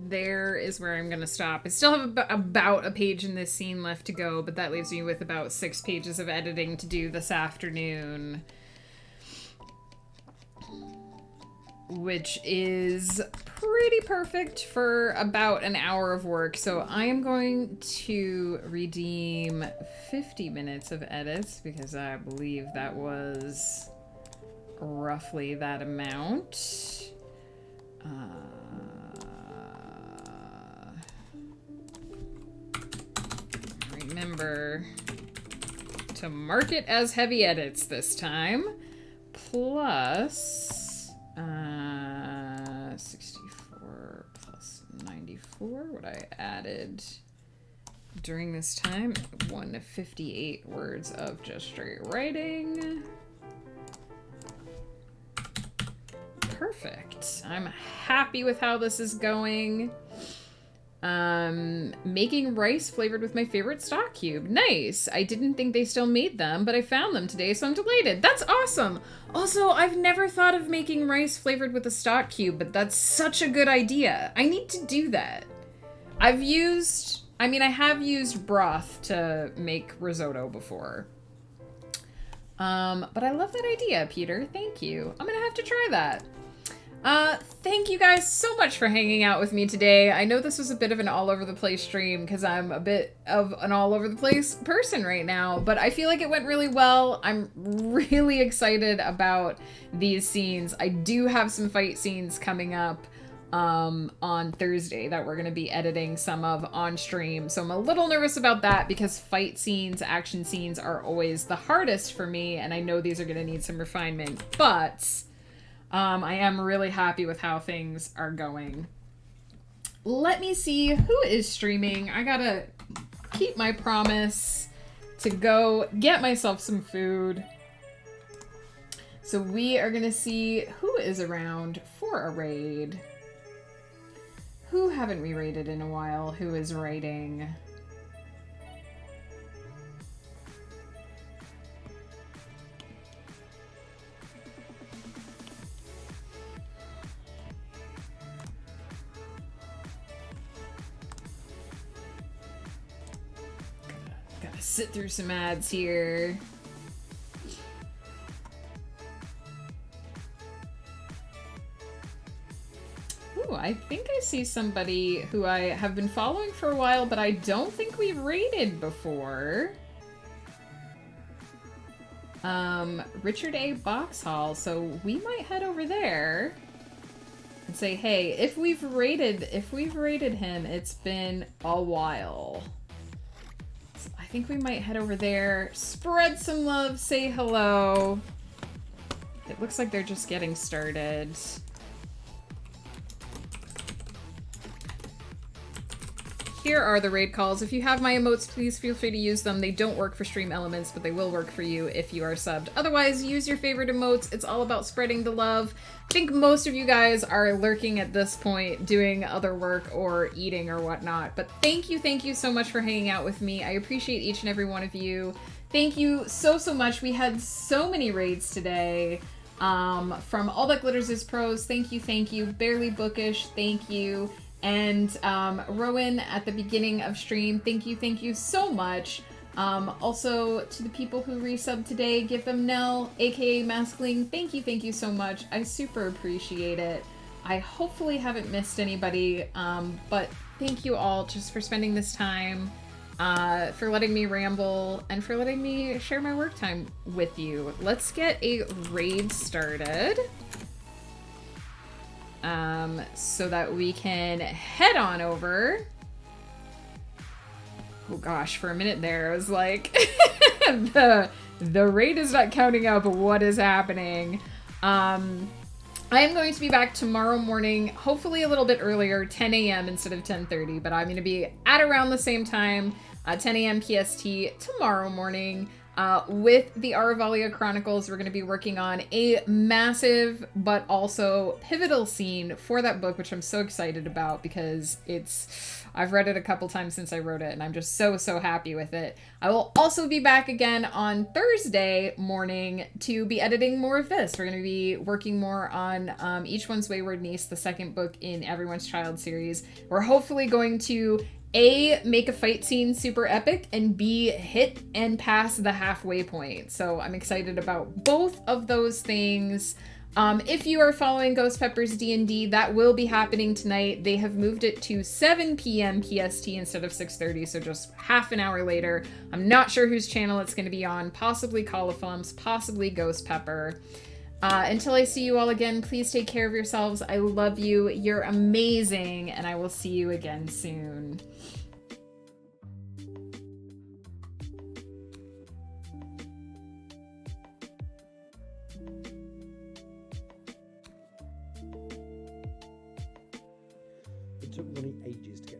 there is where I'm gonna stop. I still have about a page in this scene left to go, but that leaves me with about 6 pages of editing to do this afternoon. Which is pretty perfect for about an hour of work. So I am going to redeem 50 minutes of edits because I believe that was roughly that amount. Remember to mark it as heavy edits this time. Plus 64 plus 94, what I added during this time, 158 words of just straight writing. Perfect. I'm happy with how this is going. Making rice flavored with my favorite stock cube. Nice. I didn't think they still made them, but I found them today, so I'm delighted. That's awesome. Also, I've never thought of making rice flavored with a stock cube, but that's such a good idea. I need to do that. I have used broth to make risotto before. But I love that idea, Peter. Thank you. I'm gonna have to try that. Thank you guys so much for hanging out with me today. I know this was a bit of an all over the place stream because I'm a bit of an all over the place person right now, but I feel like it went really well. I'm really excited about these scenes. I do have some fight scenes coming up on Thursday that we're going to be editing some of on stream. So I'm a little nervous about that because fight scenes, action scenes are always the hardest for me, and I know these are going to need some refinement, but I am really happy with how things are going. Let me see who is streaming. I gotta keep my promise to go get myself some food. So we are gonna see who is around for a raid. Who haven't we raided in a while? Who is raiding? Gotta sit through some ads here. Ooh, I think I see somebody who I have been following for a while, but I don't think we've raided before. Richard A. Boxhall, so we might head over there and say, hey, if we've raided him, it's been a while. So I think we might head over there, spread some love, say hello. It looks like they're just getting started. Here are the raid calls. If you have my emotes, please feel free to use them. They don't work for stream elements, but they will work for you if you are subbed. Otherwise, use your favorite emotes. It's all about spreading the love. I think most of you guys are lurking at this point, doing other work or eating or whatnot. But thank you so much for hanging out with me. I appreciate each and every one of you. Thank you so much. We had so many raids today. From All That Glitters Is Pros, thank you. Barely Bookish, thank you. And Rowan at the beginning of stream, thank you so much. Also to the people who resubbed today, Give Them Nell, aka Maskling, thank you so much. I super appreciate it. I hopefully haven't missed anybody, but thank you all just for spending this time, for letting me ramble, and for letting me share my work time with you. Let's get a raid started. So that we can head on over. Oh gosh, for a minute there, I was like, the raid is not counting up what is happening. I am going to be back tomorrow morning, hopefully a little bit earlier, 10 a.m. instead of 10:30, but I'm going to be at around the same time, 10 a.m. PST tomorrow morning. With the Aravalia Chronicles, we're going to be working on a massive but also pivotal scene for that book, which I'm so excited about because I've read it a couple times since I wrote it, and I'm just so happy with it. I will also be back again on Thursday morning to be editing more of this. We're going to be working more on Each One's Wayward Niece, the second book in Everyone's Child series. We're hopefully going to A, make a fight scene super epic, and B, hit and pass the halfway point. So I'm excited about both of those things. If you are following Ghost Pepper's D&D, that will be happening tonight. They have moved it to 7 p.m. PST instead of 6:30, so just half an hour later. I'm not sure whose channel it's going to be on, possibly Colifums, possibly Ghost Pepper. Until I see you all again, please take care of yourselves. I love you. You're amazing, and I will see you again soon. It took Ronnie ages to get